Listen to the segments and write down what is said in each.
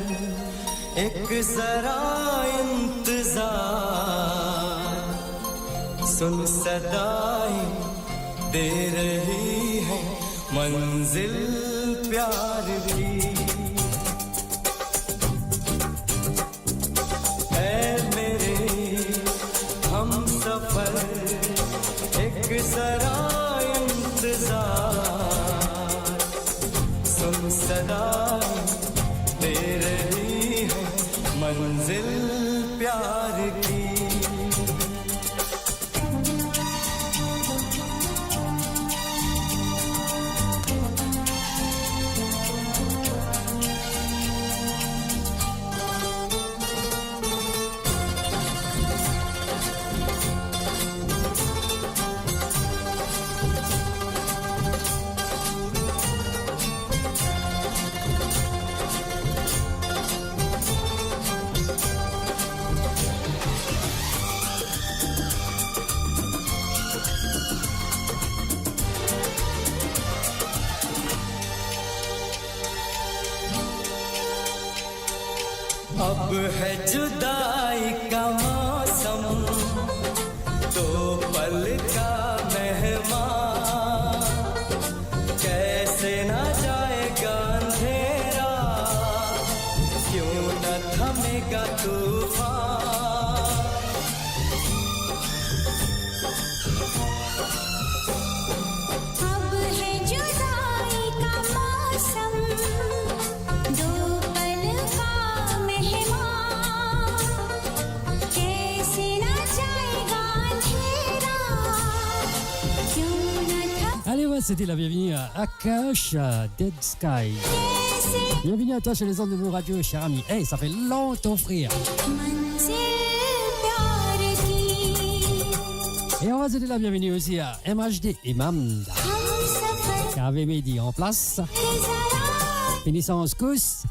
एक जरा इंतजार सुन सदाएं दे रही है मंजिल प्यार की ऐ मेरे हम सफर एक जरा इंतजार सुन सदाएं दे रही है मंजिल प्यार की अब है जुदाई का मौसम दो पल का मेहमान कैसे ना जाएगा अंधेरा क्यों न थमेगा तूफान अब है जुदाई का मौसम दो पल का Allez, ouais, c'était la bienvenue à Akash, Dead Sky. Bienvenue à toi sur les ondes de Move Radio, cher ami. Hey, ça fait longtemps, frère. Et on va souhaiter la bienvenue aussi à MHD et Mamda, qui avait Mehdi en place. Finissant en secousse.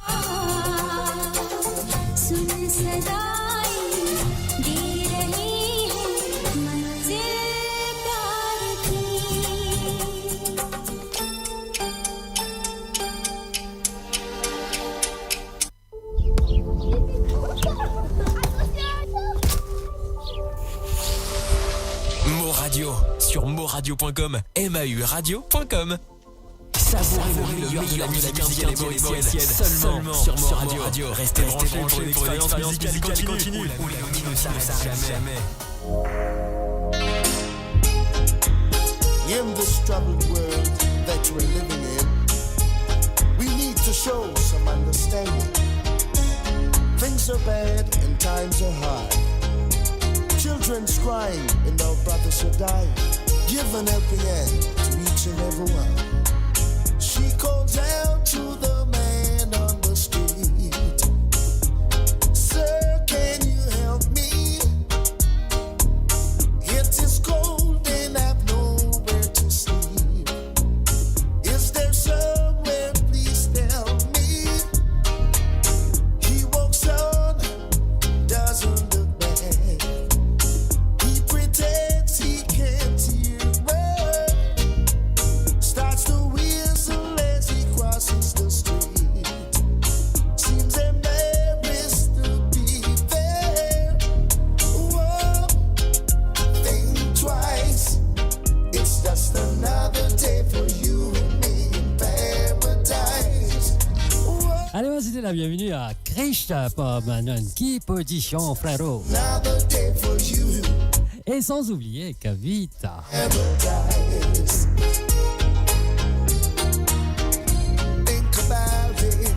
Sur moradio.com, MAU radio.com. Savourez le meilleur de la musique indienne et mauricienne seulement sur Moradio. Restez branchés pour une expérience musicale continue. Où la nuit ne s'arrête jamais. In this troubled world that we're living in, we need to show some understanding. Things are bad and times are hard. Children's crying and our brothers are dying. Give an helping hand to each and every one. She calls out to the man on the street. Sir, can you help me? It is cold and I've nowhere to sleep. Is there somewhere, please tell me? He walks on, doesn't look back. He pretends he can't hear me. Starts to whistle as he crosses the street. Seems embarrassed to be there. Whoa, think twice. It's just another day for you and me in paradise. Whoa, Allez, ouais, c'était la bienvenue à Krishna Pamanan, qui position, frérot. another day for you in Et sans oublier Kavita. paradise. Think about it.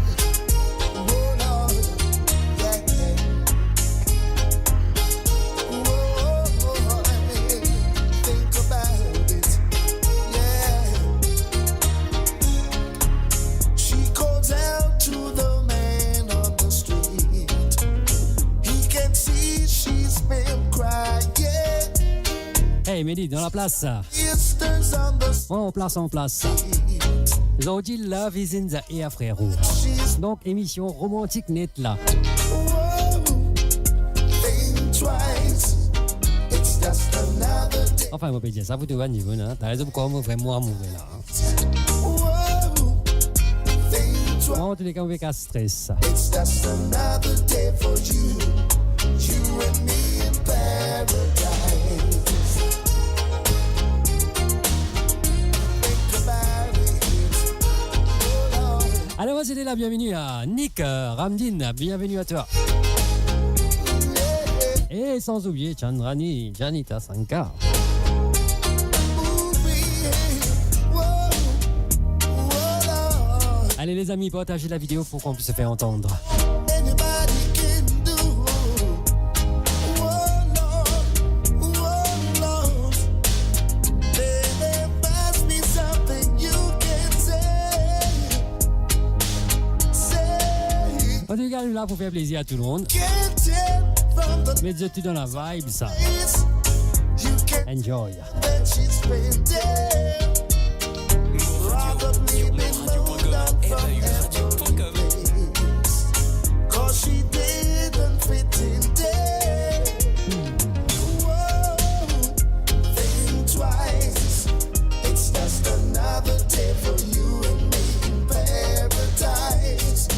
Hey, Mehdi, dans la place. Sisters on the En place, en place. Aujourd'hui, Love is in the air, frérot. Donc, émission romantique nette là. whoa, think twice. It's just another day. Enfin, on peut dire ça, vous devez niveau, hein. T'as raison, pourquoi on me fait moi mourir là. Whoa, think twice. En tous les cas, on veut qu'à stress. It's just another day for you. You and me in paradise. Think about it. Oh Lord. Alors, on va céder la bienvenue à Nick Ramdin. Bienvenue à toi. Et sans oublier Chandrani, Janita Sankar. Allez les amis, partagez la vidéo pour qu'on puisse se faire entendre. En tout cas, nous là pour faire plaisir à tout le monde. Mettez tout dans la vibe, ça. Enjoy. Cause she didn't fit in there. Whoa, think twice. It's just another day for you and me in paradise.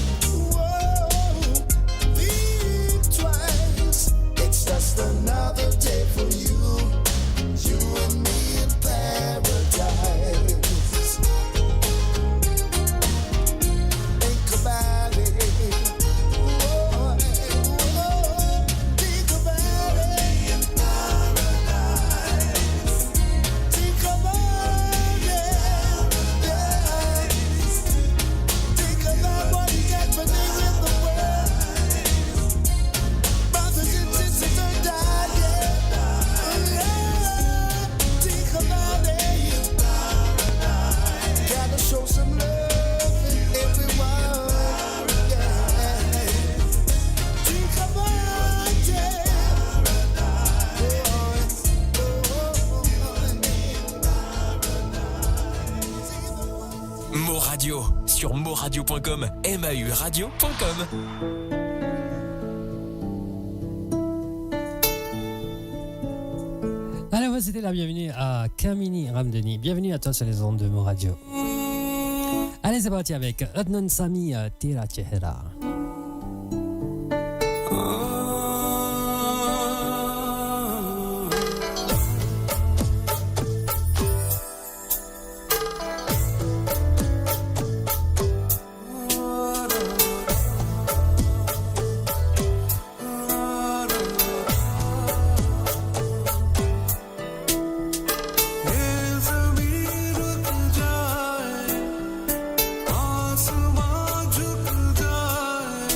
Whoa, think twice. It's just another day for you and me in paradise. Think about it. Whoa, think about it. In paradise. Think about it. Yeah. Think about what he got for things in the world. Brothers and sisters are dying. Yeah. Think about it. Gotta show some love in everyone. Yeah. Think about it. Mo Radio sur moradio.com, MAURadio.com. Alors, c'était la bienvenue à Kamini Ramdani. Bienvenue à toi sur les ondes de Mo Radio. Allez, c'est parti avec Adnan Sami Tera Chehra. आसमां झुक जाए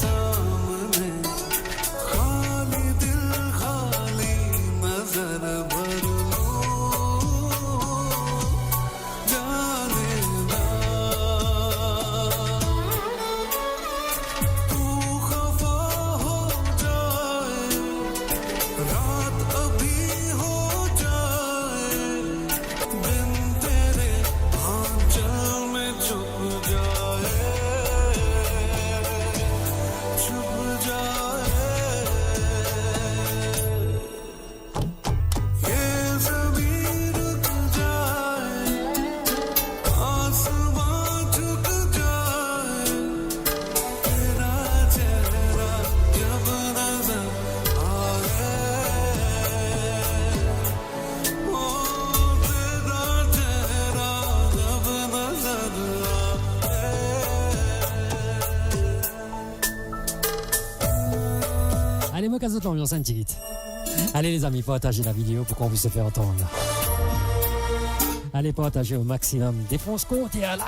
सामने खाली दिल खाली नजर भर जाने ना तू खफा हो जाए रात अभी हो जाए दिन तेरे आंचल में छुप जाए ये ज़मीन रुक जाए आसमां झुक जाए तेरा चेहरा जब नजर आए ओ तेरा चेहरा जब नजर आए Allez, me casse l'ambiance un petit vite. Allez les amis, partagez la vidéo pour qu'on puisse se faire entendre. Allez, partagez au maximum. Défonce compte et à la...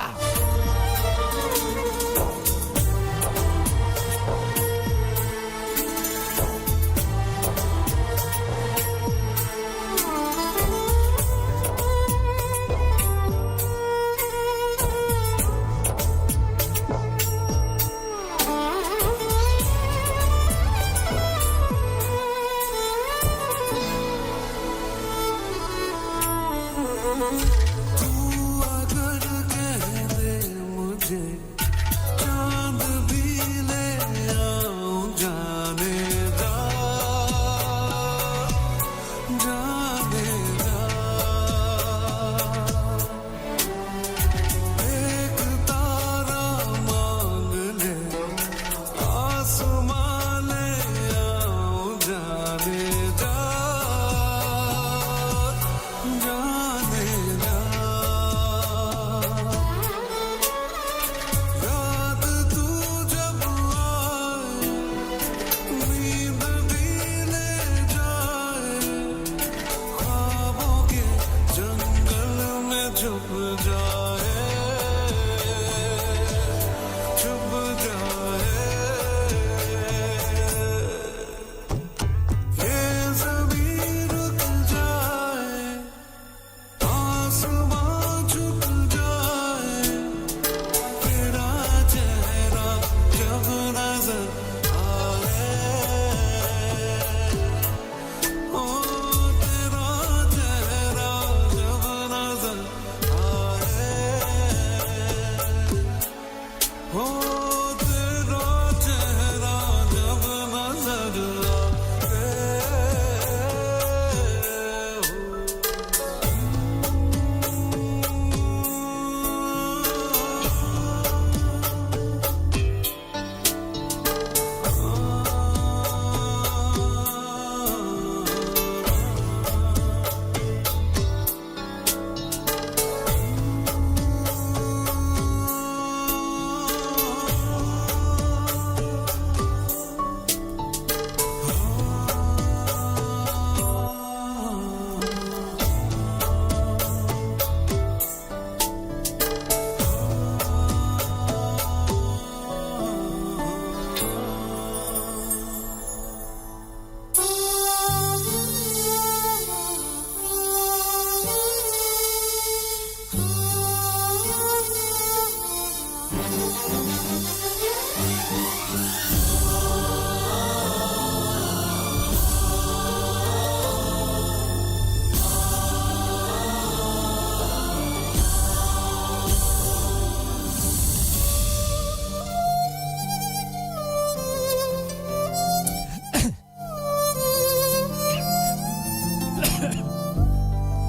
तू अगर कह दे मुझे चांद भी ले आऊं जाने जा जाने जा एक तारा मांग ले आसमां ले आऊं जाने जा जाने जा याद तू जब आए नींद भी ले जाए ख्वाबों के जंगल में छुप जाए छुप जाए ये ज़मीन रुक जाए आसमां झुक जाए तेरा चेहरा जब नजर आए ओ तेरा चेहरा जब नजर आए ओ तेरा चेहरा जब नजर आए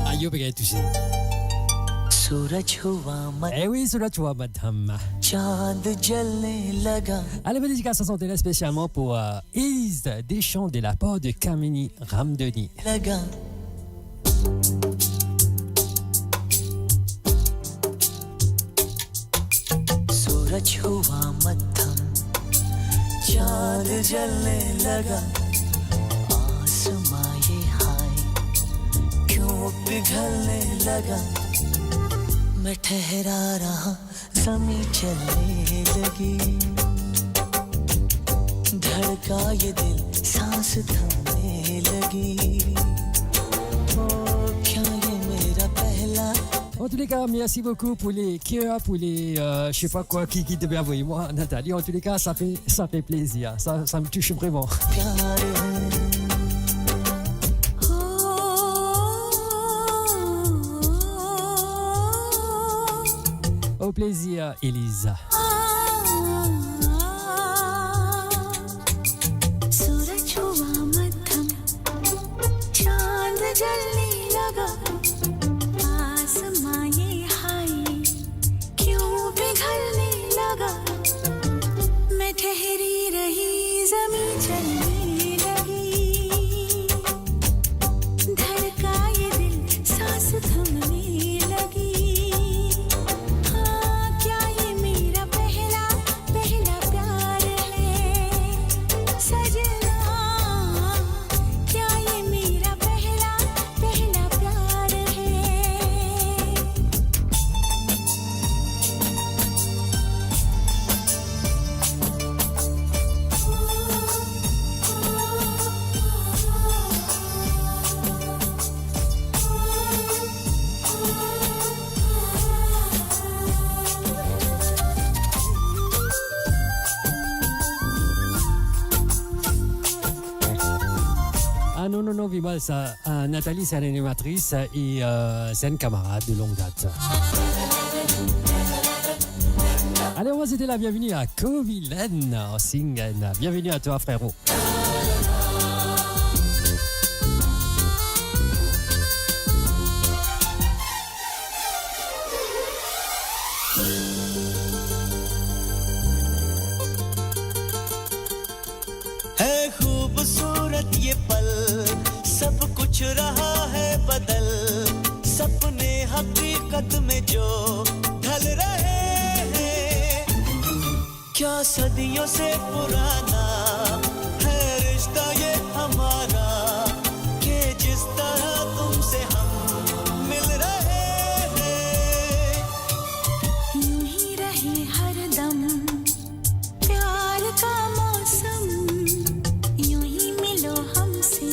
Aïe, bien touché. सूरज हुआ मत Eh oui, cela tu vois, madame. चांद जलने लगा Allez, ma dédicace à santé là spécialement pour Élise Deschamps de la part de Kamini Ramdeni. लगा सूरज हुआ मध्यम चांद जलने लगा आसमां ये हाय क्यों पिघलने लगा मैं ठहरा रहा ज़मीं चलने लगी धड़का ये दिल सांस थमने लगी ओ क्या ये मेरा पहला En tous les cas, merci beaucoup pour les cœurs, pour les je sais pas quoi qui devait envoyer moi, Nathalie. En tous les cas, ça fait plaisir. Ça me touche vraiment. प्यार Au plaisir, Elisa. सूरज हुआ मध्यम चांद जलने लगा आसमां ये हाय क्यों पिघलने लगा मैं ठहरी रही ज़मीं चलने लगी धड़का ये दिल सांस थमने लगी हाँ क्या ये मेरा पहला पहला प्यार है सजना क्या ये मेरा पहला पहला प्यार है Ah non, Vimal, ça, Nathalie, c'est une animatrice et c'est une camarade de longue date. Allez, on va souhaiter la bienvenue à Kovilen Singen. Bienvenue à toi, frérot. है खूबसूरत ये पल सब कुछ रहा है बदल सपने हकीकत में जो ढल रहे हैं क्या सदियों से पुराना है रिश्ता ये हमारा कि जिस तरह तुमसे हम मिल रहे हैं यूं ही रहे हरदम प्यार का मौसम यूं ही मिलो हमसे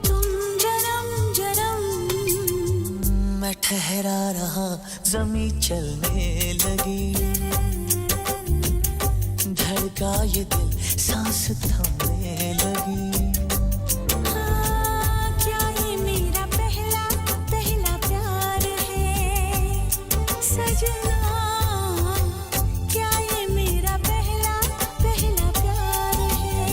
तुम जन्म जन्म मैं ठहरा रहा जमी चलने लगी धड़का ये दिल सांस थमने लगी हाँ क्या ये मेरा पहला पहला प्यार है सजना क्या ये मेरा पहला पहला प्यार है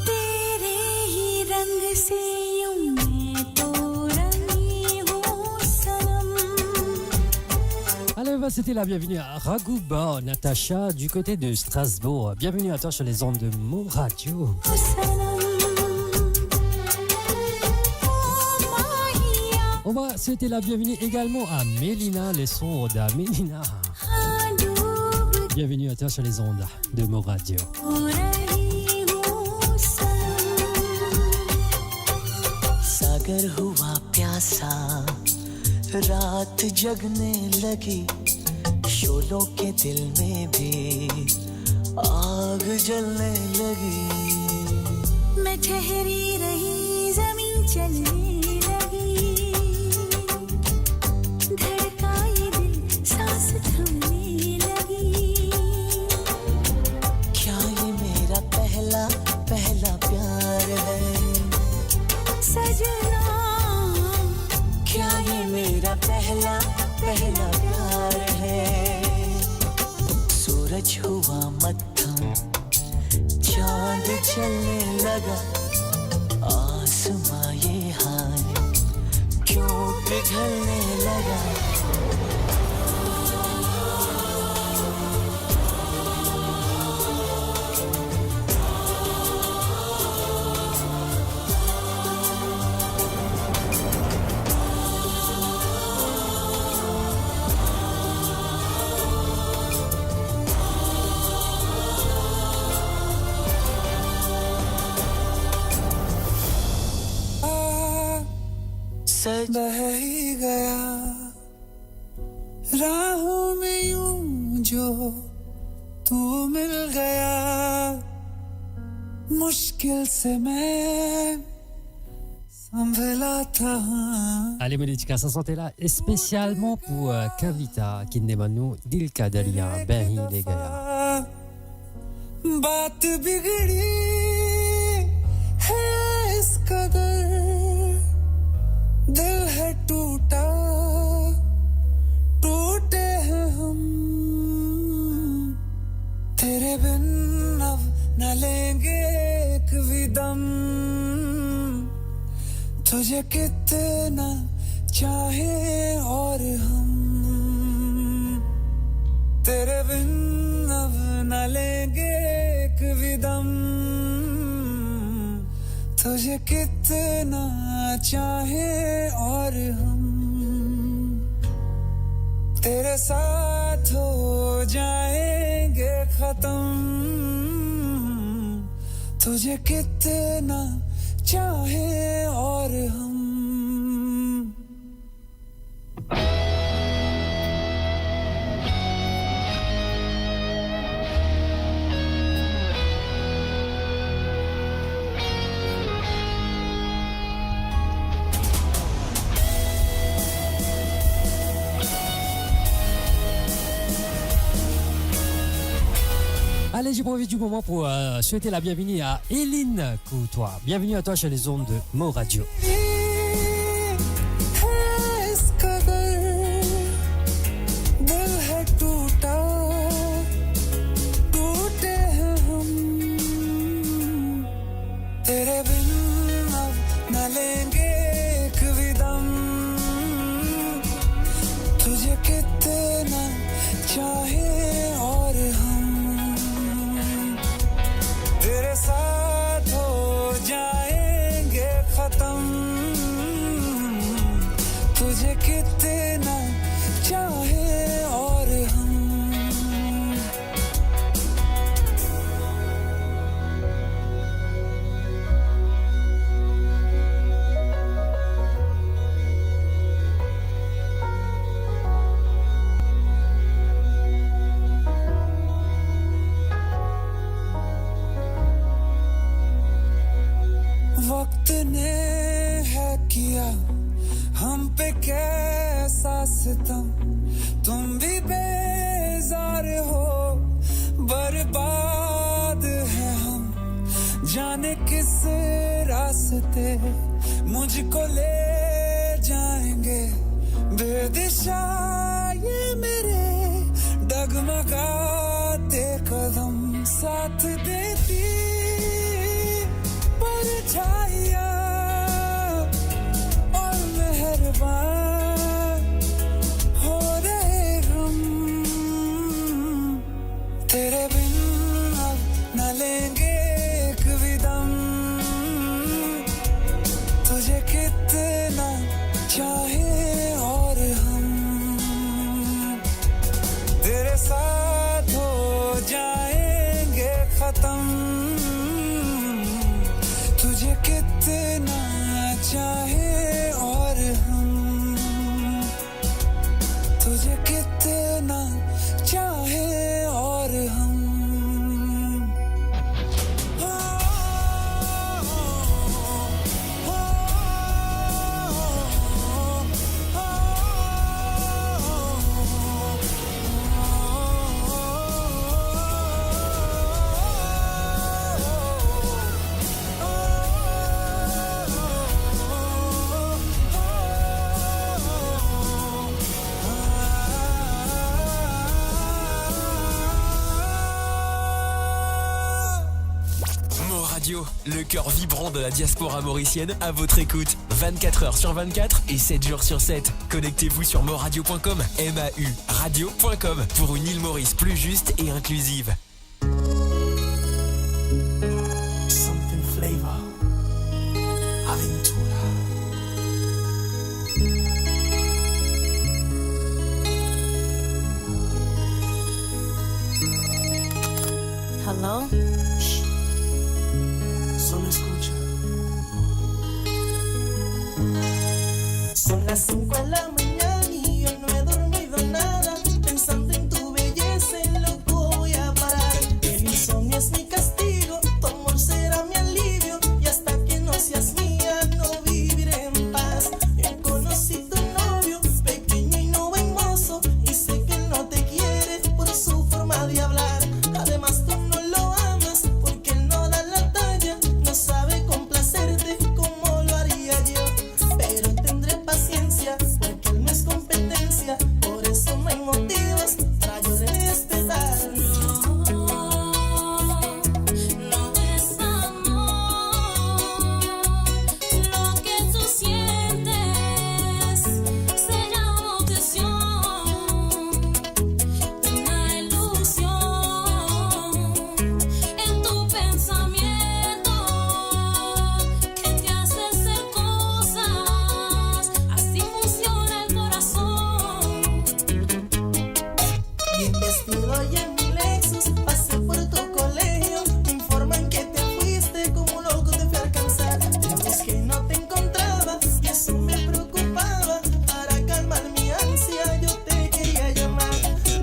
तेरे ही रंग से यूं मैं तो रंगी हूँ सनम Allez, on va souhaiter la bienvenue à Ragouba, Natacha, du côté de Strasbourg. Bienvenue à toi sur les ondes de Mo Radio. On va souhaiter la bienvenue également à Mélina, les sons de Mélina. Bienvenue à toi sur les ondes de Mo Radio. सागर हुआ प्यासा रात जगने लगी शोलों के दिल में भी आग जलने लगी मैं ठहरी रही ज़मीं चलने लगी धड़का ये दिल सांस थमने लगी क्या ये मेरा पहला पहला प्यार है सजना क्या ये मेरा पहला पहला प्यार है लगा आसमां ये हाय क्यों पिघलने लगा बह ही गया राहों में यूं जो तू मिल गया मुश्किल से मैं संभला था Allez Monica, ça sentait là et spécialement pour Kavita qui nous Dil Kadalia Ben Hi Gaya. बात बिगड़ी है इस कदर दिल है टूटा टूटे हैं हम तेरे बिन अब न लेंगे एक भी दम तुझे कितना चाहे और हम तेरे बिन अब न लेंगे एक भी दम तुझे कितना चाहे और हम तेरे साथ हो जाएंगे खत्म तुझे कितना चाहे और हम Allez, j'ai profité du moment pour souhaiter la bienvenue à Eline Coutois. Bienvenue à toi chez les ondes de Mo Radio. तुझे कितना चाहे और हम वक्त ने है किया हम पे कैसा सितम तुम भी बेजार हो बर्बाद है हम जाने किस रास्ते मुझको ले जाएंगे बेदिशा ये मेरे डगमगाते कदम साथ देती परछाइयां हो रहे हम तेरे बिन अब न लेंगे एक भी दम तुझे कितना चाहे और हम तेरे साथ हो जाएंगे खत्म तुझे कितना चाहे और हम Radio, le cœur vibrant de la diaspora mauricienne à votre écoute. 24 heures sur 24 et 7 jours sur 7. Connectez-vous sur moradio.com, MAU radio.com pour une île Maurice plus juste et inclusive. Something flavor. Aventura. Hello? Solo escucha. Son las 5 de la mañana y yo no he dormido nada. Pensando en tu belleza, en lo que voy a parar. El insomnio es mi castigo, tu amor será mi alivio. Y hasta que no seas mía, no viviré en paz. Yo conocí tu novio, pequeño y no buen mozo. Y sé que él no te quiere por su forma de hablar. Además tú no lo amas porque él no da la talla. No sabe complacerte como lo haría yo. Pero tendré paciencia porque él no es competencia. Por eso no hay motivos para yo despertar. No es amor, lo que tú sientes se llama obsesión, una ilusión en tu pensamiento que te hace hacer cosas, así funciona el corazón. Bien vestido y en mi Lexus pasé por tu colegio. Me informan que te fuiste como un loco, te fui a alcanzar. Te busqué y no te encontraba y eso me preocupaba. Para calmar mi ansia yo te quería llamar,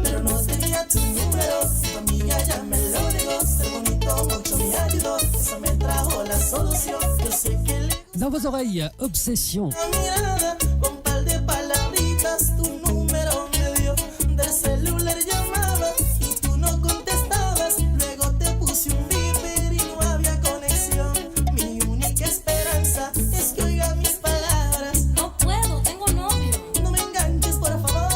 pero no tenía tu número. Tu amiga ya me lo negó. Ser bonito mucho me ayudó, eso me trajo la solución. Yo sé que le Dans vos oreilles, Obsession. una mirada con par de palabritas tu número me dio. Del celular llamaba y tú no contestabas. Luego te puse un beeper y no había conexión. Mi única esperanza es que oiga mis palabras. No puedo, tengo novio. No me enganches, por favor.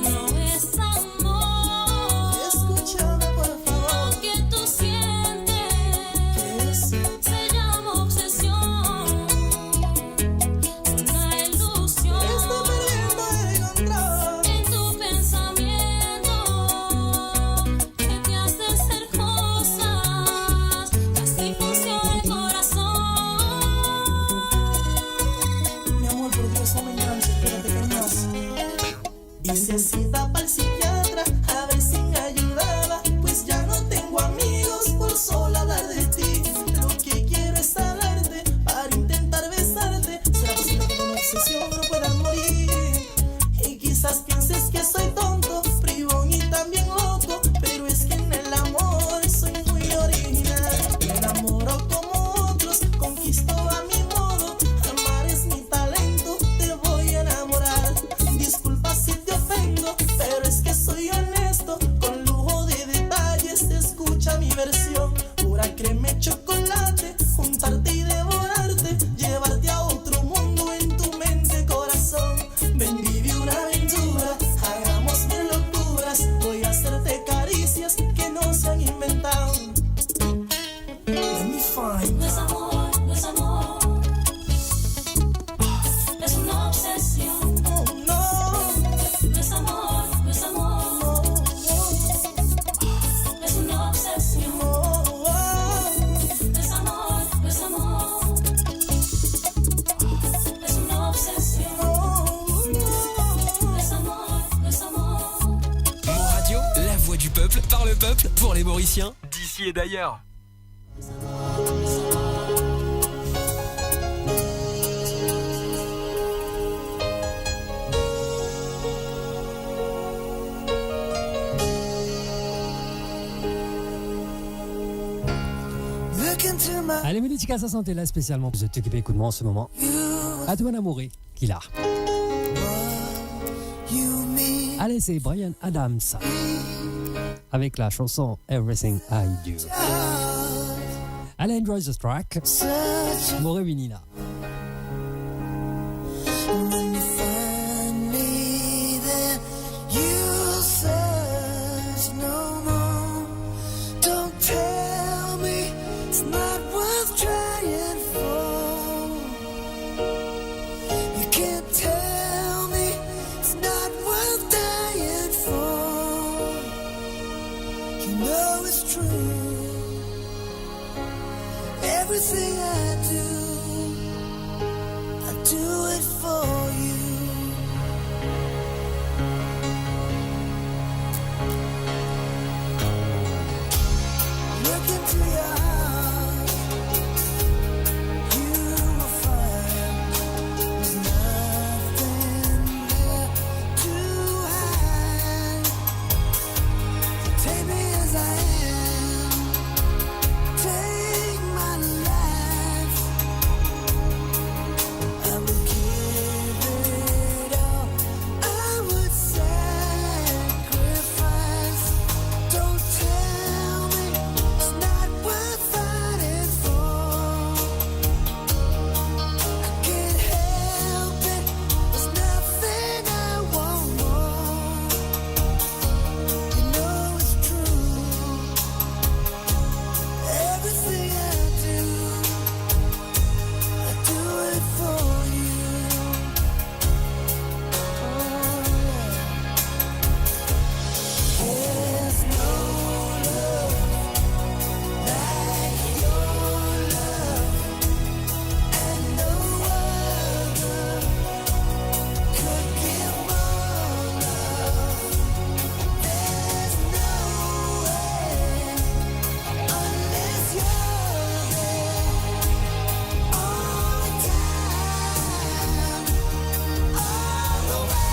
No es amor, Escúchame, por favor. lo que tú sientes ¿Qué es? se llama obsesión, una ilusión Estoy perdiendo el control. en tu pensamiento que te hace hacer cosas, así funciona el corazón. Mi amor, por Dios, no me enganches, espérate que más. Hice cita para el psiquiatra a ver si me ayudaba, pues ya no tengo amigos por solo hablar de ti. Lo que quiero es hablarte para intentar besarte. Será posible que con obsesión no pueda morir. Y quizás pienses que soy tonto, bribón y también loco, pero es que en el amor soy muy original. Me enamoro como otros, conquisto a mi modo. Amar es mi talento, te voy a enamorar. Disculpa si te ofendo, pero es que soy honesto. Con lujo de detalles, escucha mi versión. Pura crema y chocolate, juntarte y devorarte. Llevarte a otro mundo en tu mente, corazón. Ven, vive una aventura, hagamos mil locuras. Voy a hacerte caricias que no se han inventado. Let me find. No es amor, no es amor, es una obsesión. Oh no, No es amor, no es amor, no, es una obsesión. no, no. No es amor, no es amor, es una obsesión. No es amor, no es amor. Mon Radio, la voix du peuple, par le peuple, pour les Mauriciens, d'ici et d'ailleurs. Look into my Allez, Méditica, ça santé là spécialement. Vous êtes occupé coup de moi en ce moment. Adouane Amouré, qui l'a. you mean Allez, c'est Brian Adams. Avec la chanson Everything I Do. Allez, enjoy the track. such Moré Vinila. when you find me there, you search no more. Don't Everything I do it for you. Look into your heart, you will find there's nothing there to hide. Take me as I am, take my life. I would give it all, I would sacrifice. Don't tell me it's not worth fighting for. I can't help it, there's nothing I want more. You know it's true, everything I do it for you. There's no love like your love, and no other could give more love. There's no way unless you're there all the time, all the way.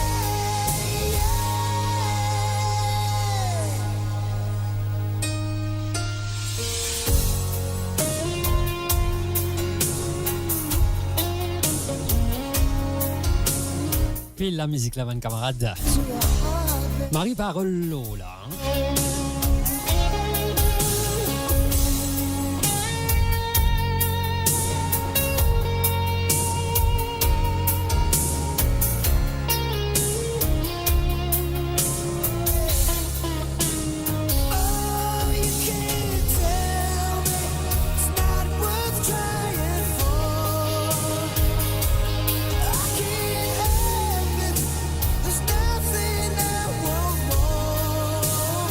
Pile la musique là, bonne camarade. Marie Parolo là. Oh, you can't tell me it's not worth trying for. I can't help it, there's nothing I want more.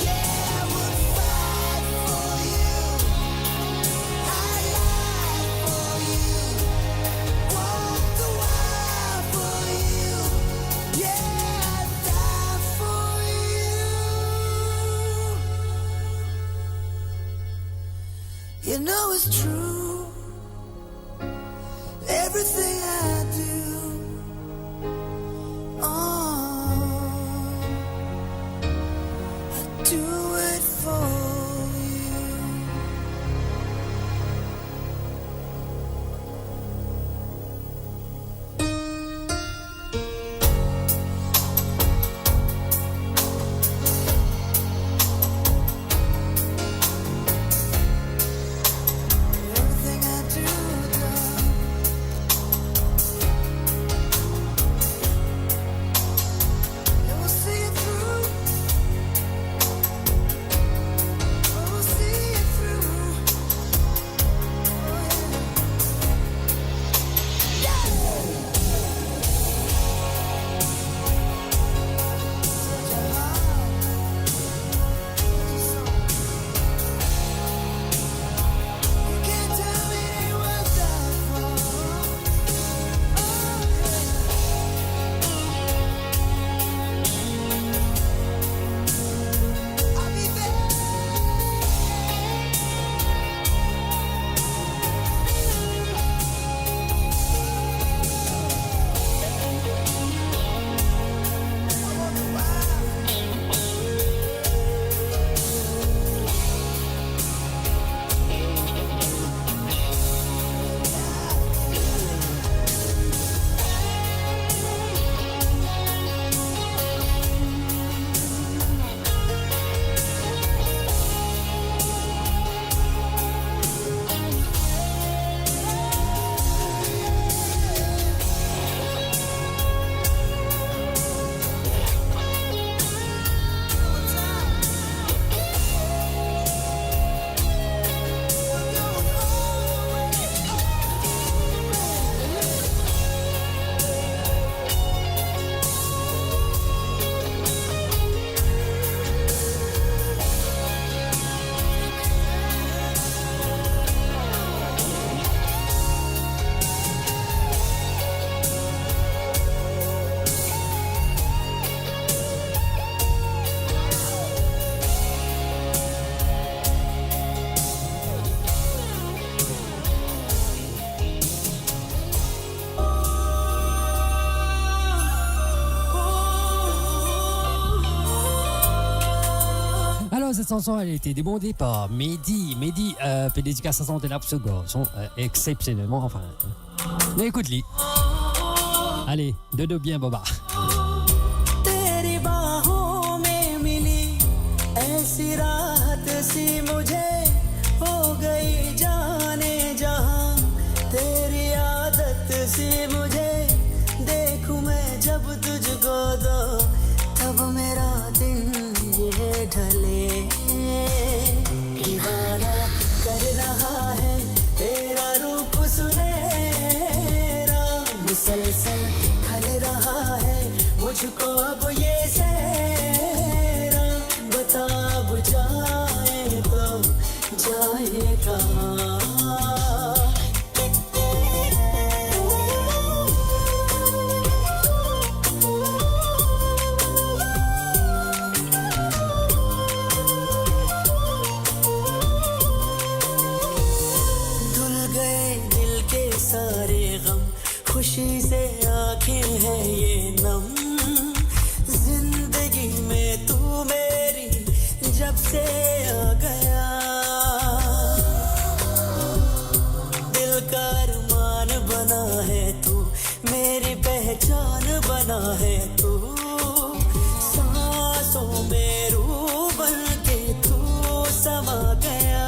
Yeah, I would fight for you, I lie for you, walk the wire for you. Yeah, I'd die for you. You know it's true, everything I do, I do it for you. Everything cette chanson, elle a été demandée par Mehdi. Mehdi, fait dédicace à son ténèbre, ce garçon, exceptionnellement, enfin. Mais écoute-les. Allez, de dos bien, Boba. तेरी बाहों में मिली ऐसी राहत सी मुझे हो गई जाने जहां तेरी आदत सी मुझे देखूं मैं जब तुझको दो तब मेरा दिन ये ढले दीवाना कर रहा है तेरा रूप सुनहरा मुसलसल खल रहा है मुझको अब ये सहरा बता बुझाए तो जाए कहाँ खुशी से आंखें हैं ये नम जिंदगी में तू मेरी जब से आ गया दिल का अरमान बना है तू मेरी पहचान बना है तू सांसों में रूह बन के तू समा गया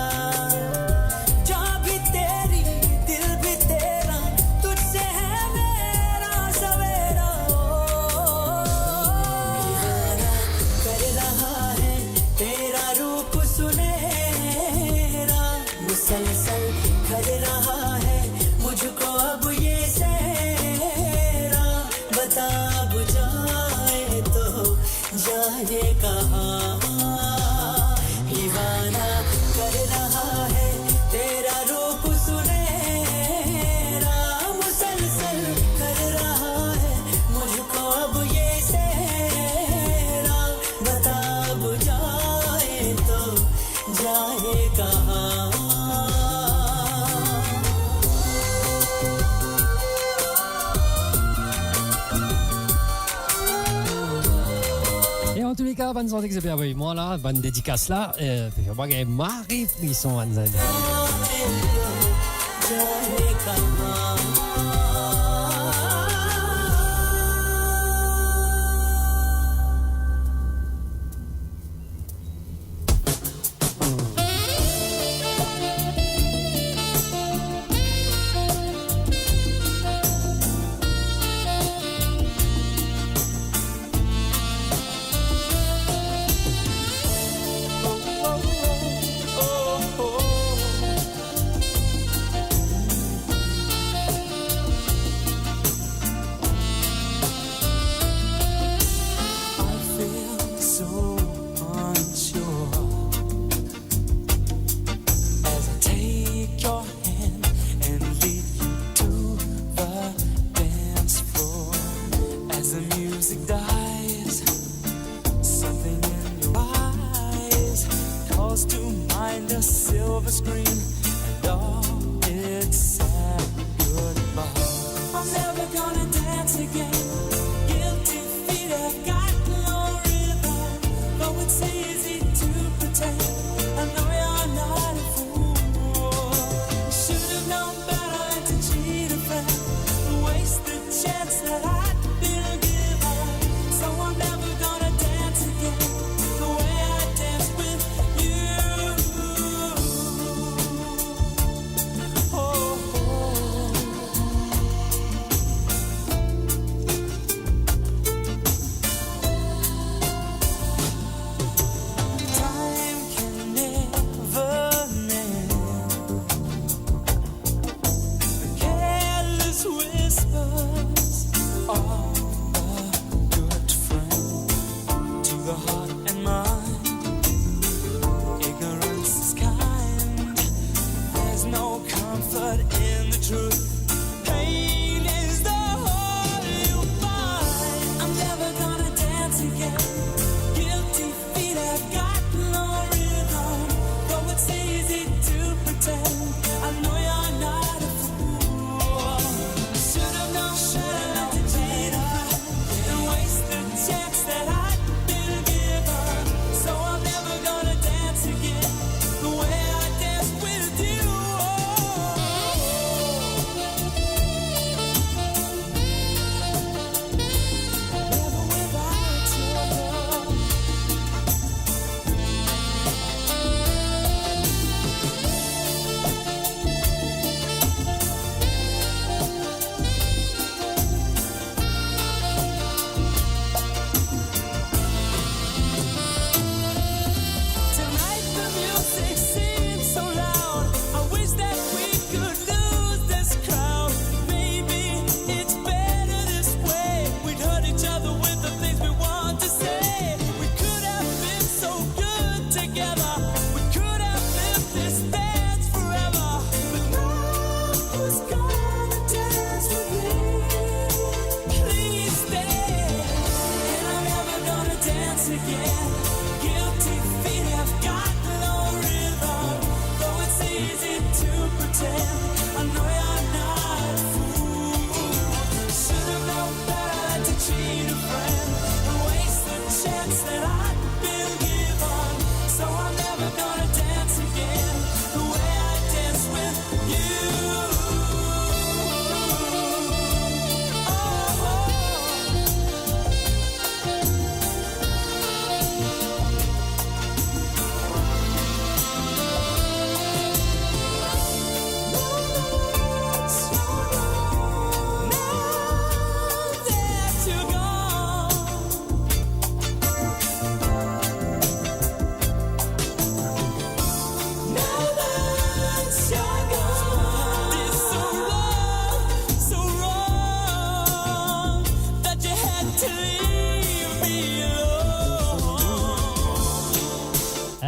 मुसलसल कर रहा है मुझको अब ये सहरा बता बुझाए तो जाए कहाँ दीवाना कर रहा है तेरा रूप सुनहरा मुसलसल कर रहा है मुझको अब ये सहरा बता बुझाए तो जाए कहाँ En tous les cas, bonne santé que c'est bien avec moi là, bonne dédicace là. Je vois que Marie Frisson en zone.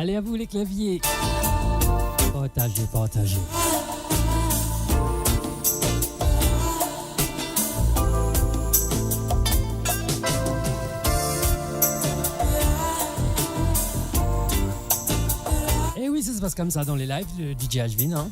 Allez, à vous les claviers. Partagez, partagez. Et oui, ça se passe comme ça dans les lives de DJ Ashvin. Hein.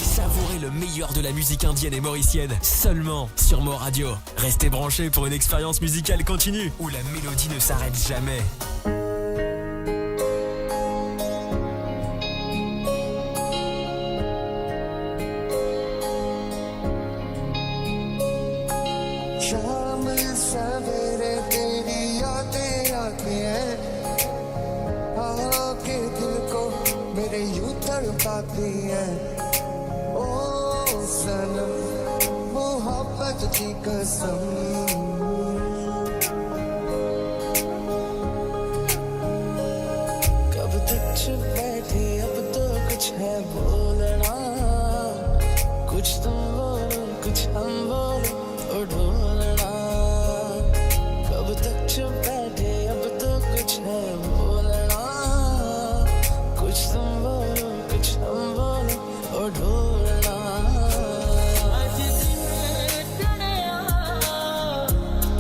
Savourez le meilleur de la musique indienne et mauricienne seulement sur Mo Radio. Restez branchés pour une expérience musicale continue où la mélodie ne s'arrête jamais. शाम सवेरे तेरी यादें आती हैं आके दिल को मेरे यूं तड़पाती हैं ओ सनम मोहब्बत की कसम कब तक चुप बैठे अब तो कुछ है बोलना कुछ तुम बोलो कुछ हम बोलो तो ढोलना कब तक चुप बैठे अब तो कुछ है बोलना कुछ तुम बोलो कुछ हम बोलो और ढोलना आज दिन चढ़िया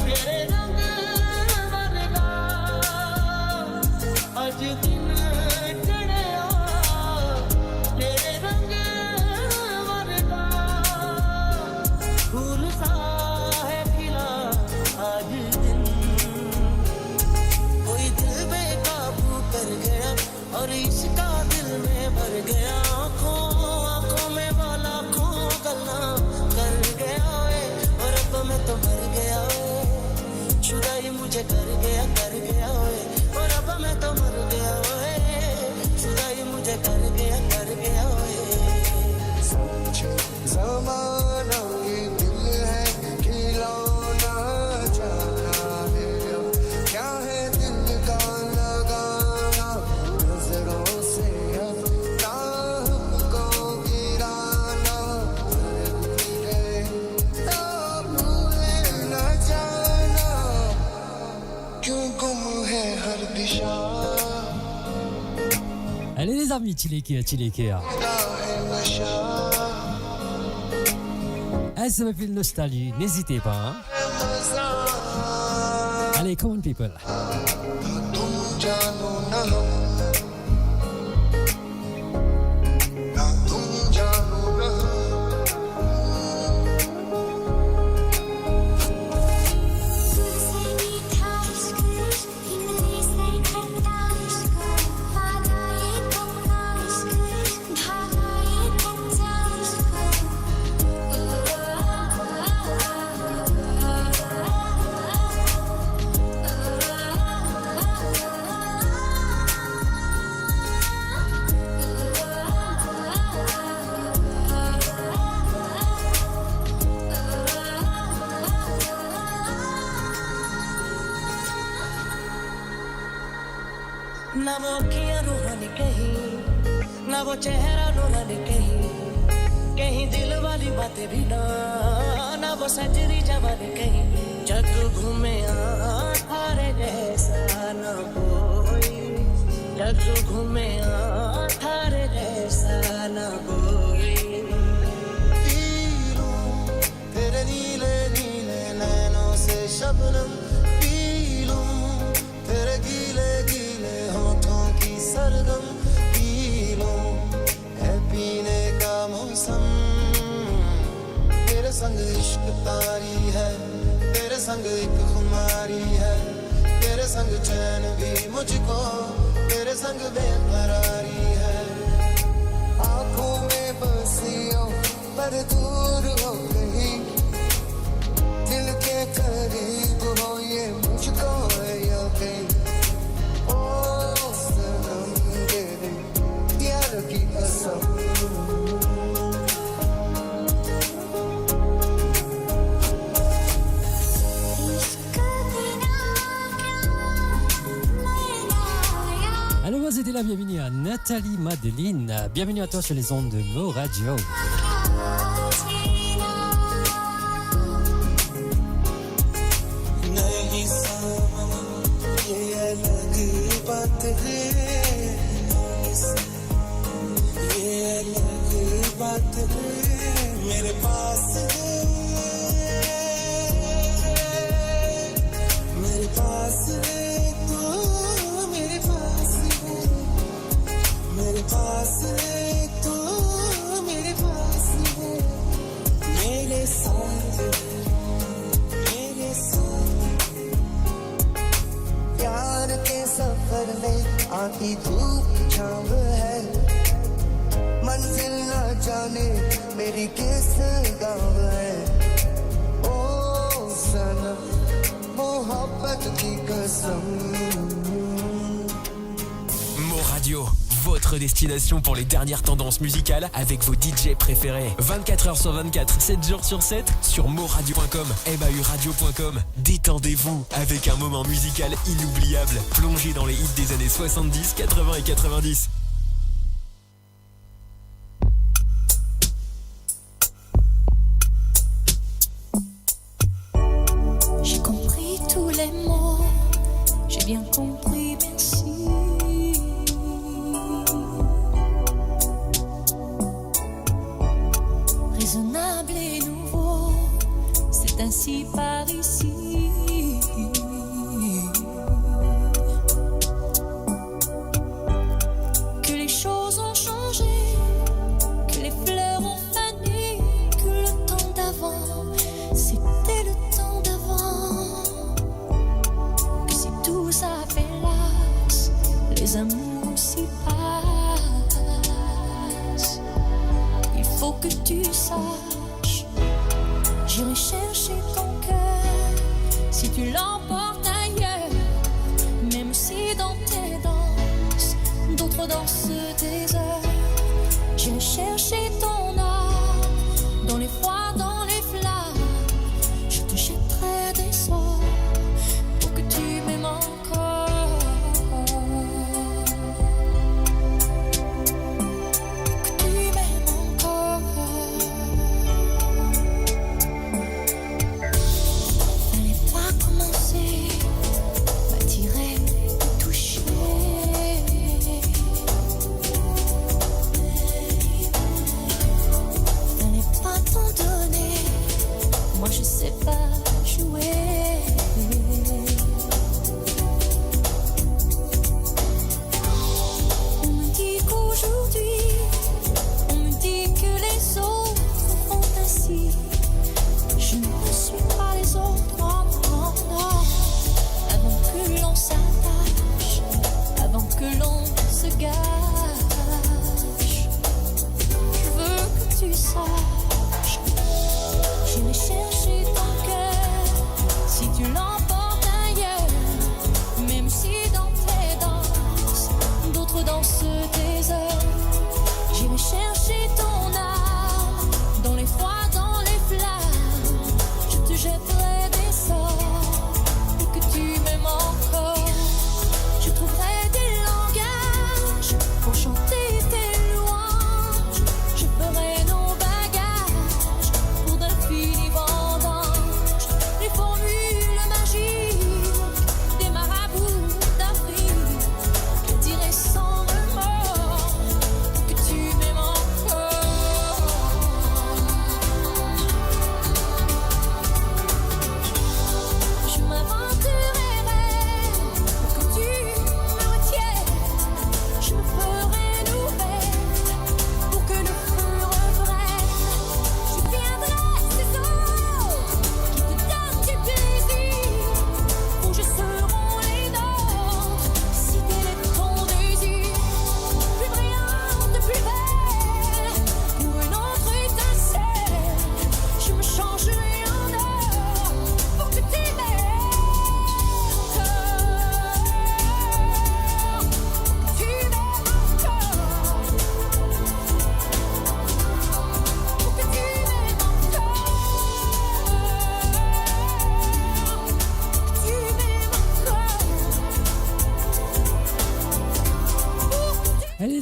तेरे रंग वर्गा आज दिन चढ़िया तेरे रंग वर्गा फूल सा है खिला आज दिन कोई दिल बेकाबू कर गया और इसका दिल में भर गया आंखों में वाला खो गला कर गया और अब मैं तो मर गया शुदाई मुझे कर गया और अब मैं तो मर गया शुदाई मुझे कर गया ज़माना ये दिल है खिलौना जाना है क्या है दिल का लगाना नजरों से अब राह को गिराना भूले न जाना क्यों गुम है हर दिशा Allez les amis, Tilekea. है नशा Ça me fait une nostalgie, n'hésitez pas. Hein. मजा Allez, come on people. तुम जानो न हम ना तुम जानो न तुझसे मीठा इश्क हिंदली से ठंडा इश्क वादा ये पक्का इश्क धागा ये कच्चा इश्क ना वो अखियां रूहानी कहीं ना वो चेहरा नूरानी कहीं दिल वाली बातें भी ना वो सजरी जवानी कहीं जग घूमे थारे जैसा ना कोई जग घूमे थारे जैसा ना कोई पी लूं तेरे नीले नीले नैनों से शबनम पी लूं तेरे गीले गीले होठों की सरगम पी लूं है पीने का मौसम तेरे संग इश्क तारी है तेरे संग एक खुमारी है तेरे संग चैन भी मुझको तेरे संग बेकरारी है आँखों में बसियों पर दूर हो गई दिल के करीब हो ये मुझको है यकीन ओ सनम दे दे प्यार की कसम इश्क बिना क्या मरना यार Alors moi c'était la bienvenue à Nathalie Madeline. Bienvenue à toi sur les ondes de Mo Radio. नहीं सामा ये अलग बात है ये अलग बात है मेरे पास है मेरे पास है तू मेरे पास है मेरे पास है तू मेरे पास है मेरे साथ मेरे साथ प्यार के सफर में आती धूप छाँव है मंजिल न जाने मेरी किस गाँव है ओ सनम मोहब्बत की कसम Mo Radio, votre destination pour les dernières tendances musicales avec vos DJ préférés. 24h sur 24, 7 jours sur 7 sur moradio.com, mauradio.com. Détendez-vous avec un moment musical inoubliable. Plongez dans les hits des années 70, 80 et 90. J'ai compris tous les mots, j'ai bien compris, merci. Raisonnable et nouveau, c'est ainsi par ici. Que les choses ont changé, que les fleurs ont fané, que le temps d'avant, c'était le temps d'avant. Que si tout s'appelasse, les amours s'y passent. Il faut que tu saches, j'irai chercher ton cœur si tu l'emportes ailleurs. Même si dans tes danses, d'autres dansent des heures. J'irai chercher ton âme dans les froids, dans les flammes. Je te jetterai des sorts pour que tu m'aimes encore. Que tu m'aimes encore. Fallait pas commencer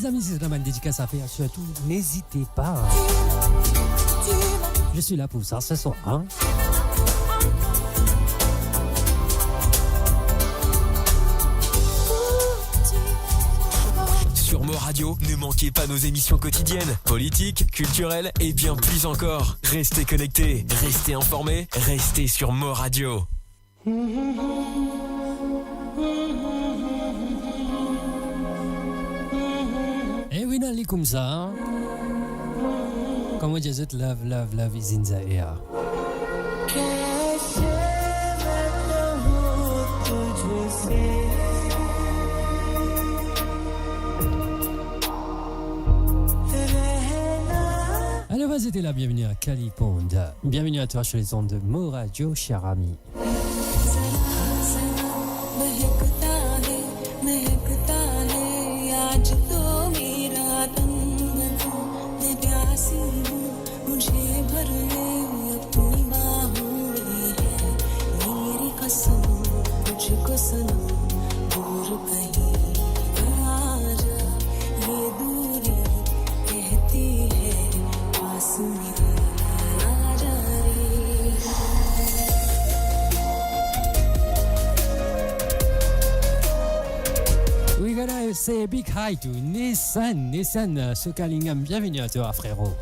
les amis, c'est vraiment une dédicace à faire. Surtout, n'hésitez pas. Je suis là pour ça ce soir. Hein? Sur Mo Radio, ne manquez pas nos émissions quotidiennes, politiques, culturelles et bien plus encore. Restez connectés, restez informés, restez sur Mo Radio. Et oui, on est comme ça. Hein? Comme on dit, love is in the air. Alors, c'était la bienvenue à Caliponde. Bienvenue à toi sur les ondes de Mo Radio, cher ami. We gotta say a big hi to Nissan, Sokalingam, bienvenue à toi frérot.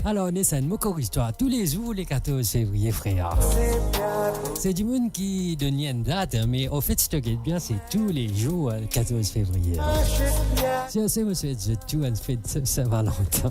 Alors, Nessan, mon histoire, tous les jours, les 14 février, frère. C'est du monde qui donne une date, mais au fait, je te guette bien, c'est tous les jours, le 14 février. Si on sait, monsieur, je tout en fait Saint-Valentin.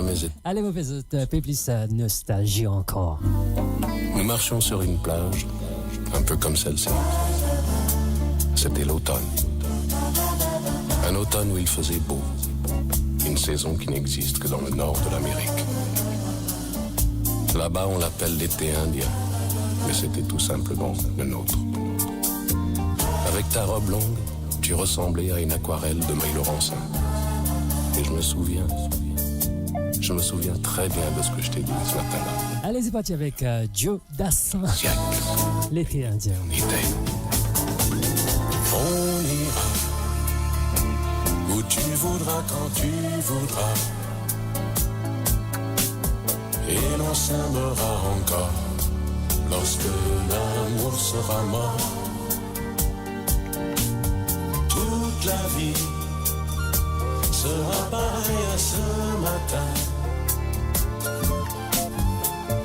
jamais été. Allez, vous faites un peu plus nostalgie encore. Nous marchions sur une plage, un peu comme celle-ci. C'était l'automne. Un automne où il faisait beau. Une saison qui n'existe que dans le nord de l'Amérique. Là-bas, on l'appelle l'été indien, mais c'était tout simplement le nôtre. Avec ta robe longue, tu ressemblais à une aquarelle de May Laurencin. Et je me souviens très bien de ce que je t'ai dit ce matin-là. Allez, c'est parti avec Joe Dassin. L'été indien. On ira où tu voudras, quand tu voudras. Et l'on s'aimera encore lorsque l'amour sera mort. Toute la vie sera pareille à ce matin,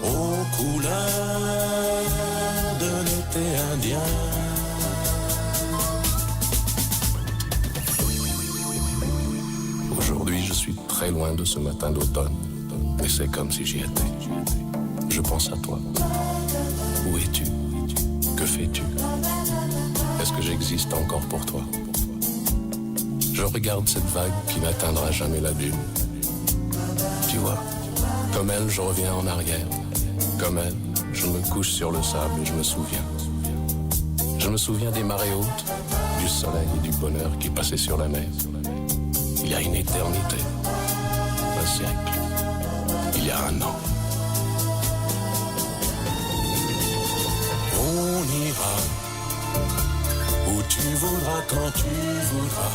aux couleurs de l'été indien. Aujourd'hui, je suis très loin de ce matin d'automne, mais c'est comme si j'y étais. Je pense à toi. Où es-tu? Que fais-tu? Est-ce que j'existe encore pour toi? Je regarde cette vague qui n'atteindra jamais la dune. Tu vois, comme elle, je reviens en arrière. Comme elle, je me couche sur le sable et je me souviens. Je me souviens des marées hautes, du soleil et du bonheur qui passaient sur la mer. Il y a une éternité, un siècle, il y a un an. On ira où tu voudras, quand tu voudras.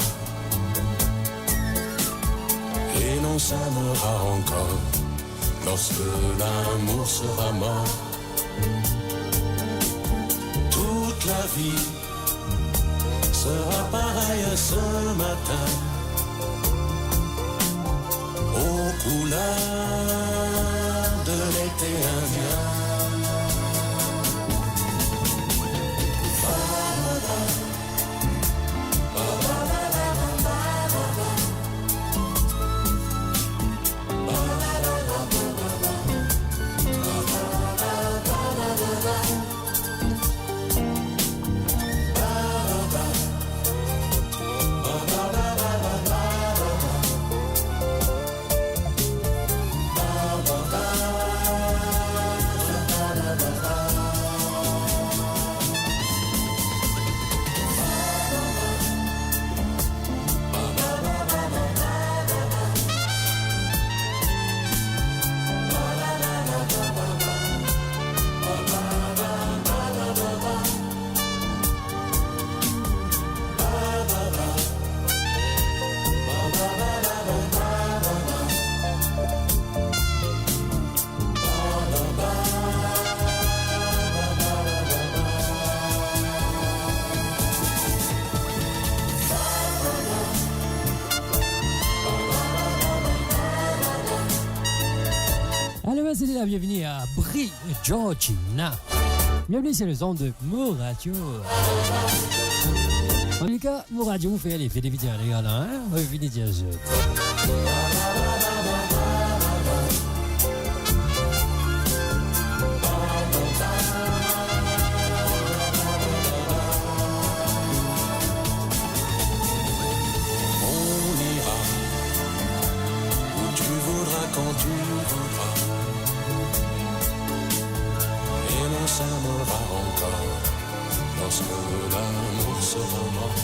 Et l'on s'aimera encore lorsque l'amour sera mort. Toute la vie sera pareille à ce matin, aux couleurs de l'été indien. C'était la bienvenue à Brie Georgina. Bienvenue sur le son de Mo Radio. En tout cas, Mo Radio vous fait l'effet des vidéos à l'égal, hein? On va finir de dire. On ira où tu voudras, quand tu voudras. On s'aimera encore lorsque l'amour sera mort.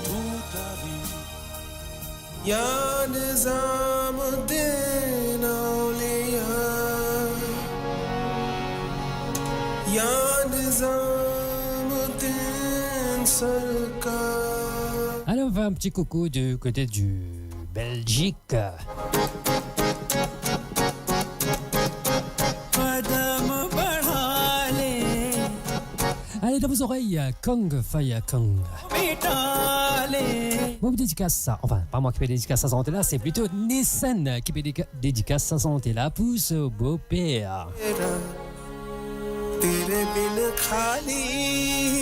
Toute la vie. Ya Nizamuddin Awliya, Ya Nizamuddin Sarkar. Allez, on va un petit coucou du côté du Belgique. Allez, dans vos oreilles, Kong Fire Kong. Moi, je dédicace ça. Enfin, pas moi qui peux dédicace sa santé là, c'est plutôt Nissan qui peut dédicace sa santé là pour ce beau-père.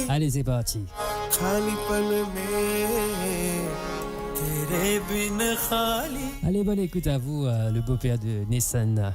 Allez, c'est parti. तेरे बिन खाली Allez, bonne écoute à vous, le beau-père de Nissan.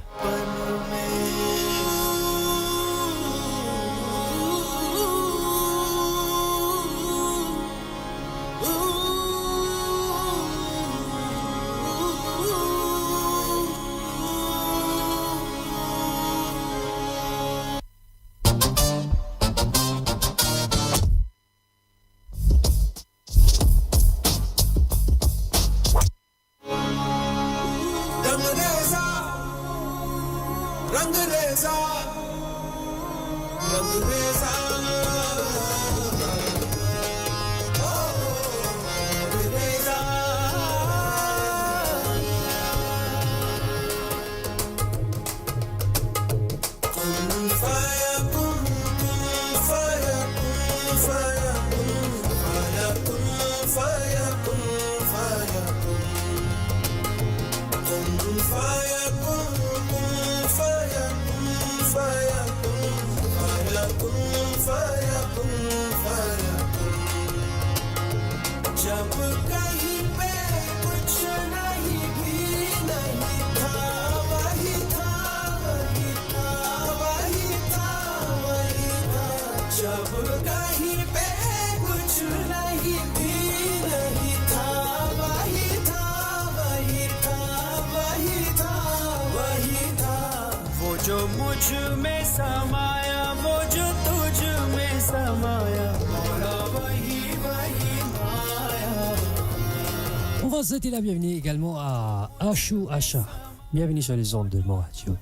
On va souhaiter la bienvenue également à Achou Acha. Bienvenue sur les ondes de Mon Radio.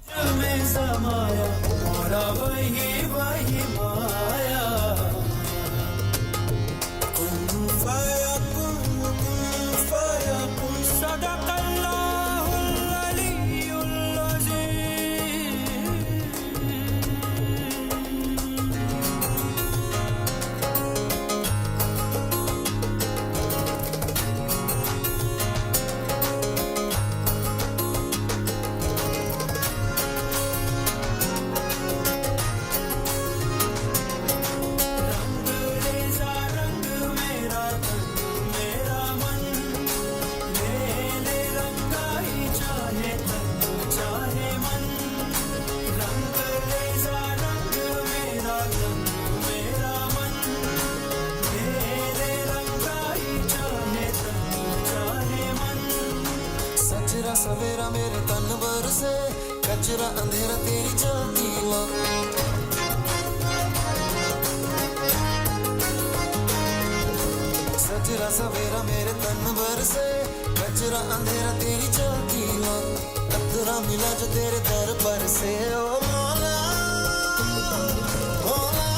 सवेरा मेरे तन भर से कचरा अंधेरा तेरी चलती माँ सचरा सवेरा मेरे तन भर से कचरा अंधेरा तेरी चलती माँ कतरा मिला जो तेरे दर पर से ओ मौला मौला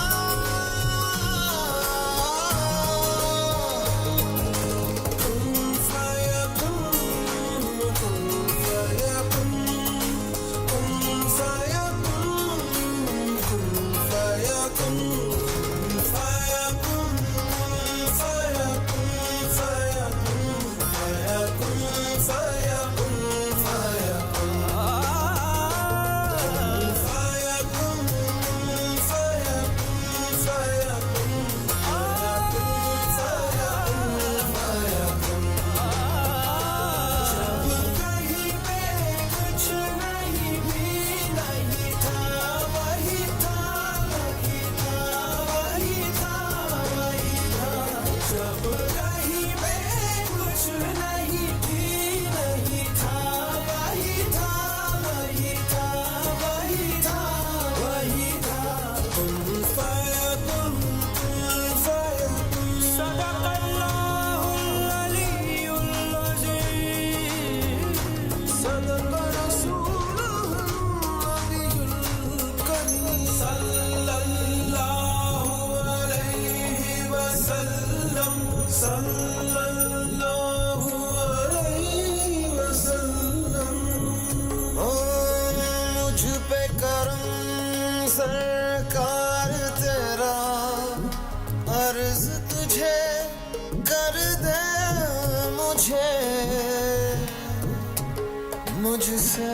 मुझसे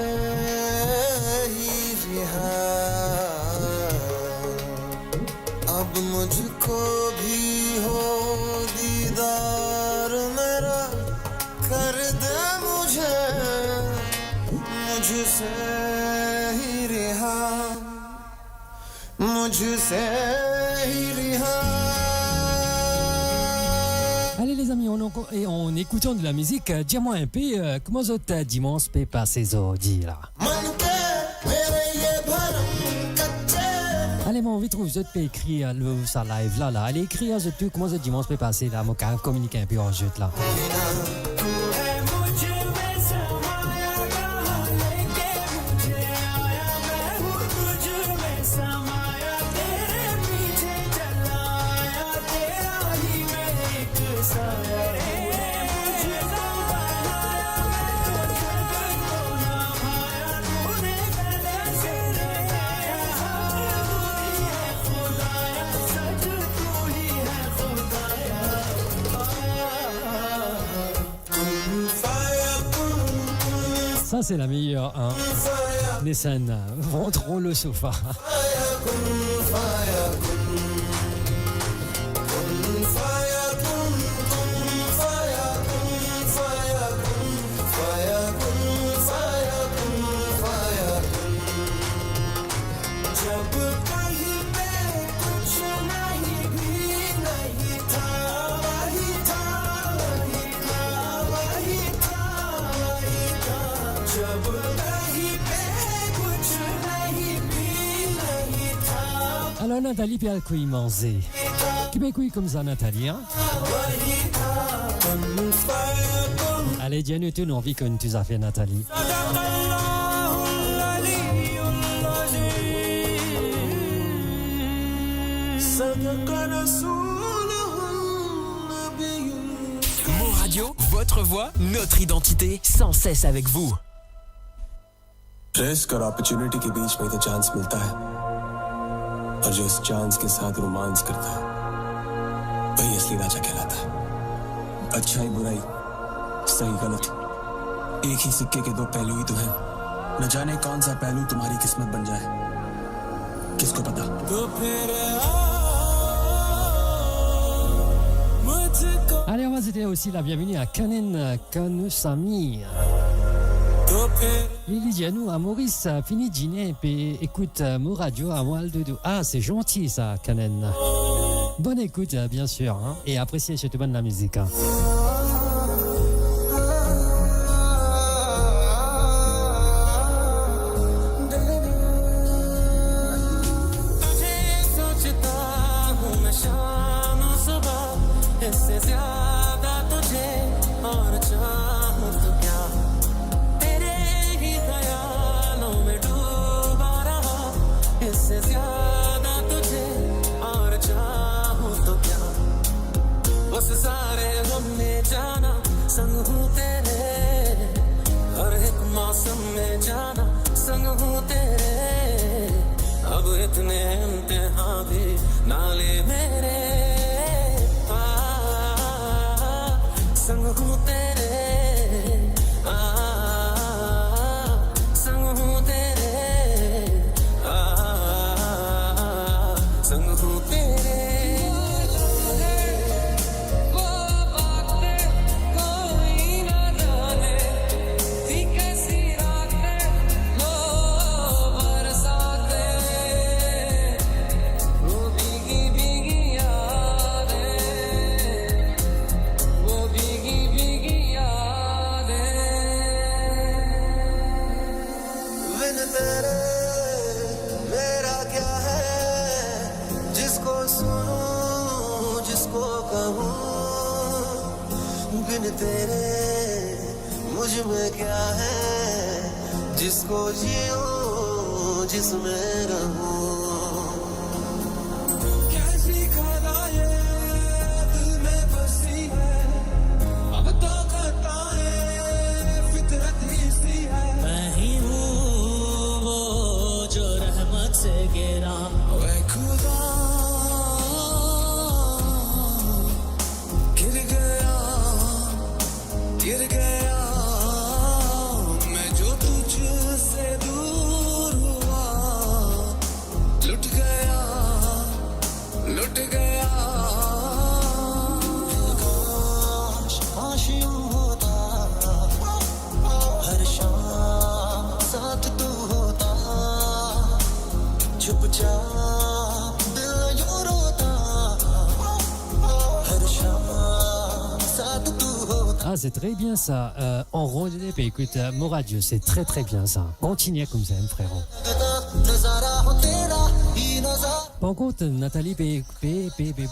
ही रिहा अब मुझको भी हो दीदार मेरा मुझसे ही रिहा मुझसे ही रिहा. Allez les amis, en écoutant de la musique, dis-moi un peu comment votre dimanche peut passer aujourd'hui là. Allez, mon vite, vous êtes écrire ça live là. Allez écrire tout comment votre dimanche peut passer là. Moi, communiquer un peu en jeu là. Ça c'est la meilleure, hein. Nessan, rentrons le sofa. Alors Nathalie puis elle couille manger. Qui peut couille comme ça Nathalie, hein? Allez dis-nous tu n'as envie que tu as fait Nathalie. Mon radio, votre voix, notre identité, sans cesse avec vous. Risk और अपॉर्चुनिटी के बीच में तो चांस मिलता है और जो इस चांस के साथ रोमांस करता है वही असली राजा कहलाता है. अच्छाई बुराई सही गलत एक ही सिक्के के दो पहलू ही तो हैं. न जाने कौन सा पहलू तुम्हारी किस्मत बन जाए किसको पता. Allez, on va c'était aussi la bienvenue à Kanen Kanusami. Lily Dianou à Maurice fini dîner et écoute mon radio à moi le doudou. Ah, c'est gentil ça, Kanen. Bonne écoute, bien sûr, hein, et appréciez surtout bonne la musique. Hein. c'est très bien ça. En randonnée, bah, écoute, mon radio, c'est très très bien ça. Continuez comme ça, mon frérot. Par contre, Nathalie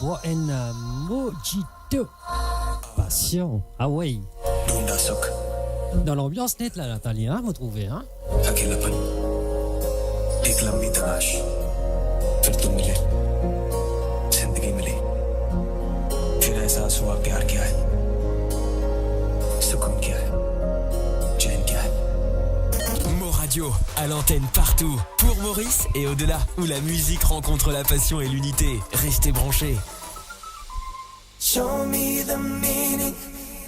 boit un mojito. Passion. Ah oui. Dans l'ambiance nette là, Nathalie, hein, vous trouvez, hein? अकेलापन एक लंबी तलाश फिर तुम मिले जिंदगी मिली फिर एहसास हुआ प्यार क्या है सुकून क्या है चैन क्या है Mo Radio, à l'antenne partout, pour Maurice et au-delà, où la musique rencontre la passion et l'unité. Restez branchés. Show me the meaning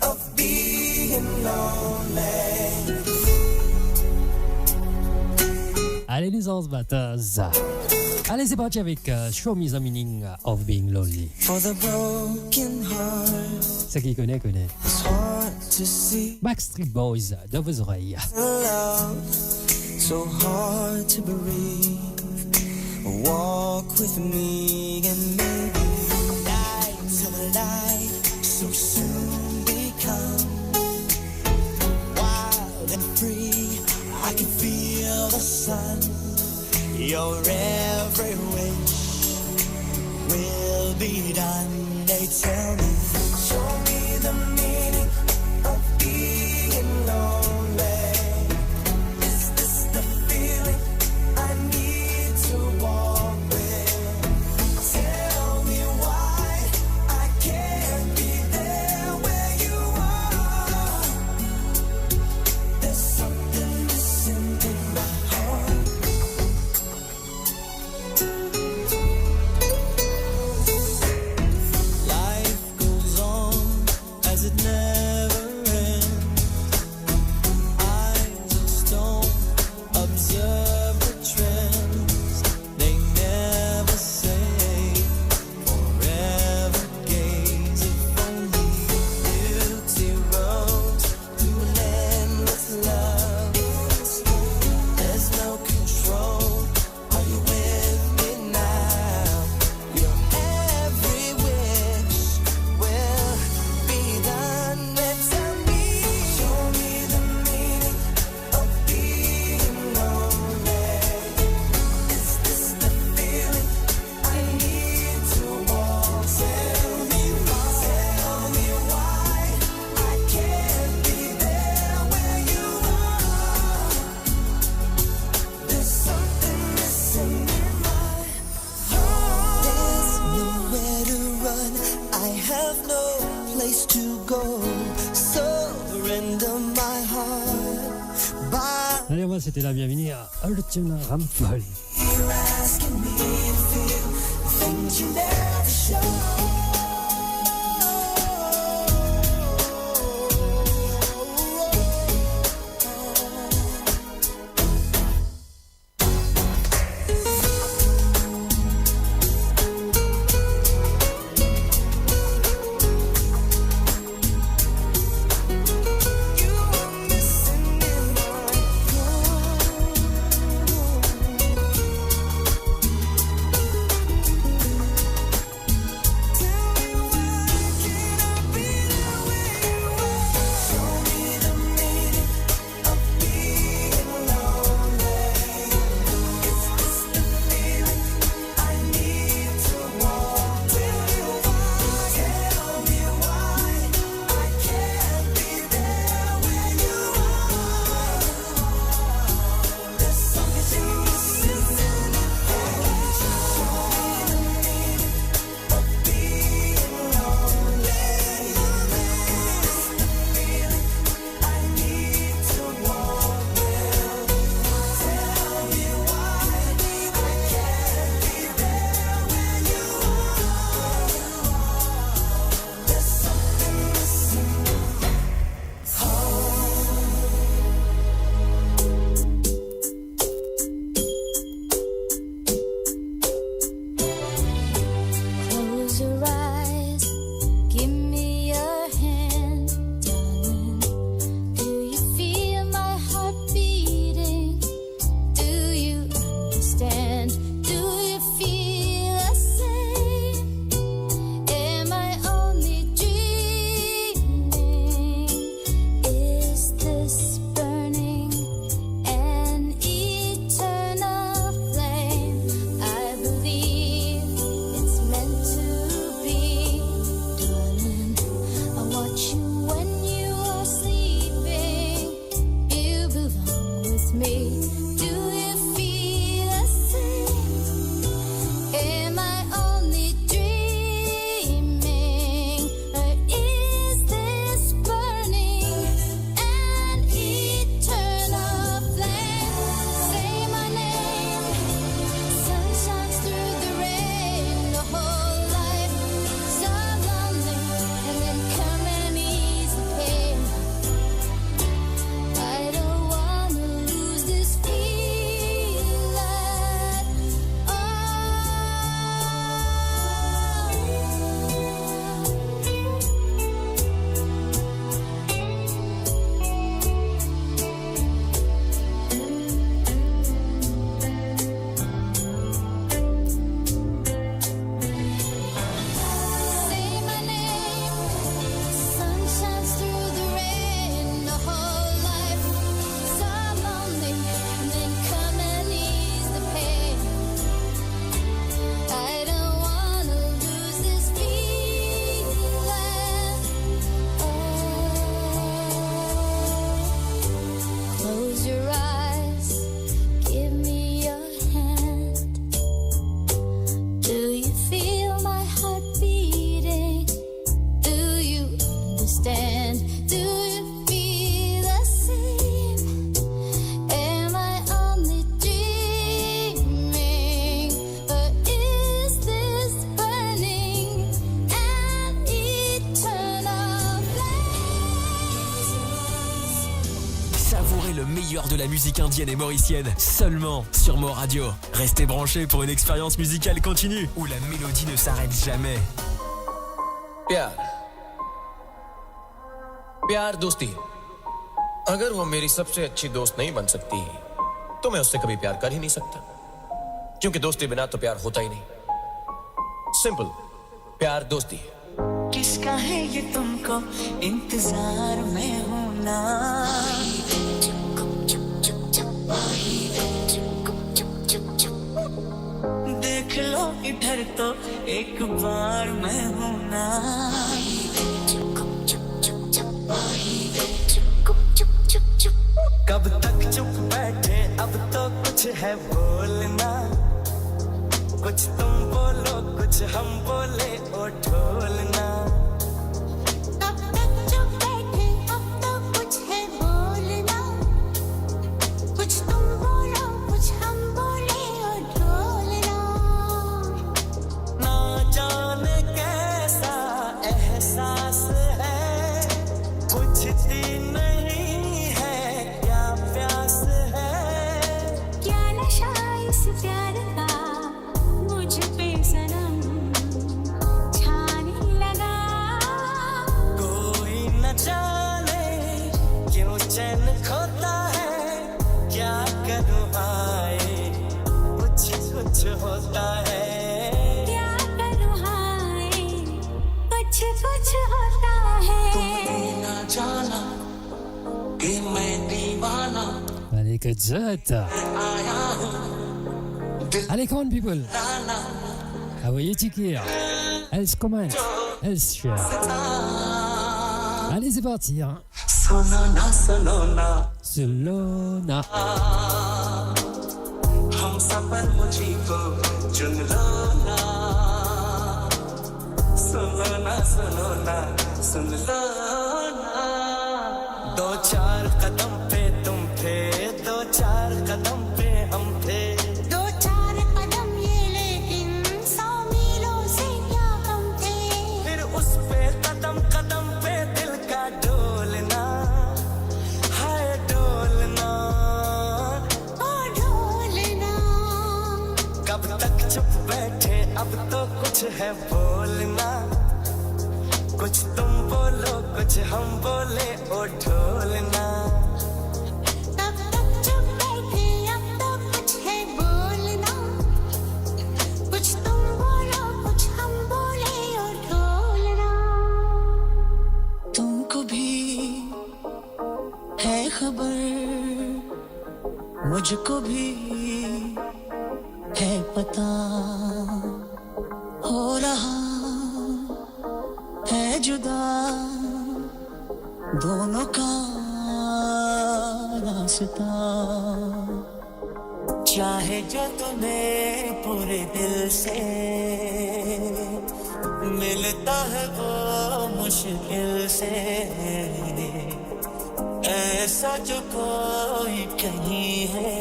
of being lonely. Allez les onze batteuses. Allez, c'est parti avec Show Me the Meaning of Being Lonely. For the broken heart, Ceux qui connaissent. it's hard to see Backstreet Boys, dans vos oreilles. love, so hard to breathe. Walk with me and maybe night till the light so soon become wild and free. I can feel the sun. Your every wish will be done. They tell me, show me the meaning of being lonely. Is this the feeling I need to walk with? Tell me why I can't be there where you are. There's something missing in my heart. Life goes on as it never ends. Eyes of stone observe the trends. They never say forever gazing only. Beauty road to an endless love. There's no control. Are you with me now? Your every wish will be done. Tell me, show me the meaning of being lonely. Is this the feeling I need to walk? Tell me why I can't be there where you are. There's something missing in my heart. There's nowhere to run. I have no place to go. Surrender my heart. By Allez, moi, c'était la bienvenue à Artuna Rampol. you're asking me to feel the things you never show. You are missing in my heart. meilleur de la musique indienne et mauricienne, seulement sur Mo Radio. Restez branchés pour une expérience musicale continue, où la mélodie ne s'arrête jamais. प्यार दोस्ती अगर वो मेरी सबसे अच्छी दोस्त नहीं बन सकती तो मैं उससे कभी प्यार कर ही नहीं सकता क्योंकि दोस्ती बिना तो प्यार होता ही नहीं सिंपल प्यार दोस्ती किसका है ये तुमको इंतजार में हूं ना देख लो इधर तो एक बार मैं हूं ना कब तक चुप बैठे अब तो कुछ है बोलना कुछ तुम बोलो कुछ हम बोले ओ ढोलना कब तक चुप बैठे अब तो कुछ है बोलना कुछ तुम बोलो कुछ हम बोले ओ ढोलना ना जाने कैसा एहसास है बुझती नहीं है क्या प्यास है क्या नशा इस प्यार का मुझ पे सनम छाने लगा कोई न जाने क्यों चैन खोता है क्या करूं हाय कुछ कुछ होता है क्या करूं हाय कुछ कुछ होता है तुमने ना जाना कि मैं दीवाना Allez, que zut. आया हूं Allez, come on, people. Envoyez ticket. Else comment, else share. Allez, c'est parti. Hein. सुनो ना Selona. हम सफर मुझी को चुन लो ना सुनो ना सुन लो ना दो चार कदम पे तुम थे दो चार कदम पे हम थे दो चार कदम ये लेकिन 100 मीलों से क्या कम थे फिर उस पे कदम कदम पे दिल का डोलना हाय डोलना ओ ढोलना कब तक चुप बैठे अब तो कुछ है बोलना कुछ तुम बोलो कुछ हम बोले ओ ढोलना तब तक चुप बैठे अब तो कुछ है बोलना कुछ तुम बोलो कुछ हम बोले और ढोलना तुमको भी है खबर मुझको भी है पता हो रहा है जुदा दोनों का रास्ता चाहे जो तुम्हें पूरे दिल से मिलता है वो मुश्किल से ऐसा जो कोई कहीं है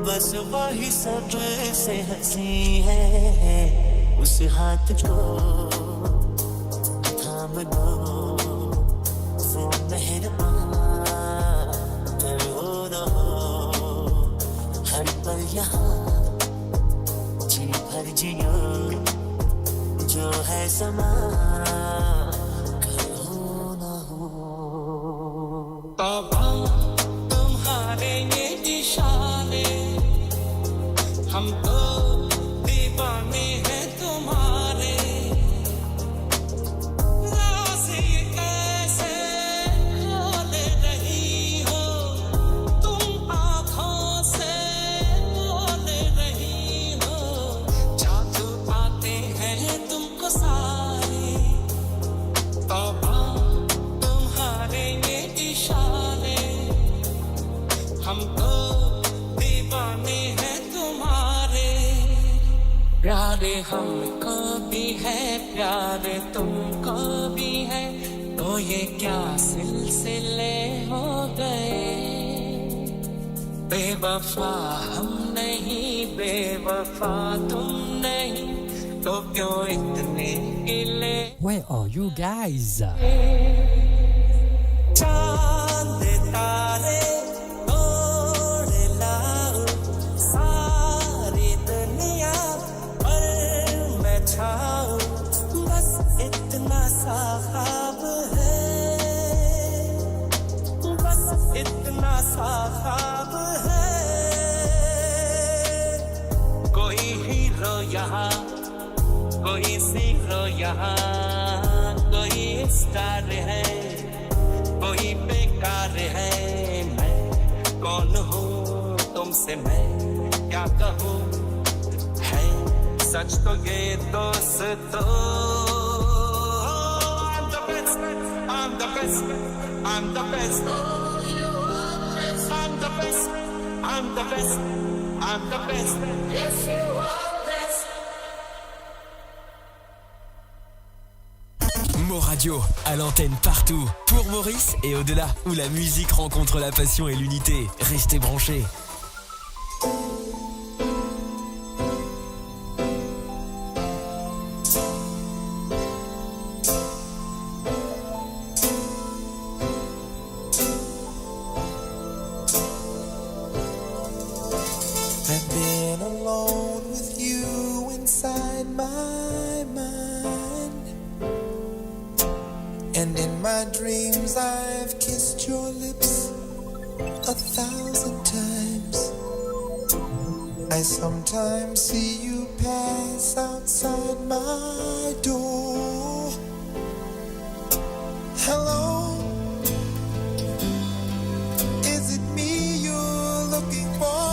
बस वही सबसे हंसी है उस हाथ को थाम लो वो मेहरबान करो रहो हर पल यहाँ जी भर जियो जो है समा करो ना हो तुम्हारे ये इशारे हम तो दीवाने हैं तुम्हारे राज़ी कैसे खोल रही हो तुम आँखों से बोल रही हो जादू आते हैं तुमको सारे तौबा तुम्हारे ये इशारे हम तो दीवाने हैं तुम्हारे प्यारे हमको भी है प्यारे तुमको भी है तो ये क्या सिलसिले हो गए बेवफा हम नहीं बेवफा तुम नहीं तो क्यों इतने गिले Where are you guys? चांद तारे तोड़ लाओ सारी दुनिया पर मैं छाऊं बस इतना सा ख्वाब है बस इतना सा ख्वाब है कोई हीरो यहाँ कोई ज़ीरो यहाँ कोई स्टार है कोई बेकार है मैं कौन हूँ तुमसे मैं क्या कहूँ है सच तो ये दोस्तों I'm the best I'm the best I'm the best I'm the best I'm the best I'm the best Yes you are Mo Radio, à l'antenne partout, pour Maurice et au-delà, où la musique rencontre la passion et l'unité. Restez branchés. I've been alone with you inside my mind, and in my dreams I've kissed your lips 1,000 times. I sometimes see you pass outside my door. Hello, is it me you're looking for?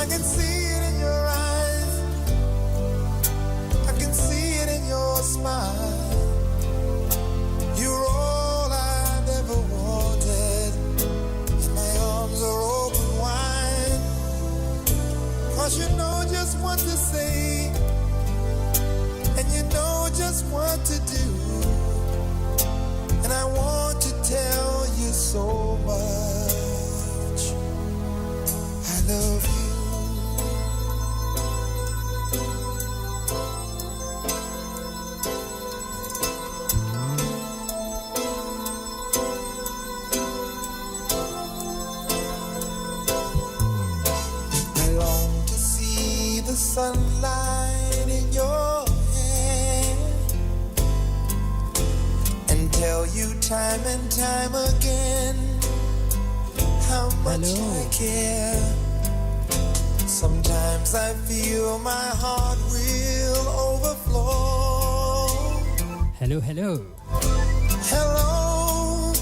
I can see it in your eyes, I can see it in your smile. You're all I've ever wanted, and my arms are open wide. 'Cause you know just what to say, and you know just what to do. And I want to tell you so much, I love you. Sunlight in your hair, and tell you time and time again how much I care. Sometimes I feel my heart will overflow. Hello, hello. Hello,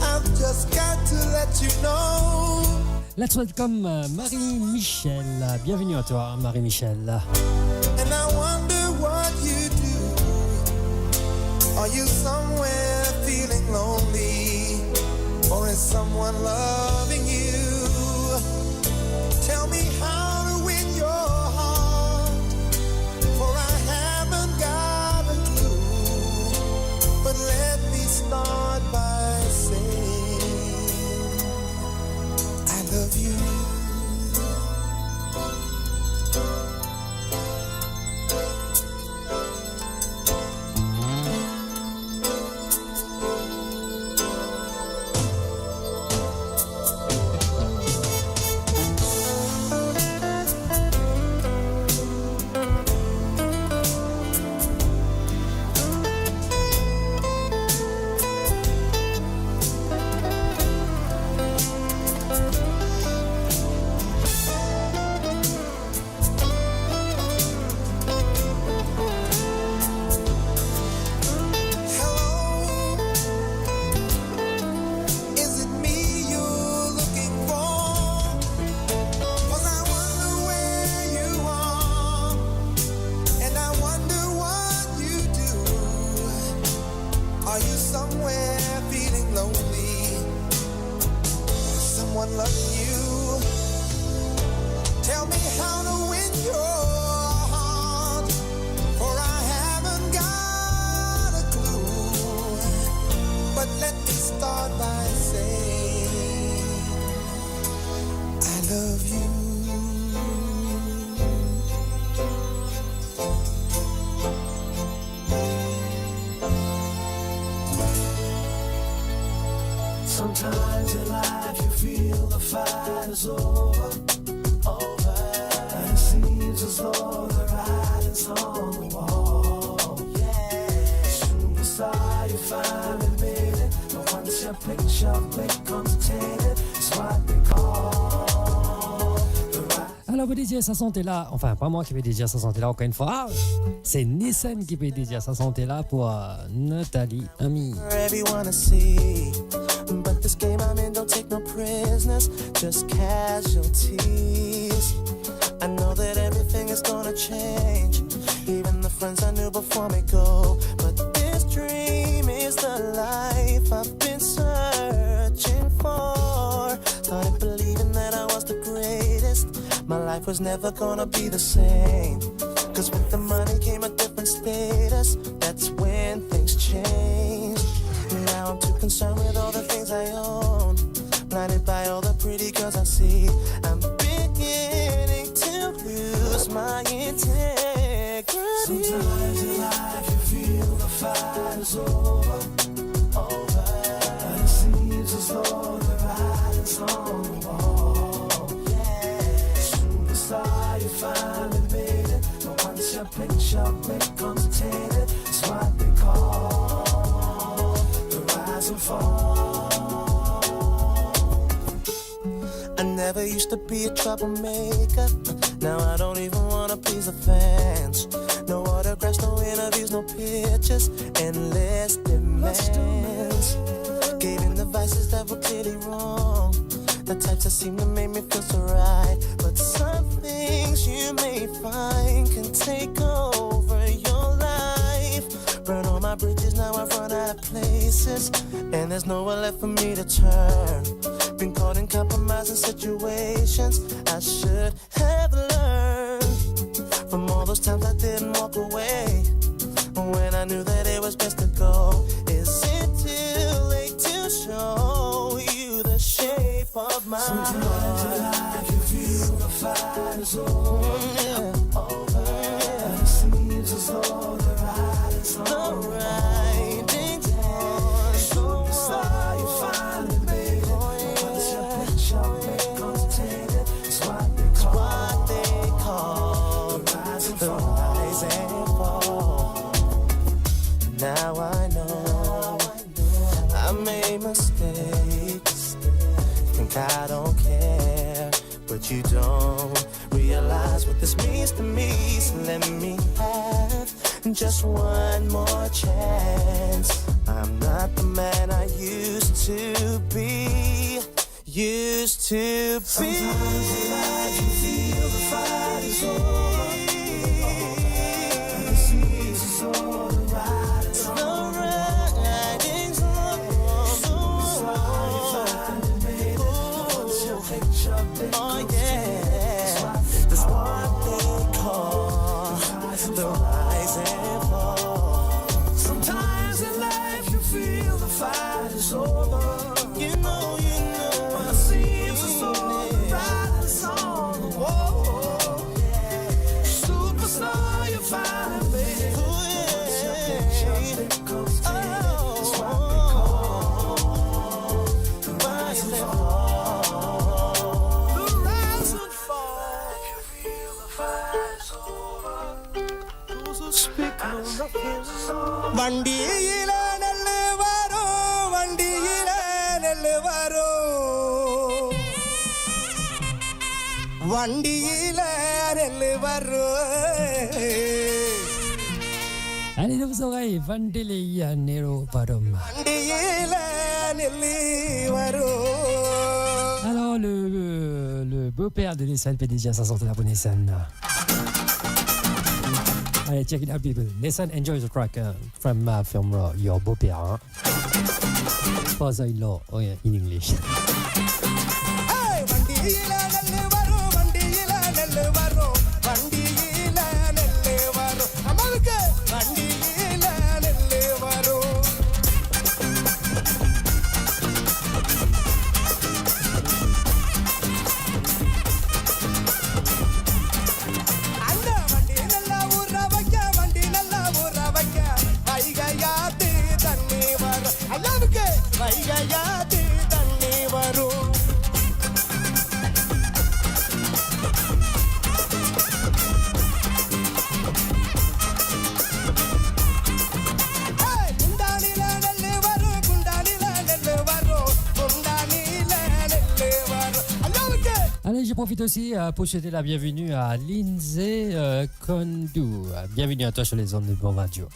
I've just got to let you know. Let's welcome Marie-Michel. Bienvenue à toi, Marie-Michel. And I wonder what you do. Are you somewhere feeling lonely? Or is someone loving you? Tell me how to win your heart, for I haven't got a clue. But let me start by saying I love you. fight is over, over. And it seems as though the writing's on the wall. Yeah, superstar, you finally made it. But once your picture becomes tainted, it's what they call. Alors, vous dédiez sa santé là, enfin, pas moi qui vais dédier sa santé là, encore une fois. C'est Nissan qui peut dédier sa santé là pour Nathalie Ami. Everyone to see, but this game I'm in don't take no prisoners, just casualties. I know that everything is gonna change, even the friends I knew before me go. But this dream is the life I've been searching for. Started believing that I was the greatest. My life was never gonna be the same, cause with the money came a different status. That's when things changed. Now I'm too concerned with all the things I own, blinded by all the pretty girls I see. I'm beginning to lose my integrity. Sometimes in life you feel the fight is over, over. And it seems as though the writing's on the wall. Yeah, superstar, you finally made it. But once your picture becomes tainted, it's what they call the rise and fall. I never used to be a troublemaker. Now I don't even wanna please the fans. No autographs, no interviews, no pictures, endless demands. Gave in the vices that were clearly wrong, the types that seem to make me feel so right. But some things you may find can take over your life. Burn all my bridges, now I've run out of places, and there's nowhere left for me to turn. Been caught in compromising situations I should have learned from all those times I didn't walk away when I knew that it was best to go. Is it too late to show you the shape of my Sometimes in heart? life you feel the fight is over, over. And it seems as though the writing's on the writing's on. Superstar, you finally made it. Once your picture becomes tainted, it's what they call the rise and fall. Now I know I made mistakes. Think I don't care, but you don't realize what this means to me. So let me have just one more chance. I'm not the man I used to be. Used to be. Sometimes in life you feel the fight is over, and it seems as though the writing's on the wall. Superstar, you finally made it. Once your picture becomes tainted, That's what they call the rise and fall. sometimes in life you feel the fight is over. You know, And it seems as though the writing's on the wall. Superstar, you finally made it. Once your picture becomes tainted, it's what they call the rise and fall. The rise and fall. You feel the fight is over. Those who speak know nothing. வண்டியில நெல்லு வரும், வண்டியில நெல்லு வரும், வண்டியில நெல்லு வரும். Allez dans vos oreilles, Vandele Nero Padom. வண்டியில நெல்லு வரும். Alors, le beau-père de Nissan peut déjà sa santé là pour Nissan. Allez, check it out, people. Nissan enjoys the track from film Your Beau-père. Father-in-law, oh yeah, in English. ஏய், வண்டியில நெல்லு வரும், வண்டியில நெல்லு வரும், வண்டியில நெல்லு வரும். அம்மாவுக்கு வண்டியில நெல்லு வரும். அந்த வண்டி நல்லா ஊற வைக்க, வண்டி நல்லா ஊற வைக்க, வைகையாத்து தண்ணி வரும். அல்லாவுக்கு வைகையாத்து தண்ணி வரும். profite aussi pour souhaiter la bienvenue à Lindsay Kondou. Bienvenue à toi sur les ondes de Bon Radio.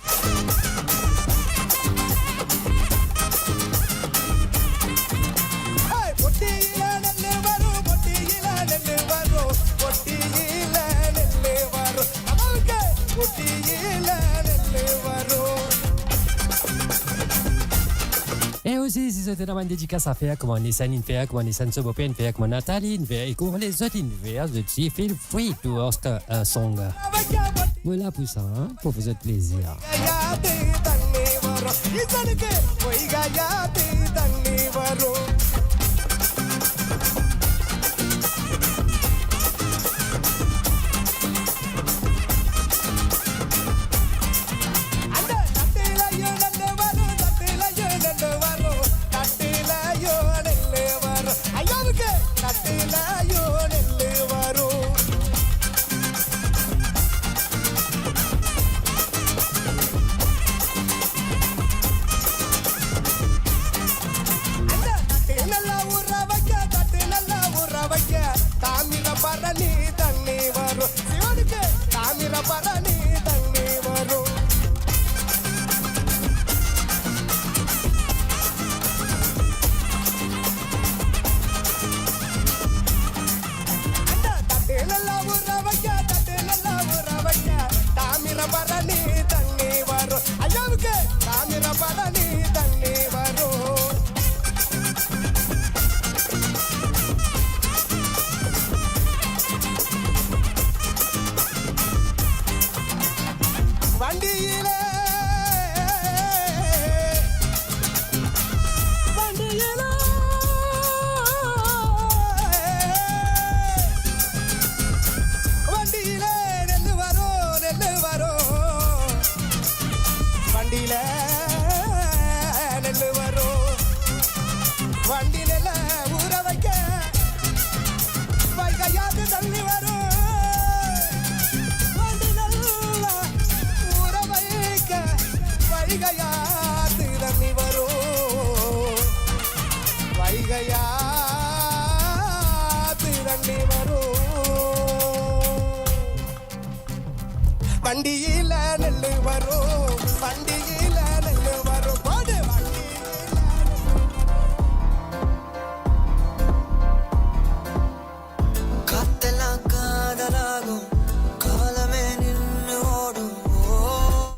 Et aussi, si c'était une dédicace à faire, comme Nissan fait, comme Nissan Sobopé fait, comme Nathalie fait, et comme les autres fait, je dis, feel free to host a song. Voilà pour ça, hein, pour vous faire plaisir.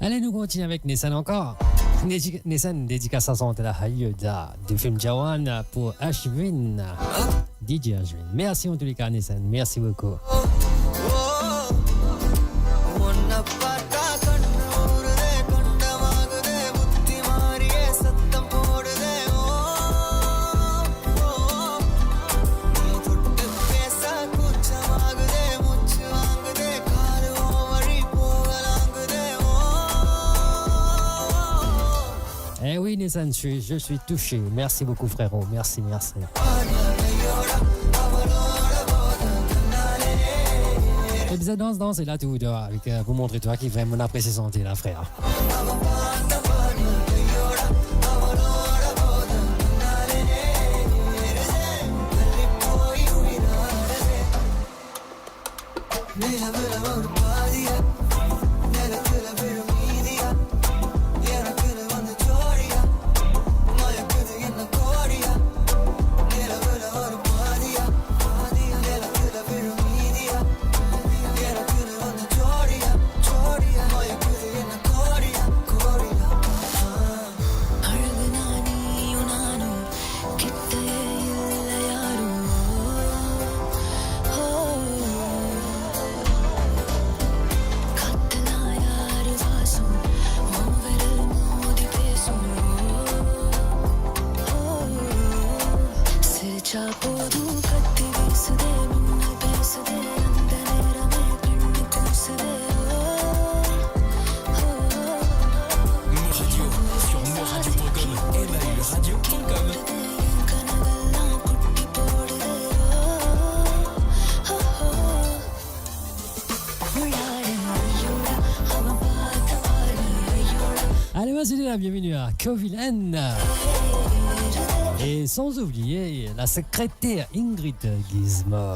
Allez, nous continuons avec Nissan encore. Nissan dédicace à son de la Hayuda du film Jawan pour Ashwin. DJ Ashwin. Merci en tous les cas, Nissan. Merci beaucoup. Eh oui, Nissan, je suis touché. Merci beaucoup, frérot. Merci, merci. Et bien, danse, et là, tout dehors, avec vous montrer toi qui vraiment apprécie santé, là, frère. Bienvenue à Covilen. Et sans oublier la secrétaire Ingrid Gizmo.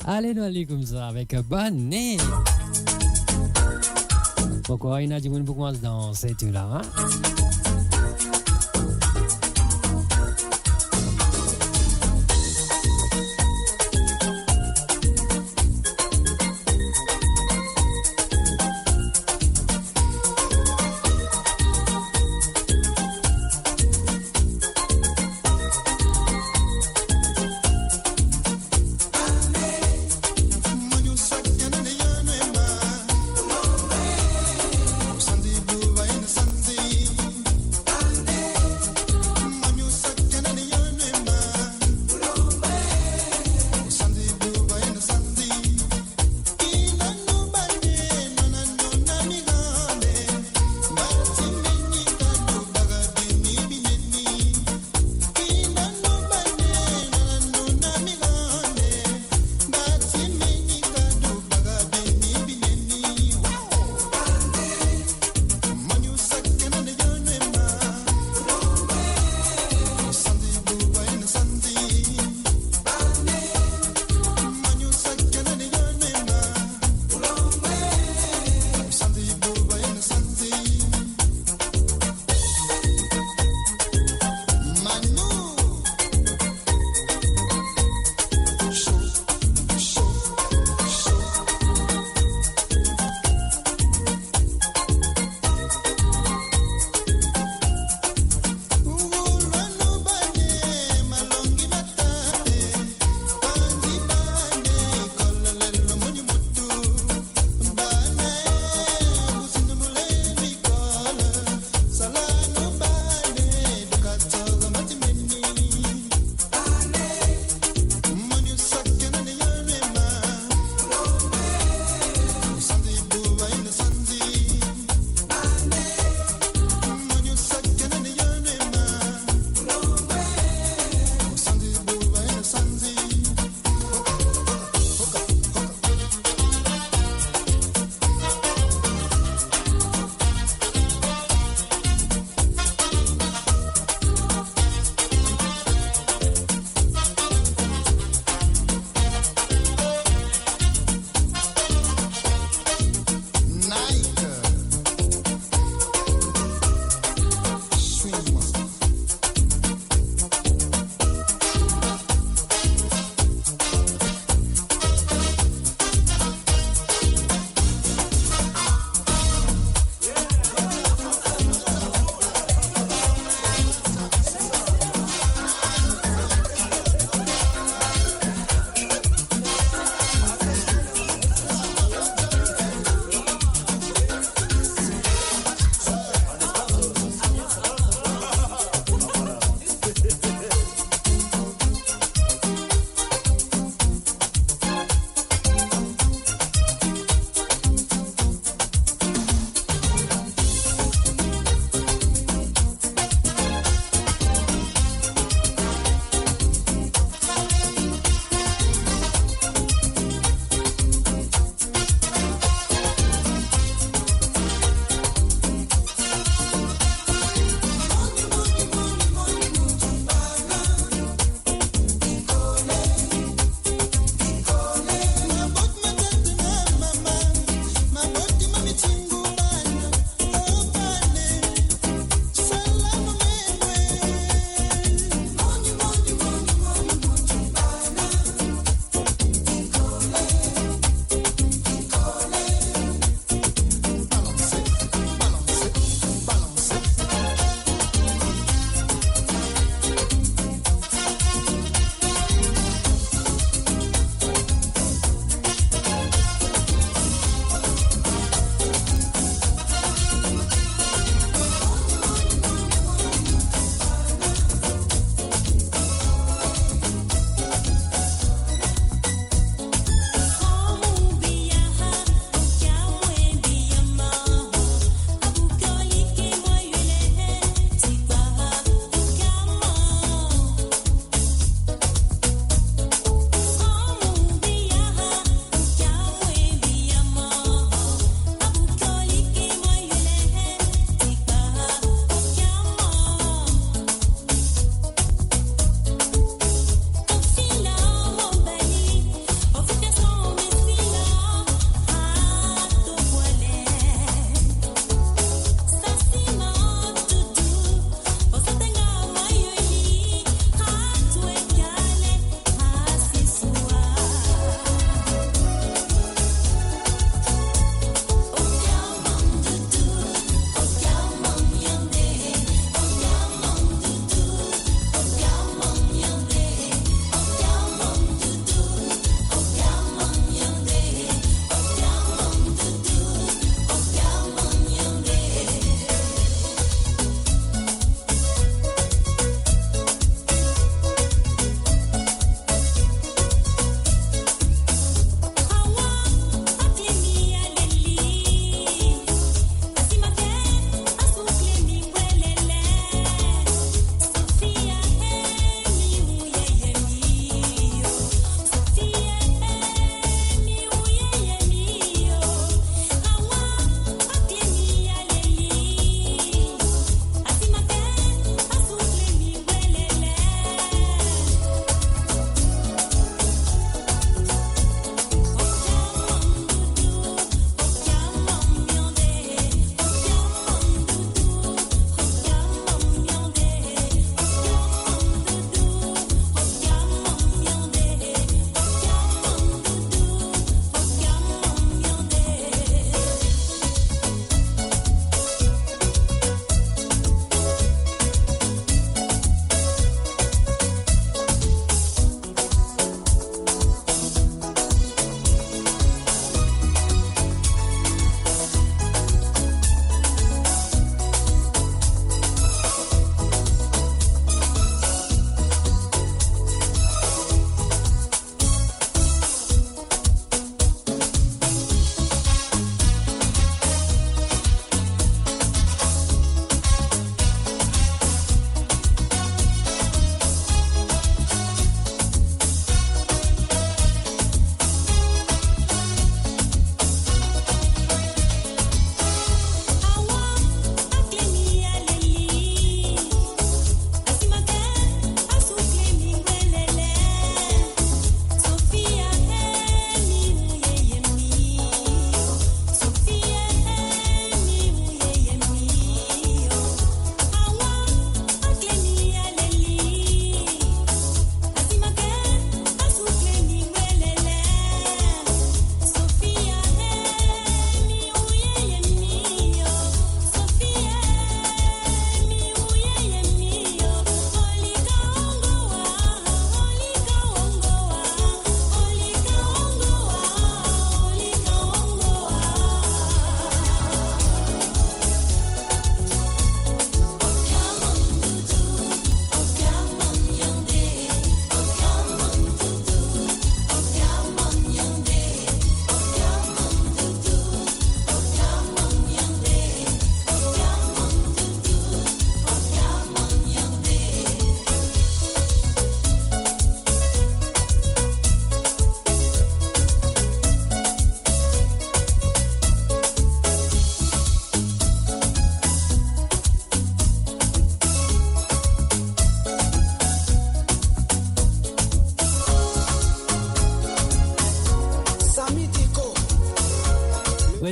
Allez, nous allons comme ça avec Bonnet. Pourquoi il a dit qu'on peut commencer dans cette là, hein? Sandy blue, in Sandy.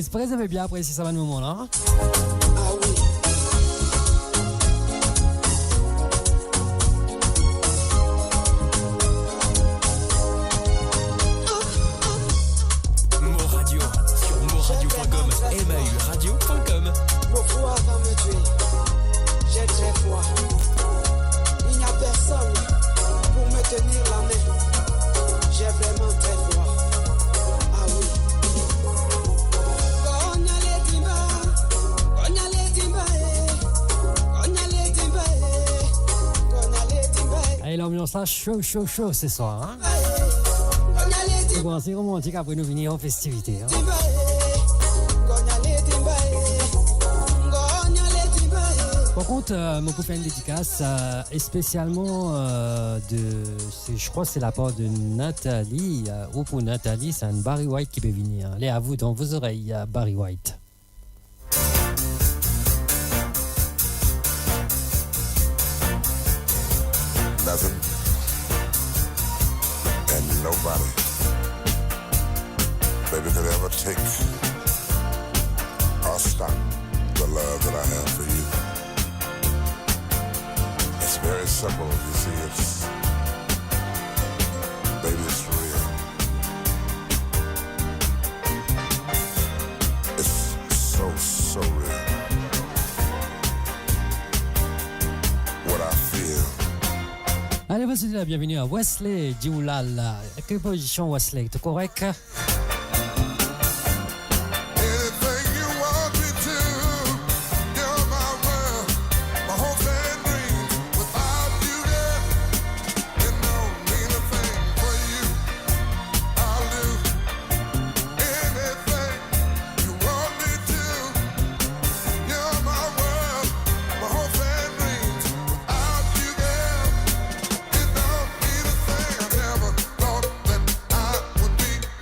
espero que vous avez bien apprécié ce moment-là. Moradio sur moradio.com, MAUradio.com. Mon froid va me tuer. J'ai très froid. Il n'y a personne pour me tenir la main. J'ai vraiment très froid. Ah oui. Et l'ambiance là, chaud ce soir. Hein? C'est bon, c'est romantique après nous venir aux festivités. Hein? Par contre, mon coup fait une dédicace et spécialement je crois que c'est la part de Nathalie, ou pour Nathalie, c'est un Barry White qui peut venir. Allez, à vous dans vos oreilles, Barry White. Nothing and nobody, baby, could ever take or stop the love that I have for you. It's very simple, you see, baby, it's real. It's so real. What I feel. Allez, vous êtes la bienvenue à Wesley Dioulal. Quelle position Wesley? Tout correct?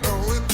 Know it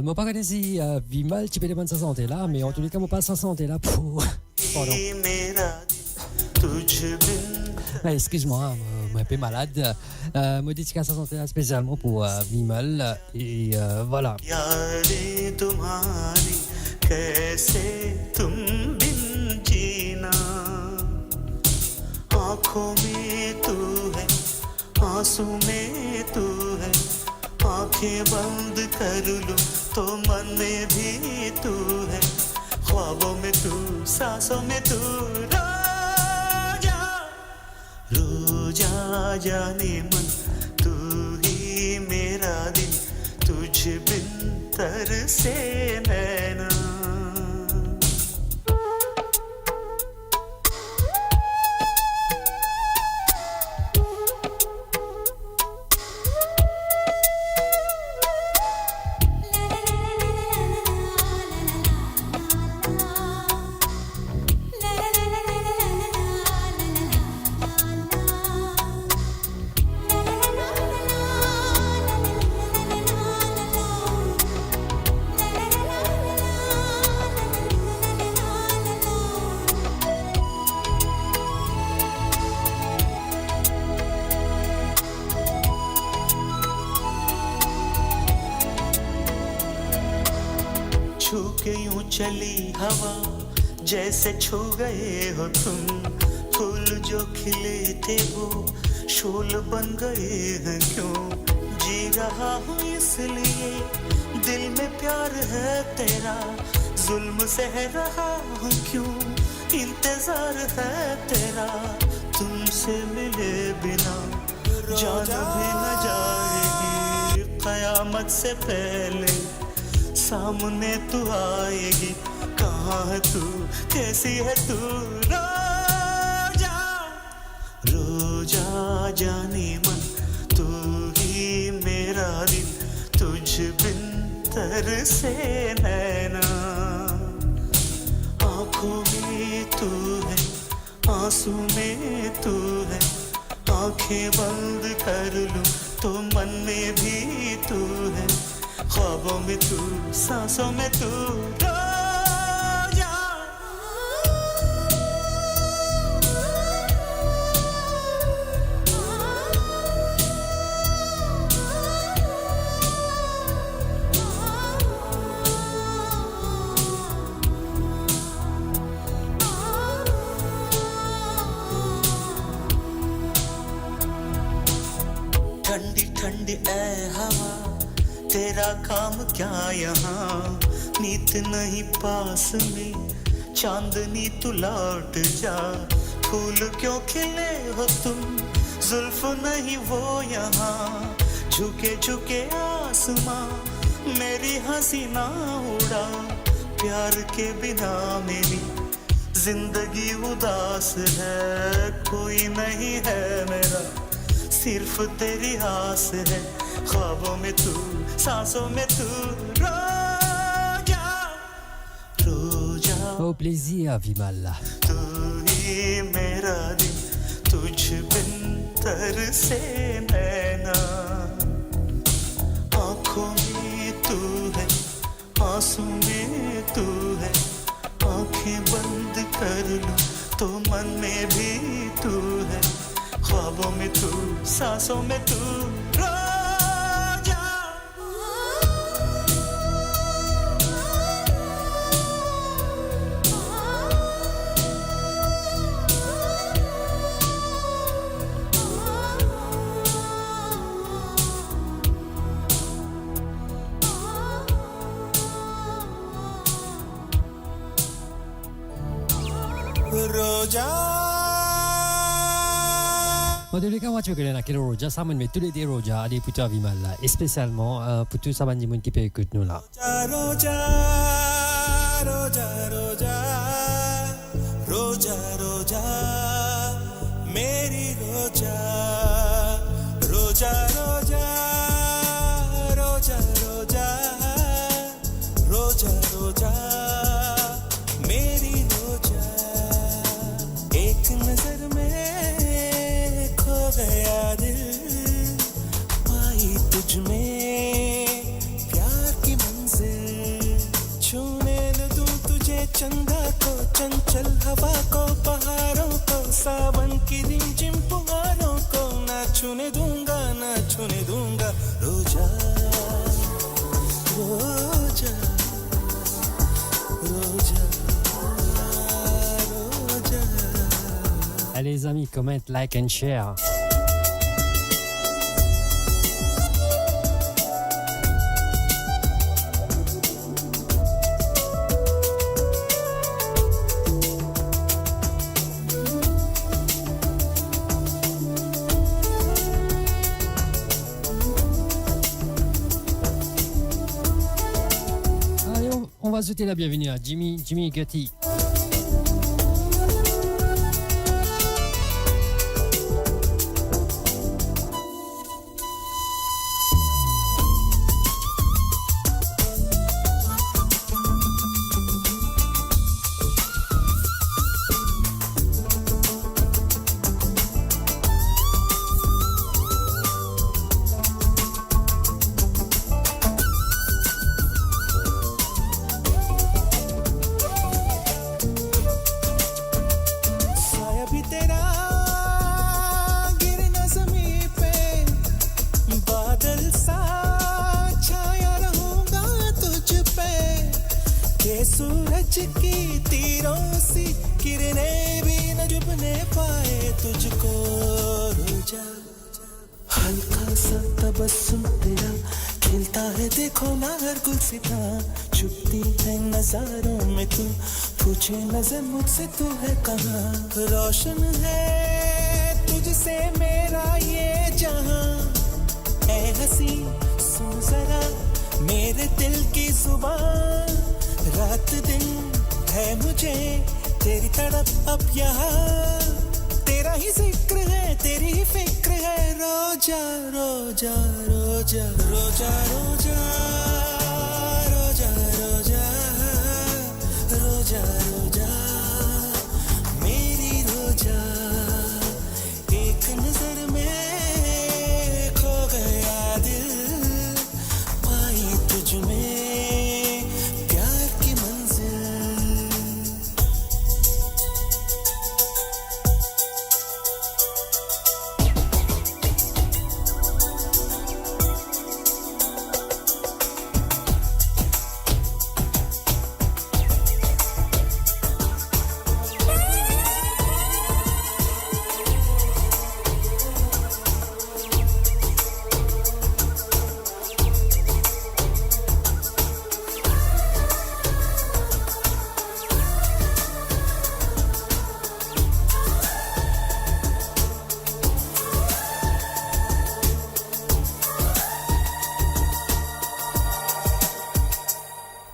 Moi, pas connais si Vimal, tu peux demander sa santé là, mais en tous les cas, moi, pas sa santé là pour. Pardon. Excuse-moi, moi, un peu malade. Moi, dédicace sa santé là spécialement pour Vimal. Et voilà. आँखों में तू है, आंसू में तू है, आँखें बंद कर लूं तो मन में भी तू है, ख्वाबों में तू, सांसों में तू, रो जा जाने मन, तू ही मेरा दिल, तुझ बिन तरसे नैना. चली हवा जैसे छू गए हो तुम, फूल जो खिले थे वो शोल बन गए हैं क्यों, जी रहा हूँ इसलिए दिल में प्यार है तेरा, जुल्म सह रहा हूँ क्यों, इंतजार है तेरा, तुमसे मिले बिना जान भी न जाएगी, कयामत से पहले सामने तू आएगी, कहाँ है तू, कैसी है तू, रो जा जाने मन, तू ही मेरा दिल, तुझ बिन तरसे नैना. आँखों में तू है, आंसू में तू है, आँखें बंद कर लूं तो मन में भी तू है, ख्वाबों में तू, सांसों में तू, ठंडी ठंडी ऐ हवा, तेरा काम क्या यहाँ, नीत नहीं पास में, चांदनी तू लौट जा, फूल क्यों खिले हो तुम, जुल्फ नहीं वो यहाँ, झुके झुके आसमां, मेरी हंसी ना उड़ा, प्यार के बिना मेरी जिंदगी उदास है, कोई नहीं है मेरा, सिर्फ तेरी आस है, ख्वाबों में तू, सांसों में तू, रो जा. Au plaisir, Vimal. तू ही मेरा दिल, तुझ बिन तरसे नैना. आँखों में तू है, आंसू में तू है, आँखें बंद कर लूं तो मन में भी तू है, ख्वाबों में तू, सांसों में तू, Dans tous les cas, moi, tu veux que les Roja, ça me met tous les deux Roja, allez plutôt à Vimal là, et spécialement pour tous les gens qui peuvent écouter nous là. Roja, Roja, Roja, Roja, Roja, Meri Roja, Roja, Roja, Roja, Roja, Roja, Roja, Meri Roja, एक नजर में खो गया दिल, पाई तुझ में प्यार की मंजिल. चल हवा को पहाड़ों को सावन की रिमझिम फुहारों को ना छूने दूंगा रोजा रोजा रोजा रोजा. Allez les amis, comment, like and share. On va souhaiter la bienvenue à Jimmy Gutty. नजर मुझसे तू है कहाँ रोशन है तुझसे मेरा ये जहां ऐ हंसी सुन जरा मेरे दिल की जुबान रात दिन है मुझे तेरी तड़प अब यहाँ तेरा ही जिक्र है तेरी ही फिक्र है रोजा रोजा रोजा रोजा रोजा रोजा रोजा रोजा रोजा मेरी रोजा एक नजर में खो गया दिल पाई तुझ में प्यार की मंजिल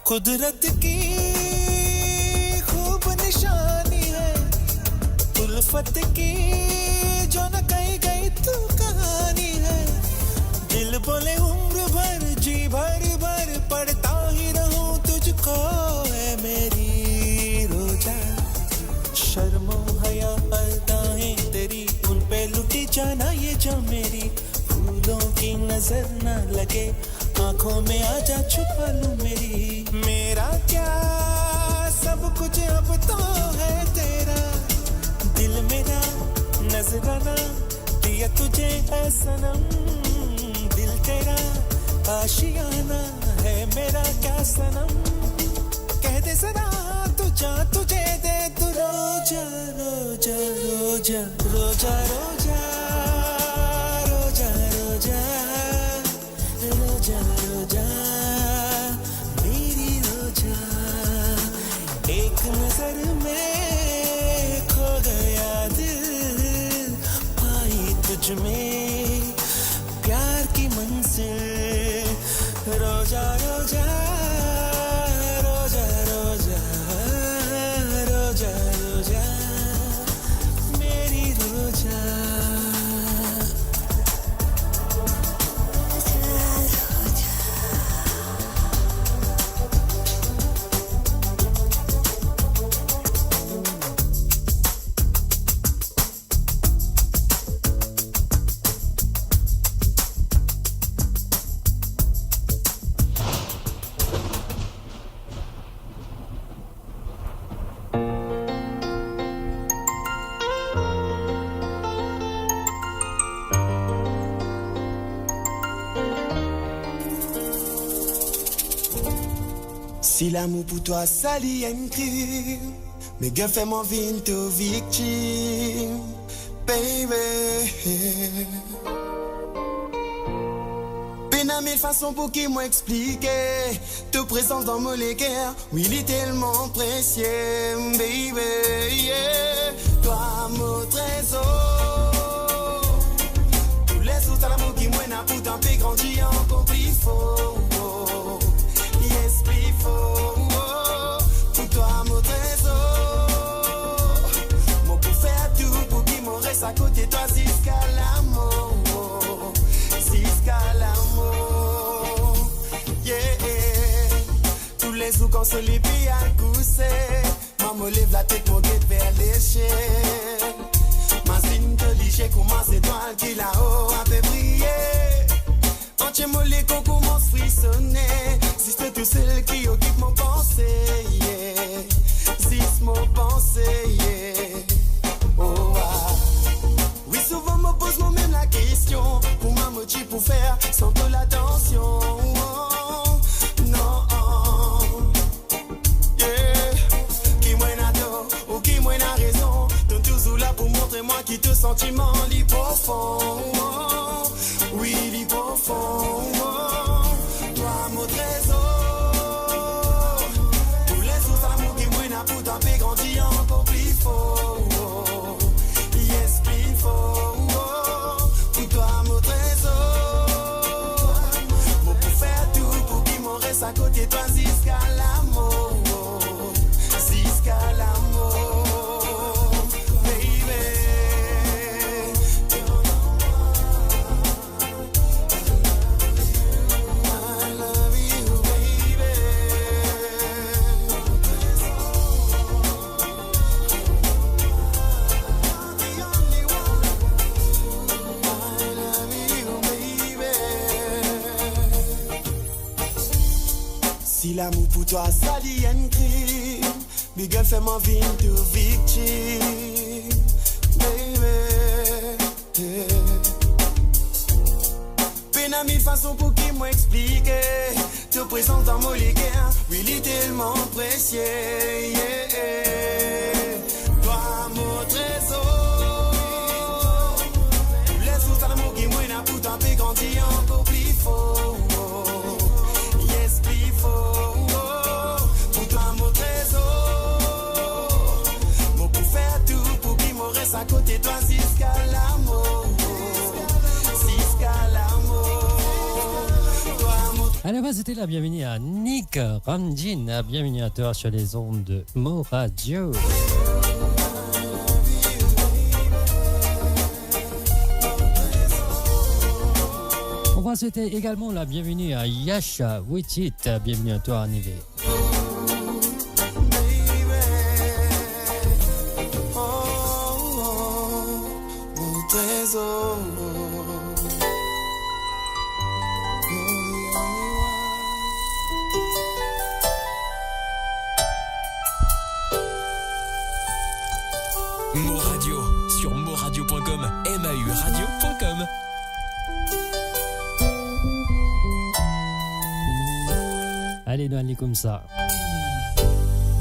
कुदरत की खूब निशानी है उल्फत की जो न कही गई तू कहानी है दिल बोले उम्र भर जी भर भर पढ़ता ही रहूं तुझको है मेरी रोजा शर्मो हया अदाएं तेरी उन पे लुटी जाना ये जो मेरी फूलों की नजर न लगे आंखों में आजा छुपा लूं मेरी मेरा क्या सब कुछ अब तो है तेरा दिल मेरा नजराना दिया तुझे है सनम दिल तेरा आशियाना है मेरा क्या सनम कह दे जरा तू जा तुझे दे तू रोजा रोजा रोजा रोजा रोजा रोजा रोजा रोजा रोजा मेरी रोजा एक नजर में खो गया दिल पाई तुझ में प्यार की मंजिल रोजा रोजा रोजा रोजा रोजा रोजा मेरी रोजा Si l'amour pour toi sali un crime, mais gars fais mon vie to victime, baby. Peine à mille façons pour qui m'expliquer ta présence dans mon cœur, oui, il est tellement précieux, baby, yeah. Toi, mon trésor, tous les autres l'amour qui m'en a pourtant fait grandir encore plus fort. Yes, plus fort. Pour toi, mon trésor, moi pour faire tout pour qu'il m'en reste à côté de toi jusqu'à l'amour, jusqu'à l'amour. Yeah, tous les jours quand se les pieds à cousser, maman lève la tête pour guetter vers l'échelle. Ma signe te lit, j'ai commencé étoile qui là-haut a fait briller. Entier mon l'écho commence frissonner. C'est tout seul qui occupe mon pensée, yeah. C'est mon pensée, yeah. Oh, ah. Oui, souvent me pose moi-même la question. Pour ma moitié pour faire sans de l'attention. Oh, non, yeah. Qui m'en a tort ou qui m'en a raison. T'es toujours là pour montrer moi qui te sentiment li profond. Oh, oui, li profond. Oh, toi, mon trésor. Pour taper grandi encore plus fort. Yes, plus fort. Pour toi, mon trésor. Moi pour faire tout pour qu'il m'en reste à côté de toi jusqu'à l'amour. Jusqu'à l'amour. Baby. I love you, baby. Si l'amour pour toi sali un crime, big girl fais mon vie to victime, baby. Peine à mille façons pour qui m'expliquer ta présence dans mon cœur, really tellement précieux, yeah. Toi mon trésor, tous les autres amours qui m'ont pourtant fait grandir encore plus fort. Yes, plus fort. Pour toi mon trésor, moi pour faire tout pour qu'il m'en reste à côté de toi jusqu'à l'amour. Jusqu'à l'amour. À la base, c'était la bienvenue à Nick Ramjin. Bienvenue à toi sur les ondes de Mo Radio. On va souhaiter également la bienvenue à Yasha Witit. Bienvenue à toi, Nivé. Mon trésor. Mo Radio sur moradio.com, MAUradio.com. Allez, nous allons comme ça.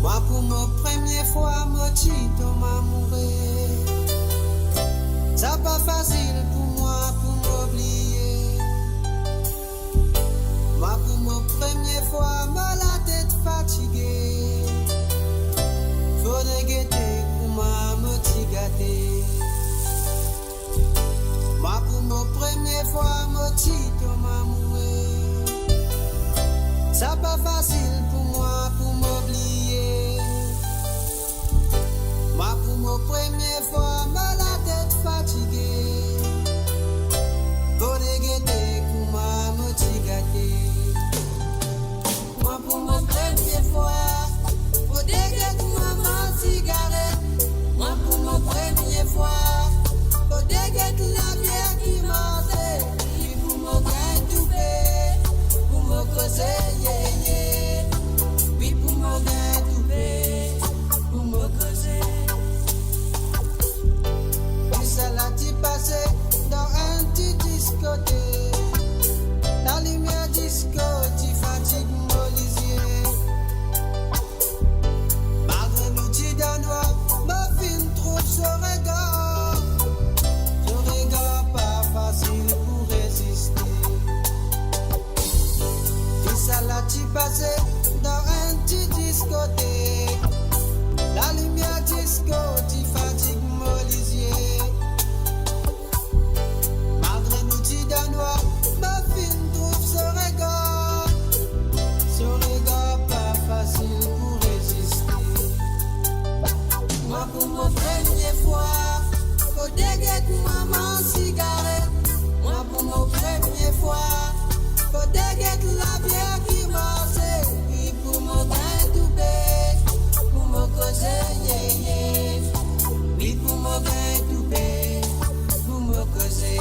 Moi pour ma première fois, moi chito m'amourer. Ça pas facile pour moi pour m'oublier. Moi pour ma première fois, moi la tête fatiguée. Faudrait guetter pour moi me gâter. Moi pour ma première fois, moi chito m'amourer. Ça pas facile pour moi pour m'oublier. Moi pour ma première fois, moi la tête fatiguée. Faudrait guetter pour moi me gâter. Moi pour ma première fois, faudrait guetter maman cigarette. Moi pour ma première fois, faudrait guetter la bière qui montait. Et pour me gagner tout fait, pour me causer. Dans un petit discothèque, la lumière disco, tu fatigues mon lisier. go, ti fatigue molisier. Malgré nous, ti danois, ma fine trouve ce regard pas facile pour résister. Moi, pour mon première fois, faut déguetter maman cigarette. Moi, pour mon première fois, faut déguetter la bière qui marche. Puis pour mon grain toupé, pour mon causer, yeah. Oui, pour mon grain toupé, pour mon causer.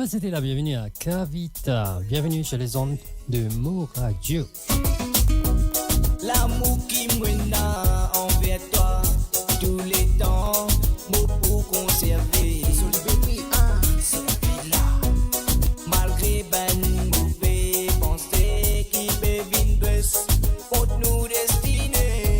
C'était la bienvenue à Kavita. Bienvenue sur les ondes de Mo Radio. L'amour qui mène envers toi tous les temps, mots pour conserver. Malgré ben mauvais pensées qui peuvent venir contre nous destinés.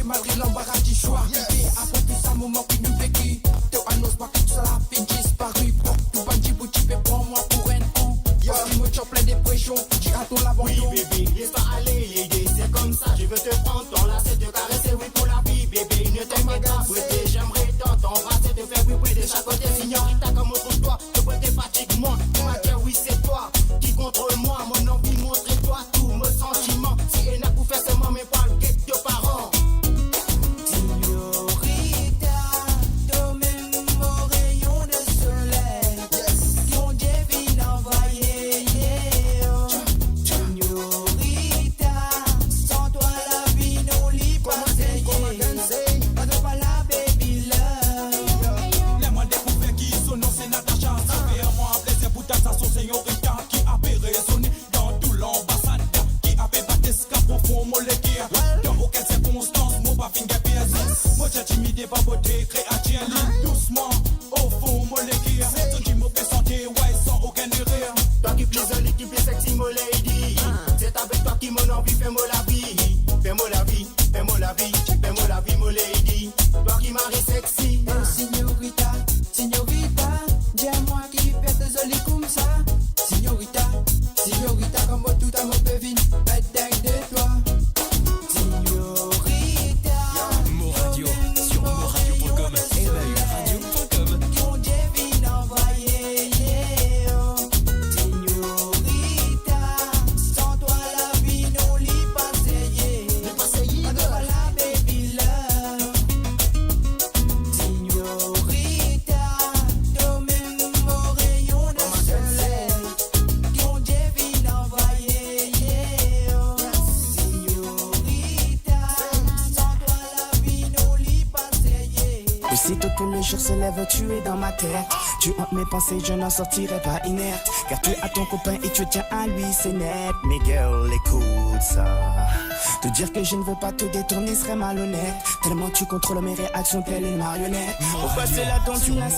Malgré l'embarras du choix, après tout ça, moment qui nous vécu, te annonce pas que tout ça la fin disparu. Tout bandit bouti fait prendre moi pour un con. Yo, me chope plein de pression, j'ai à ton l'abandon. Oui, bébé, laisse pas aller, l'idée c'est comme ça. Je veux te prendre ton lacet, te caresser, oui, pour la vie, bébé. Ne t'inquiète pas, brûler, j'aimerais tant t'embrasser, te faire vibrer de chaque côté. Signorita, comme pour toi, te prêter fatigue-moi. Tu m'as dit, oui, c'est toi qui contrôle moi. Mon envie, montre-toi tous mes sentiments. Si elle n'a pour faire seulement mes pas le guet de parents. Signorita, vie, fais-moi la vie, mon lady. Toi qui m'arrêtes sexy. Oh, signorita, signorita, dis-moi qui fait tes jolis comme ça. Signorita, signorita, comme tout à mon pévin, bête dingue de toi. Signorita, Mo Radio, sur moradio.com, MAURadio.com. ton Dieu vient envoyer, oh. Signorita, sans toi la vie nous l'y passer, adore la baby love. Signorita, toi-même mon rayon de soleil, ton Dieu vient envoyer, oh. Signorita, sans toi la vie nous l'y passer. Aussitôt que le jour se lève, tu es dans ma tête. Tu hantes mes pensées, je n'en sortirai pas inerte. Car tu as ton copain et tu tiens à lui, c'est net. Mais girl, écoute ça. Te dire que je ne veux pas te détourner serait malhonnête. Tellement tu contrôles mes réactions, telle une marionnette. Pourquoi c'est là dont tu l'as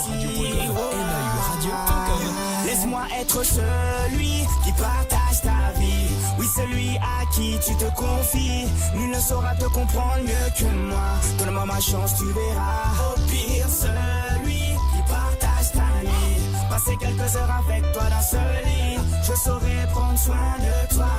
Laisse-moi être celui qui partage ta vie. Oui, celui à qui tu te confies. Nul ne saura te comprendre mieux que moi. Donne-moi ma chance, tu verras. Au pire, celui qui partage ta nuit. Passer quelques heures avec toi dans ce lit. Je saurai prendre soin de toi.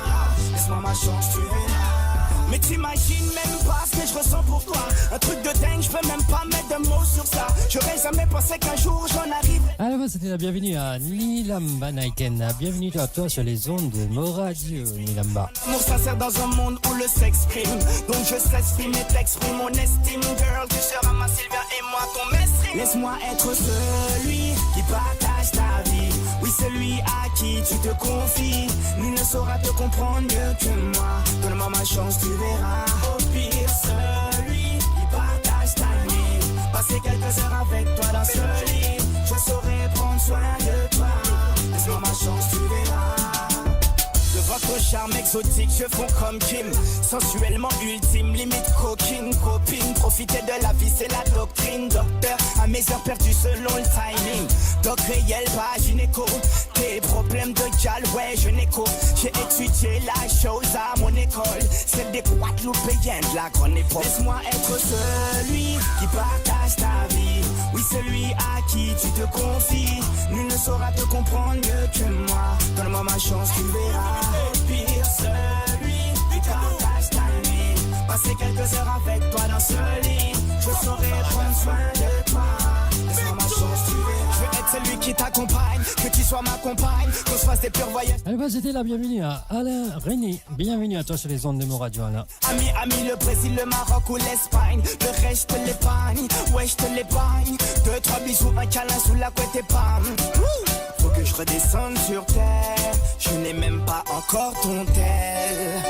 Laisse-moi ma chance, tu verras. Mais t'imagines même pas ce que je ressens pour toi. Un truc de dingue, je peux même pas mettre de mots sur ça. J'aurais jamais pensé qu'un jour j'en arriverais. Alors, c'était la bienvenue à Nilamba Naiken. Bienvenue à toi sur les ondes de Mo Radio, Nilamba. Amour sincère dans un monde où le sexe prime. Donc je s'exprime et t'exprime mon estime. Girl, tu seras ma Sylvia et moi ton mestre. Laisse-moi être celui qui partage ta vie. Oui, celui à qui tu te confies. Nul ne saura te comprendre mieux que moi. Donne-moi ma chance, tu verras. Au pire, celui qui partage ta nuit. Passer quelques heures avec toi dans ce lit. Je saurai prendre soin de toi. Laisse-moi ma chance, tu verras. De votre charme exotique, je fonds comme Kim. Sensuellement ultime, limite coquine, copine. Profiter de la vie, c'est la doctrine. Docteur, à mes heures perdues selon le timing. Doc réel, pas gynéco. Tes problèmes de gal, ouais, je n'écho. J'ai étudié la chose à mon école. Celle des Guadeloupéens de la grande époque. Laisse-moi être celui qui partage ta vie. Oui, celui à qui tu te confies. Nul ne saura te comprendre mieux que moi. Donne-moi ma chance, tu verras. Au pire, celui qui partage ta nuit. Passer quelques heures avec toi dans ce lit. Je saurai prendre soin de toi. Laisse-moi ma chance, tu verras. Je veux être celui qui t'accompagne, que tu sois ma compagne, qu'on se fasse des purs voyages. Alors, c'était la bienvenue à Alain René. Bienvenue à toi sur les ondes de Mo Radio, Alain. Ami, le Brésil, le Maroc ou l'Espagne. Le reste, je te l'épargne, ouais, je te l'épargne. 2-3 bisous, un câlin sous la couette et bam. Faut que je redescende sur terre. Je n'ai même pas encore ton tel.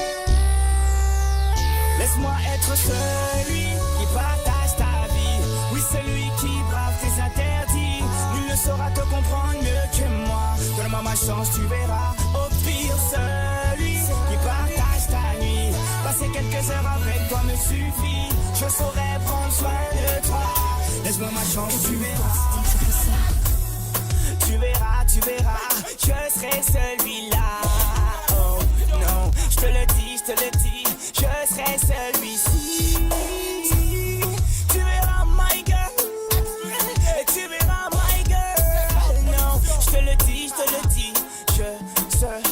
Laisse-moi être celui qui partage ta vie. Oui, celui qui brave tes interdits. Nul ne saura te comprendre mieux que moi. Donne-moi ma chance, tu verras. Au pire, celui qui partage ta nuit. Passer quelques heures avec toi me suffit. Je saurai prendre soin de toi. Laisse-moi ma chance, tu verras. Tu verras, tu verras, je serai celui-là. Oh non, je te le dis, je serai celui-ci. Tu verras my girl, et tu verras my girl. Non, je te le dis, je serai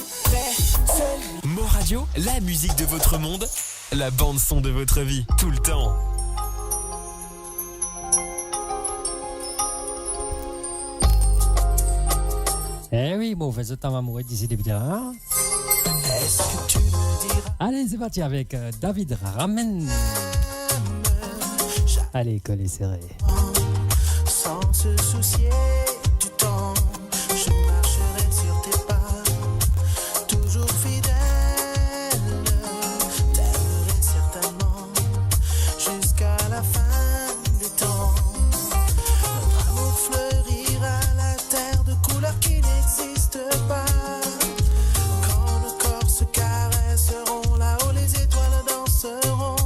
celui. Mo Radio, la musique de votre monde, la bande son de votre vie, tout le temps. Eh oui, bon, on fait ce temps amoureux d'ici des bien. Allez, c'est parti avec David Ramen. Allez, collez serré. Sans se soucier du temps, je marcherai sur tes pas, toujours fidèle, t'aimerai certainement jusqu'à la fin des temps. Notre amour fleurira la terre de couleurs qui n'existent pas. Quand nos corps se caresseront, là-haut les étoiles danseront.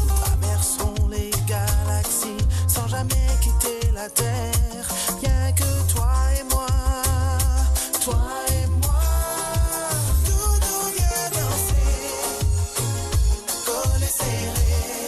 Nous traverserons les galaxies sans jamais quitter la terre. Rien que toi et moi, toi et moi. Doudou, viens danser, collés serrés.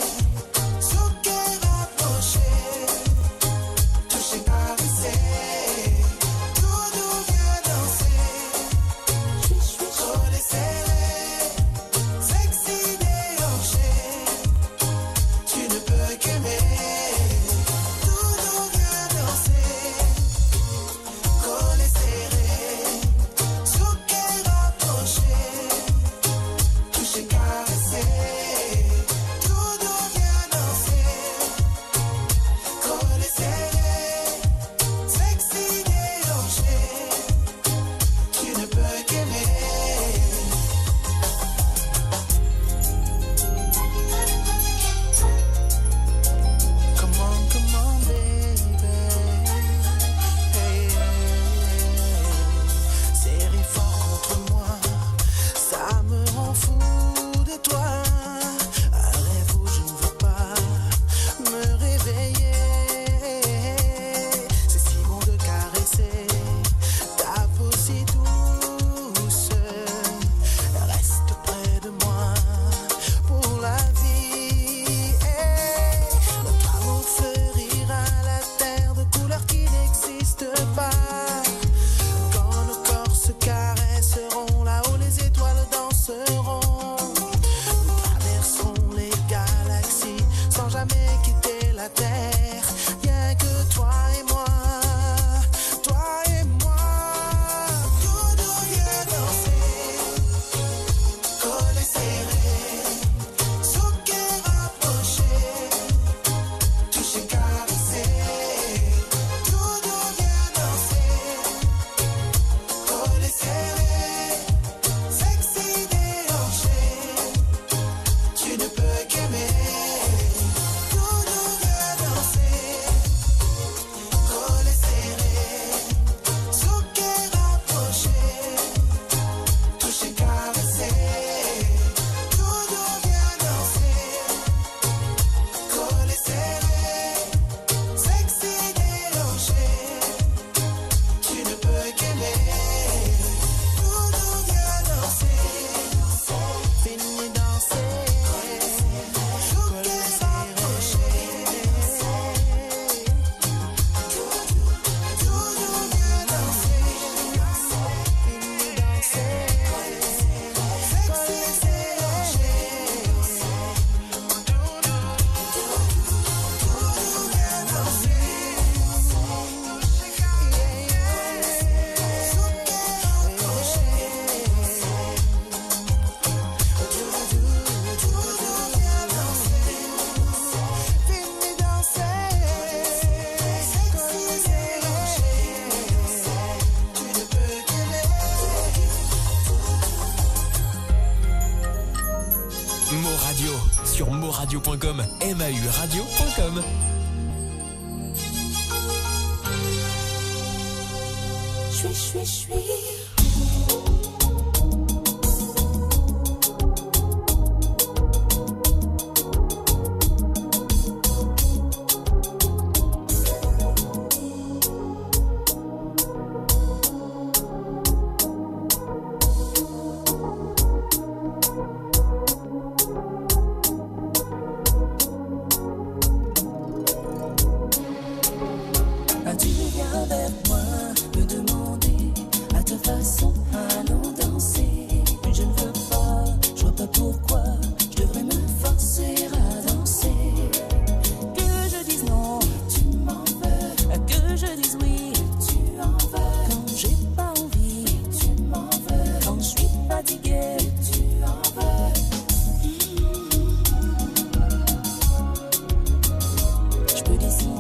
mauradio.com, mauradio.com. Je suis. Tu viens vers moi me demander à ta façon, allons danser. Je ne veux pas, je vois pas pourquoi je devrais me forcer à danser. Que je dise non, tu m'en veux. Que je dise oui, tu en veux. Quand j'ai pas envie, tu m'en veux. Quand je suis fatiguée, tu en veux. Je peux décider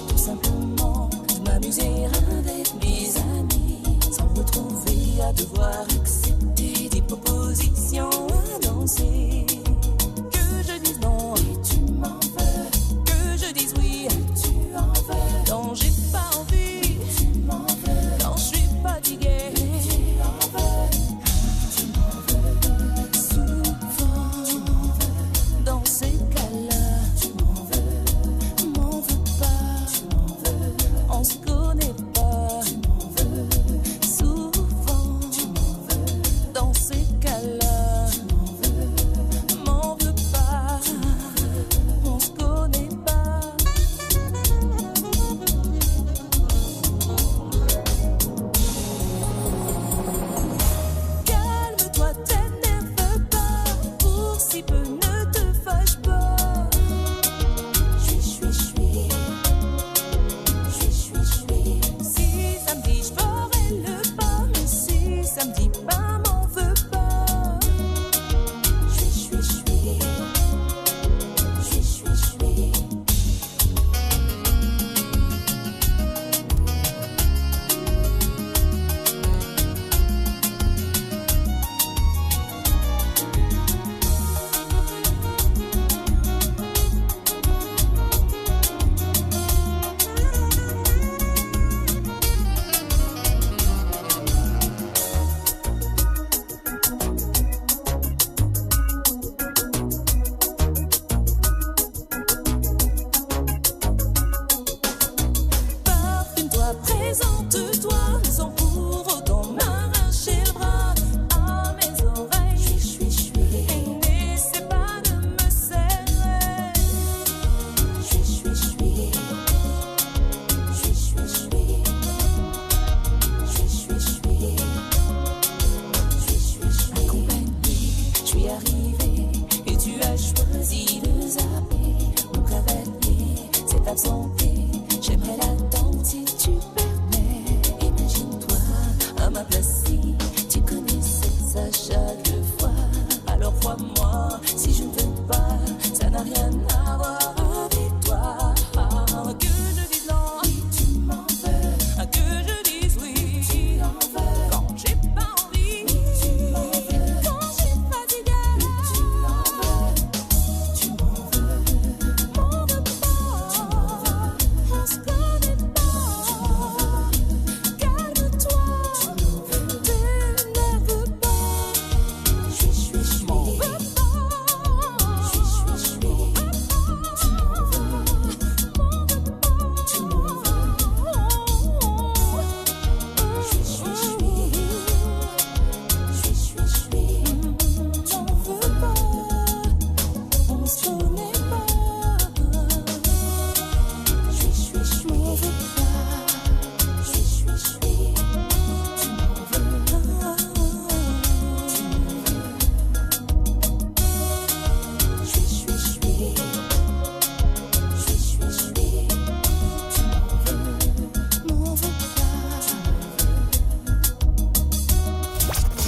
tout simplement de m'amuser avec mes amis, sans me retrouver à devoir accepter des propositions à danser. Que je dise non et tu m'en veux. Que je dise oui, tu en veux. Quand j'ai pas envie, tu m'en veux. Quand je suis fatiguée, tu en veux. Tu m'en veux. Souvent, tu m'en veux. Dans ces cas-là, tu m'en veux. M'en veux pas, tu m'en veux. On se connaît pas, tu m'en veux. Souvent, tu m'en veux. Dans ces cas-là, tu m'en veux. M'en veux pas, on se connaît pas. Calme-toi, t'énerve pas. Pour si peu, ne te fâche pas. Je suis. Si ça me dit, je ferai le pas. Mais si ça me dit pas, m'en veux pas. Je suis. Parfume-toi, présente-toi, sans pour autant m'arracher le bras à mes oreilles. Je suis. Et n'essaie pas de me serrer. Je suis. Accompagnée, je suis arrivée et tu as choisi de zapper. Mon cavalier s'est absenté. J'aimerais l'attendre si tu permets. Imagine-toi à ma place si tu connaissais ça chaque fois. Alors crois-moi, si je ne veux pas, ça n'a rien à voir avec toi. Que je dise non, tu m'en veux. Que je dise oui, tu en veux. Quand j'ai pas envie, tu m'en veux. Quand je suis fatiguée, tu en veux. Tu m'en veux. M'en veux pas, tu m'en veux. On se connaît pas. Calme-toi, t'énerve pas. Je suis. M'en veux pas. Je suis. Tu m'en veux. Tu m'en veux. T'en veux pas. On se connaît pas. M'en veux pas. Tu m'en veux.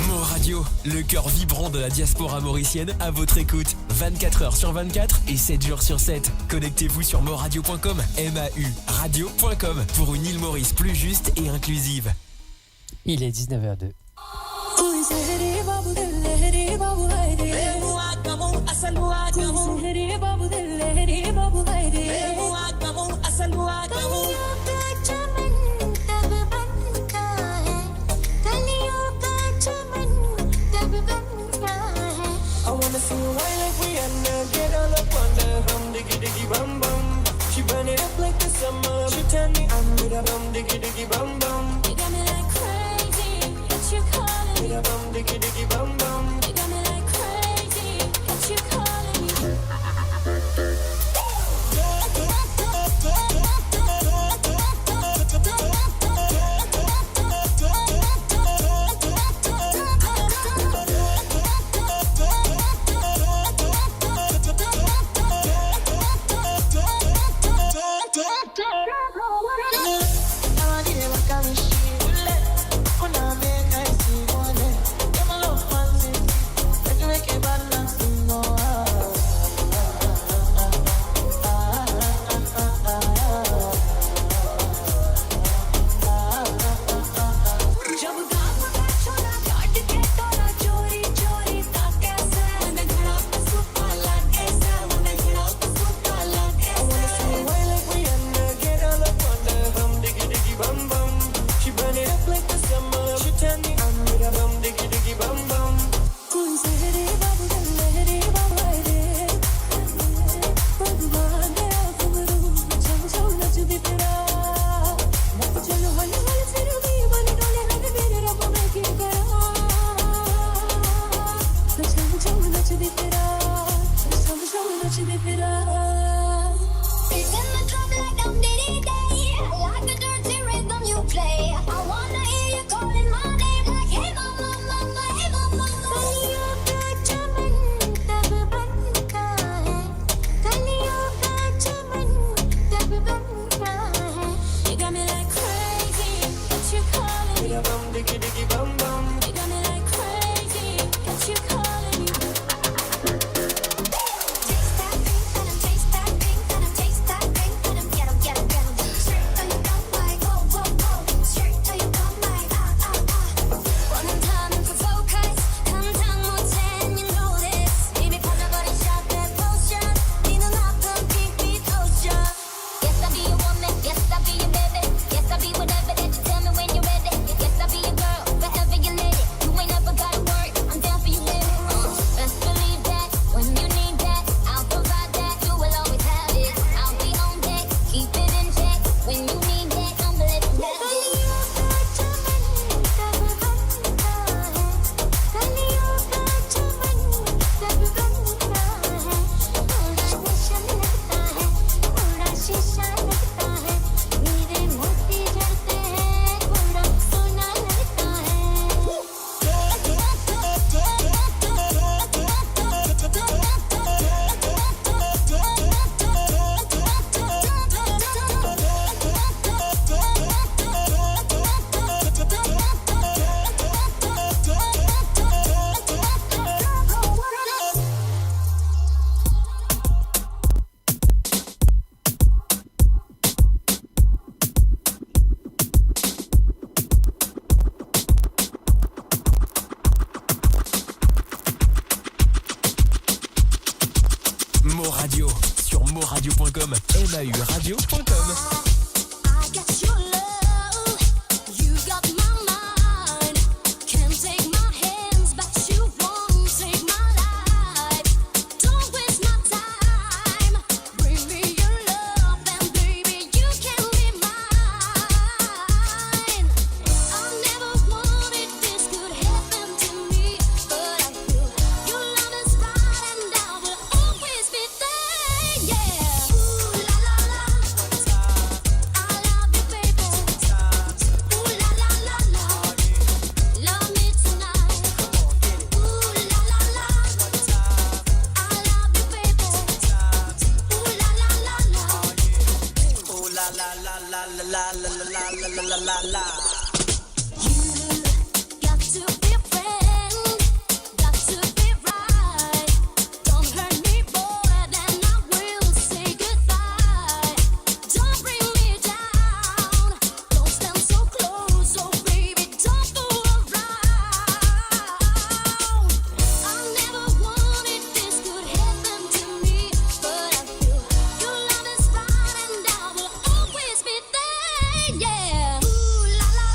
Mauradio, le cœur vibrant de la diaspora mauricienne à votre écoute. 24 heures sur 24 et 7 jours sur 7. Connectez-vous sur mauradio.com, mauradio.com pour une île Maurice plus juste et inclusive. Il est 19h02. Babu live it up. It's in the drum like dum diddy day. I like the dirty rhythm you play. I wanna hear you calling my name like hey mama, mama, hey mama. कलियों का चमन तब बनता है. कलियों का चमन तब बनता है. You got me like crazy, what you calling me? Bum diggy diggy bum bum. You got me like crazy, what you calling me? Taste that thing, let 'em taste that thing, let 'em taste that thing, let 'em get 'em, get 'em, get 'em. Straight till you come like whoa, whoa, whoa. Straight till you come like ah, ah, ah. One time and provoke us, come down more 10, you know this. Baby, 퍼져버린 shot, that potion. 네 눈앞은 핑빛 ocean. Yes, I'll be your woman, yes, I'll be your baby. Yes, I'll be whatever that you tell me when you're ready. Yes, I'll be your girl, forever your lady. You ain't never gotta worry, I'm down for you, baby. Best believe that, when you need that, I'll provide that. You will always have it. I'll be on deck, keep it in check. When you need that, I'ma let you have it. कलियों का चमन तब बनता है. कलियों का चमन तब बनता है. थोड़ा नशा लगता है, थोड़ा शीशा लगता है. मेरे मोती जलते हैं, थोड़ा सोना लगता है. Mo Radio sur moradio.com, MAUradio.com. I got your love, you got my mind. Can't take my hands, but you won't take my life. Don't waste my time. Bring me your love, and baby you can be mine. I never wanted this could happen to me, but I feel your love is right, and I will always be there. Yeah. Ooh la la la. I love you, baby. Ooh la la la la. Love me tonight. Ooh la la la. I love you, baby. Ooh la la la la. Ooh la la la la la la la la la la la la. You got to be a friend, got to be right. Don't hurt me, boy, then I will say goodbye. Don't bring me down, don't stand so close, oh baby, don't fool around. I never wanted this could happen to me, but I feel your love is right, and I will always be there. Yeah. Ooh la la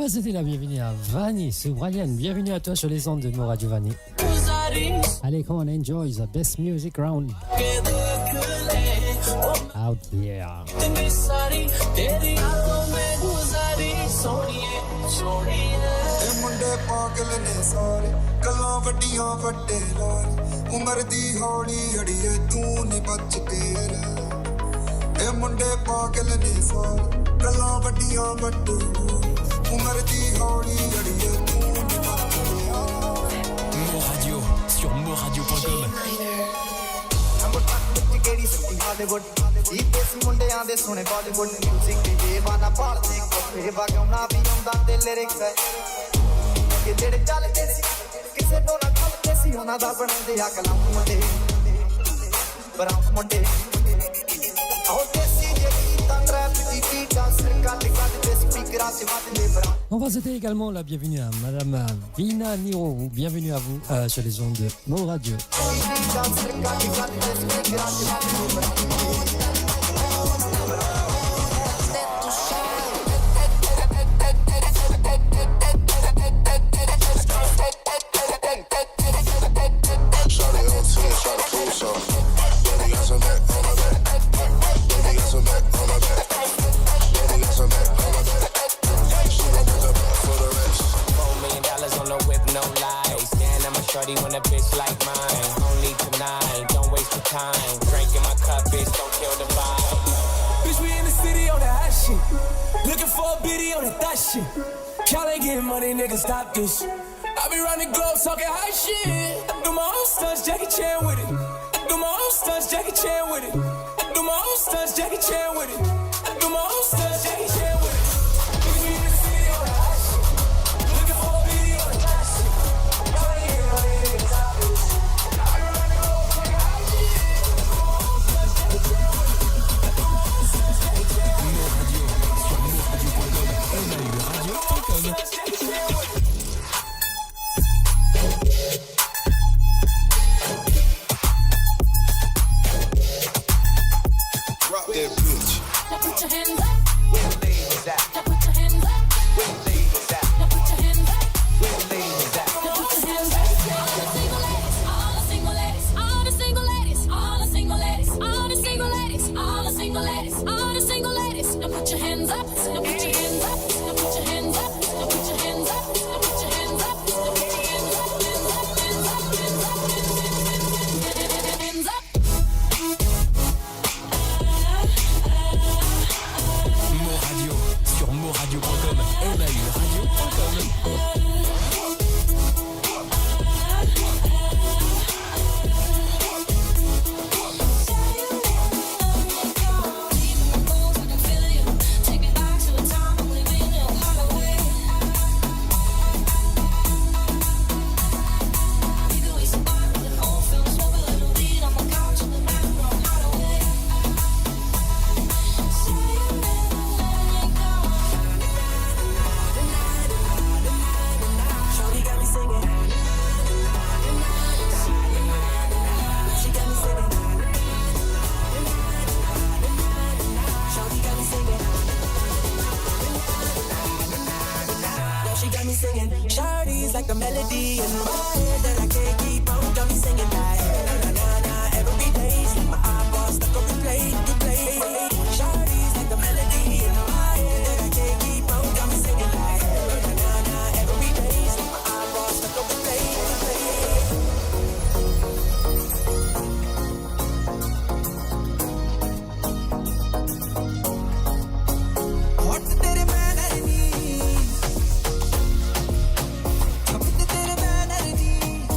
va souhaiter la bienvenue à Vanny sous Brian. Bienvenue à toi sur les ondes de Mo Radio Vanny. Allez, come on, enjoy the best music round out there. ਮੁੰਡੇ ਪਾਗਲ ਨੇ ਸਾਰੇ ਗੱਲਾਂ ਵੱਡੀਆਂ ਵੱਡੇ ਲਾਰੇ ਉਮਰ ਦੀ ਹੌਲੀ ਅੜੀਏ ਤੂੰ ਨਹੀਂ ਬਚ ਕੇ ਰਹਿ ਇਹ ਮੁੰਡੇ ਪਾਗਲ ਨੇ ਸਾਰੇ ਗੱਲਾਂ ਵੱਡੀਆਂ ਵੱਡੇ ਉਮਰ ਦੀ ਹੌਲੀ ਅੜੀਏ ਤੂੰ ਨਹੀਂ ਬਚ ਕੇ ਰਹਿ Mo Radio sur moradio.com. ਕਿਹੜੀ ਸੁੱਤੀ ਹਾਲੀਵੁੱਡ ਜੀ ਦੇਸੀ ਮੁੰਡਿਆਂ ਦੇ ਸੋਹਣੇ ਬਾਲੀਵੁੱਡ ਮਿਊਜ਼ਿਕ ਦੀ ਬੇਵਾਨਾ ਭਾਲਦੇ ਕੋਠੇ ਵਗਾਉਣਾ ਵੀ ਆਉਂਦਾ ਤੇ ਲਿਰਿਕਸ ਹੈ ਕਿ ਜਿਹੜੇ ਚੱਲਦੇ ਸੀ ਕਿਸੇ ਤੋਂ ਨਾ ਖੱਲਦੇ ਸੀ ਉਹਨਾਂ ਦਾ ਬਣਾਉਂਦੇ ਆ ਕਲਾਮ ਮੁੰਡੇ ਬਰਾਉਂ ਮੁੰਡੇ ਆਹ ਦੇਸੀ ਜਿਹੜੀ ਤਾਂ ਟ੍ਰੈਪ ਦੀ ਬੀਟਾਂ ਸਰਕਾਰ ਦੇ ਕੱਢਦੇ ਸਪੀਕਰਾਂ 'ਚ ਵੱਜਦੇ ਬਰਾਉਂ. On va souhaiter également la bienvenue à Madame Vina Niro. Bienvenue à vous sur les ondes de Mo Radio. Shorty want a bitch like mine. Only tonight, don't waste your time. Drink in my cup, bitch, don't kill the vibe. Bitch, we in the city on that hot shit. Looking for a biddy on that thot shit. Y'all ain't getting money, nigga, stop this. I be round the globe talking hot shit. I do my own stunts, Jackie Chan with it. I do my own stunts, Jackie Chan with it. I do my own stunts, Jackie Chan with it. I do my own stunts, Jackie Chan with it. Bitch, we in the city on that hot shit. Looking for a biddy on that thot shit. Rock that bitch. Now put your hands up. Where the ladies at? Now put your hands up. Where the ladies at? Now put your hands up. Where the ladies at? Now put your hands up. All the single ladies, all the single ladies, all the single ladies, all the single ladies, all the single ladies, all the single ladies, all the single ladies. Now put your hands up. Now put your hands up. Now put your hands up. Now put your hands up. Now put your hands up. Now put your hands up. Hands up. Hands up. Hands up. Mo Radio sur moradio.com. MAURadio.com. Shawty's like a melody in my head that I can't keep on. Got me singing like na na na na every day. Sleep my eyeballs stuck on replay, replay. Shawty's like a melody in my head that I can't keep on. Got me singing like na na na every day. Sleep my eyeballs stuck on replay, replay. What's the dirty man I need? What's the dirty man I need?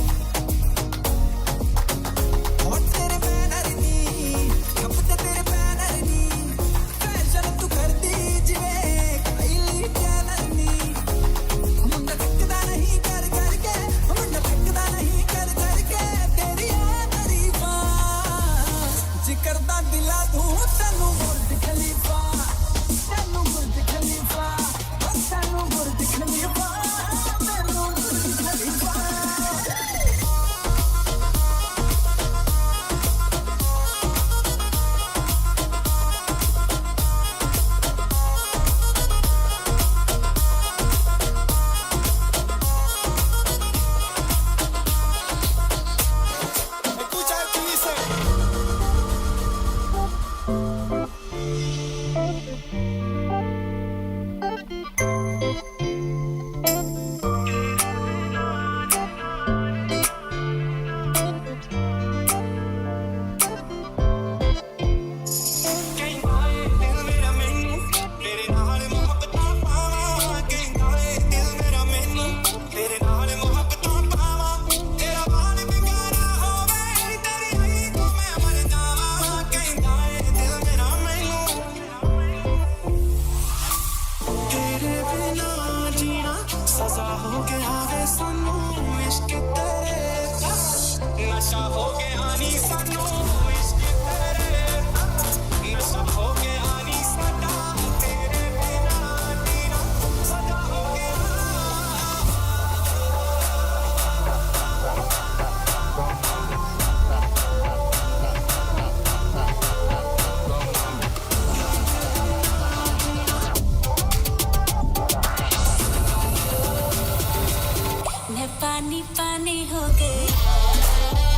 पानी पानी हो गई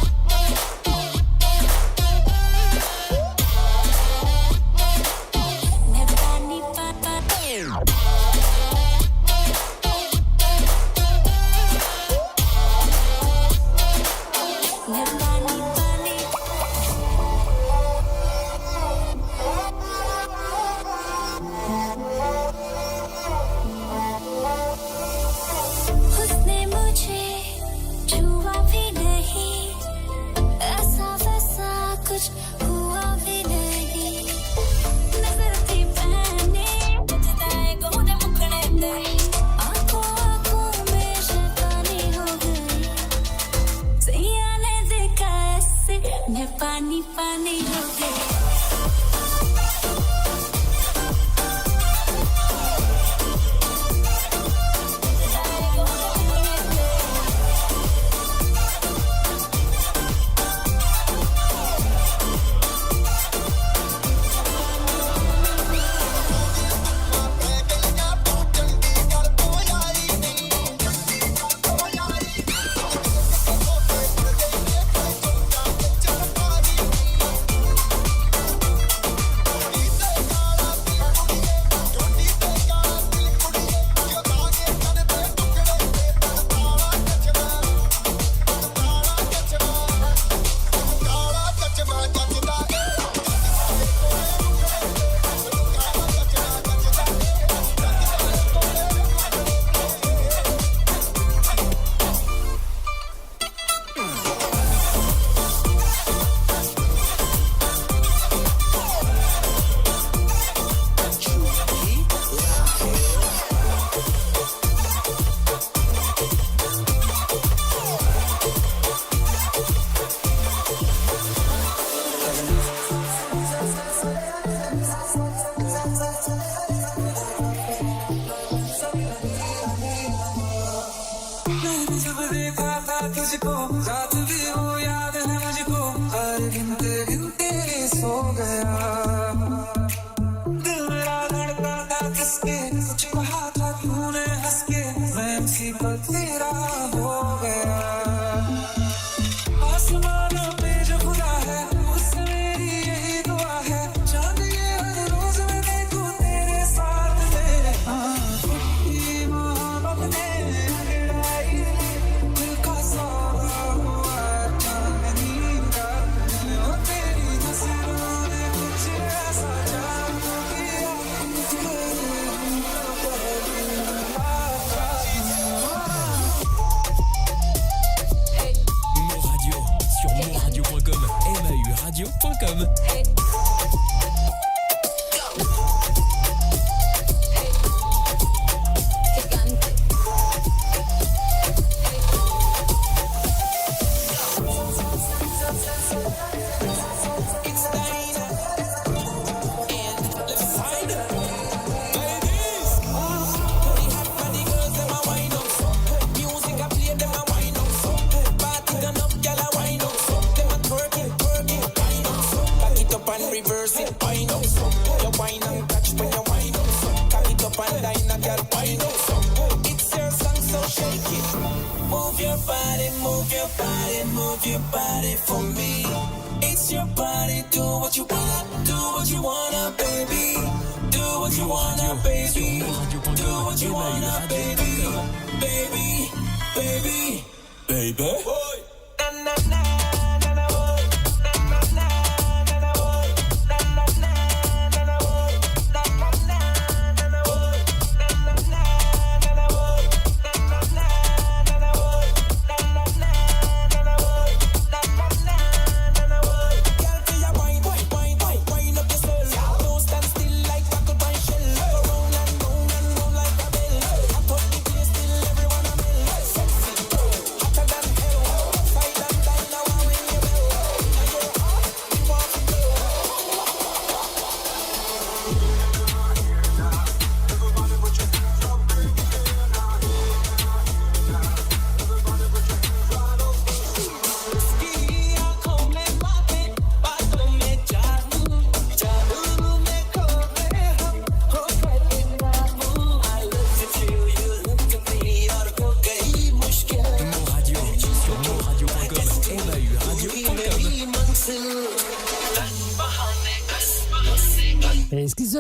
मैं पानी पानी पानी हो गई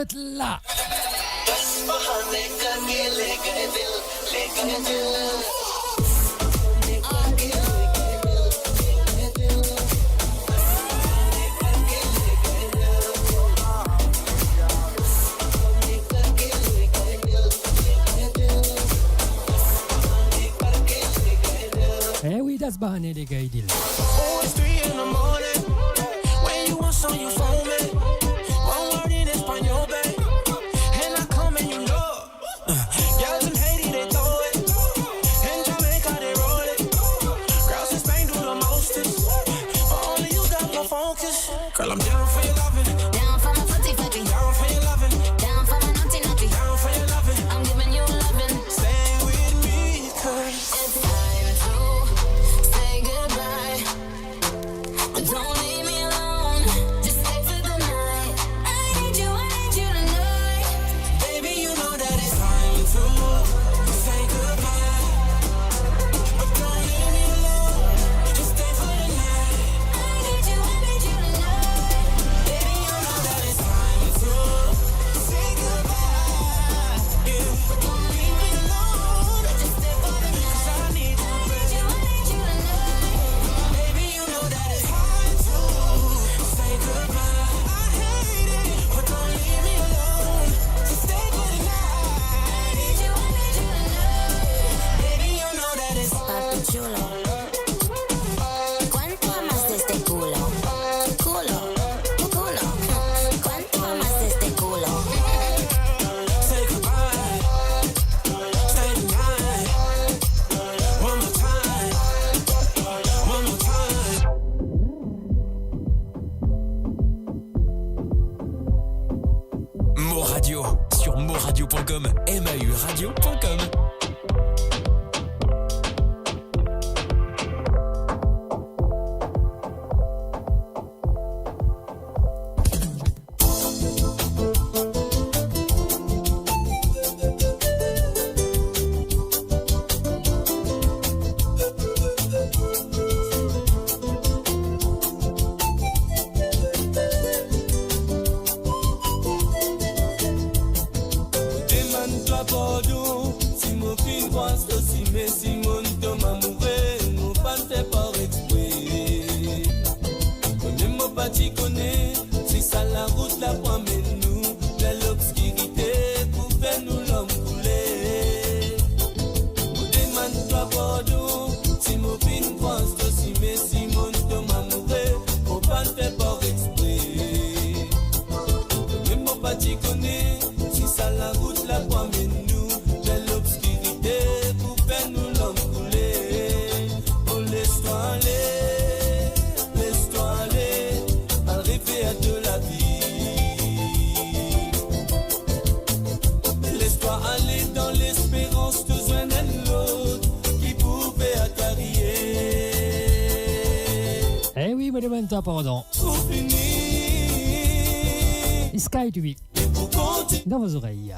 êtes là. Eh oui, das bahane les gars, ils disent. Oh, it's 3 in the morning. When you want some, you phone me. One word in Espanol, babe. And I come and you know. Girls in Haiti, they throw it. In Jamaica, they roll it. Girls in Spain do the mostest. But only you got my focus. Girl, I'm down for your loving. Down for my footy footy. Down for your loving. Down for my naughty naughty. Down for your loving. I'm giving you loving. Stay with me, cause it's time to say goodbye. Don't leave me alone. Just stay for the night. I need you tonight. baby, you know that it's time to say goodbye. But don't leave me alone. Just stay for the night. I need you tonight. Baby, you know that it's time to say goodbye. Yeah, but don't leave me alone. Just stay for the night. 'Cause I need you, baby. I need you tonight. Baby, you know that it's time to say goodbye. I hate it, but don't leave me alone. Just stay for the night. I need you tonight. Baby, you know that it's Papi chulo, ¿cuánto amas de este culo? Culo, tu culo. ¿Cuánto amas de este culo? say goodbye. Stay tonight. One more time. One more time. Mo Radio sur moradio.com, MAUradio.com. Demande-toi pardon si mon fil croise aussi, mais si mon homme amoureux, mon pas fait par exprès. Connais-moi pas, tu connais, c'est ça la route, la promène-nous, vers l'obscurité, pour faire nous l'homme couler. Demande-toi pardon si mon fil croise aussi, mais si mon homme amoureux, mon pas fait par exprès. Connais-moi pas, tu connais, si ça la route, la promène-nous vers l'obscurité pour faire nous l'homme couler. Oh, laisse-toi aller, à rêver de la vie. Laisse-toi aller dans l'espérance de joindre l'autre qui pouvait atterrir. Eh oui, mais demande toi pardon. Pour finir, Sky TV. pour continuer. Dans vos oreilles.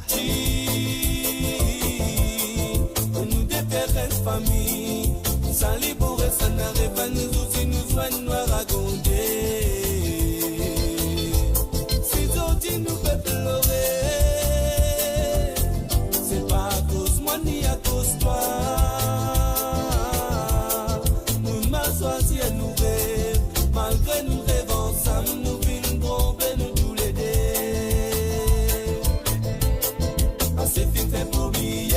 Nous déterrons famille, sans libérer, ça n'arrive pas nous aussi, nous soignons à raconter. Si d'autres nous fait pleurer, c'est pas à cause moi ni à cause toi. Nous m'a choisi à nous rêver, malgré nous rêves ensemble, nous vîmes tromper, nous tous les deux. C'est vite fait pour oublier.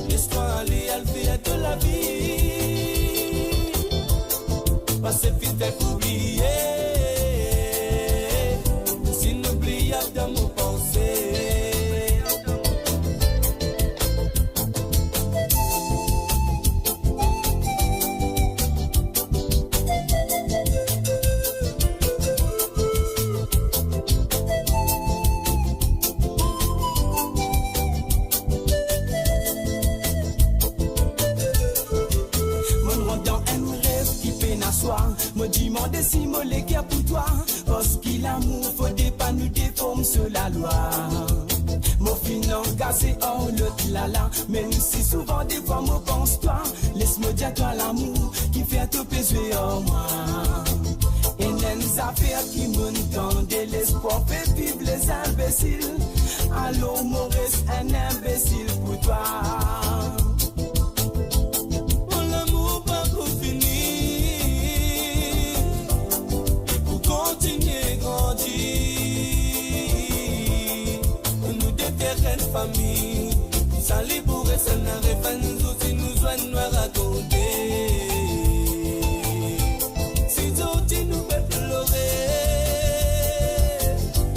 Laisse-toi aller à le faire de la vie. C'est vite fait pour oublier. C'est inoubliable dans mon pensée. Mon rôle dans un rêve qui peine à soi. Me demande si me les guerres pour toi. Parce qu'il l'amour faut pas nous déforme sur la loi. Mon finon gazé en l'autre là. Même si souvent des fois me pense toi. Laisse-moi dire toi l'amour qui fait te peser en moi. Et bonnes affaires qui m'entendent, l'espoir fait vivre les imbéciles. Allô, Maurice, un imbécile pour toi. Mon amour pas pour finir, et pour continuer grandir, nous déterrer une famille. Ça les pourrait, ça n'arrive pas nous aussi, nous soignons à raconter. Si d'autres nous fait pleurer,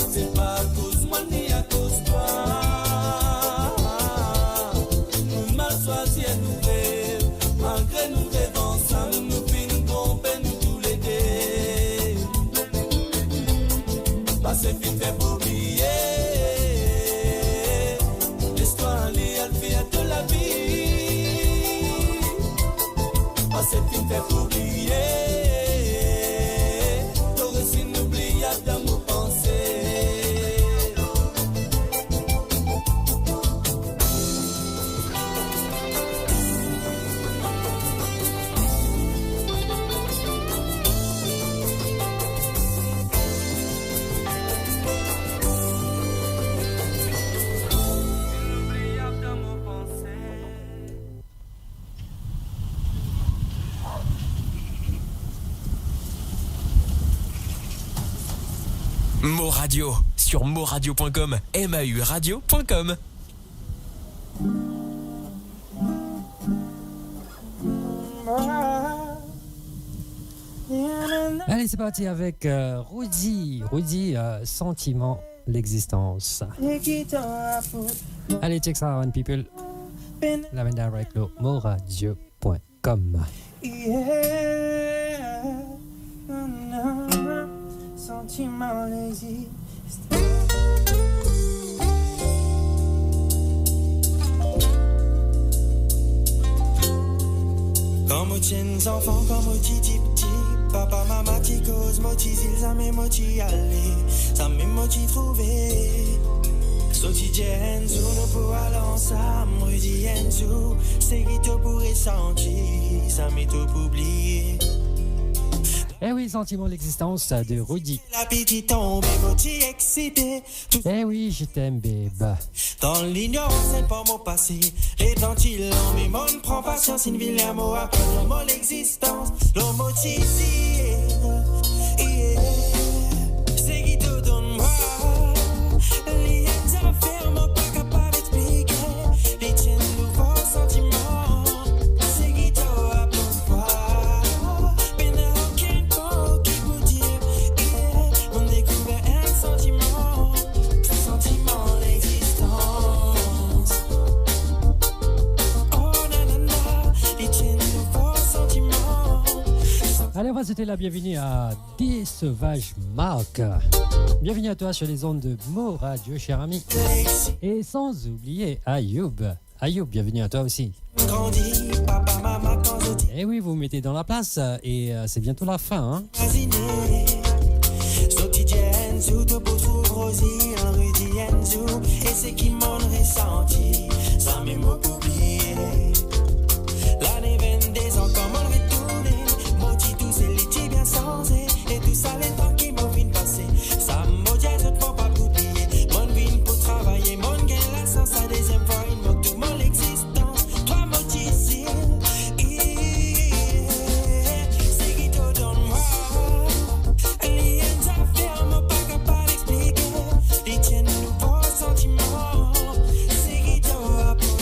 c'est pas à cause moi ni à cause toi. Nous mal choisi à nous rêves, malgré nous rêves ensemble, nous finissons tromper nous tous les deux. Pas c'est vite fait pour oublier. C'est une fait oublier. T'aurais si n'oublier dans nos pensées. Mo Radio sur moradio.com, MAUradio.com. Allez, c'est parti avec Rudy, Sentiment, l'existence. Allez, check ça out, people. Live and direct, moradio.com. Yeah. Sentiment l'existence. Quand moi tiens enfants, quand moi petit petit, papa, maman, ti cause, moi ti zil, ça m'est moi ti aller, ça m'est moi ti trouver. Soti Jenzu, nous pour aller ensemble, Rudy Enzu, c'est qui te pourrait sentir, ça m'est tout pour oublier. Eh oui, Sentiment l'existence de Rudy. La petite tombe, moi excité. Eh oui, je t'aime, babe. Dans l'ignorance, c'est pas mon passé. Les dentiles, mais mon prend patience, une ville à moi, appelle mon l'existence. L'homme ici, c'est qui te donne moi. Les affaires, moi pas capable d'expliquer. Les tiens nouveaux sentiments, c'est qui te apporte quoi. Allez, on va souhaiter la bienvenue à Des Sauvages Marc. Bienvenue à toi sur les ondes de Mo Radio, cher ami. Et sans oublier Ayoub. Ayoub, bienvenue à toi aussi. Et oui, vous vous mettez dans la place et c'est bientôt la fin. Hein. Et c'est qui m'en ressenti, ça m'est mot oublié. L'année 22 ans, comme on retourne, moi dis tout c'est l'été bien sensé. Et tout ça, les temps qui m'ont vu passer, ça m'a dit, je ne peux pas oublier. Mon vie pour travailler, mon gain, la sens à deuxième fois, il m'a tout mon existence. Toi, moi dis, c'est qui te donne moi. Les affaires, moi pas capable d'expliquer. Les tiennes nouveaux sentiments, c'est qui te apporte.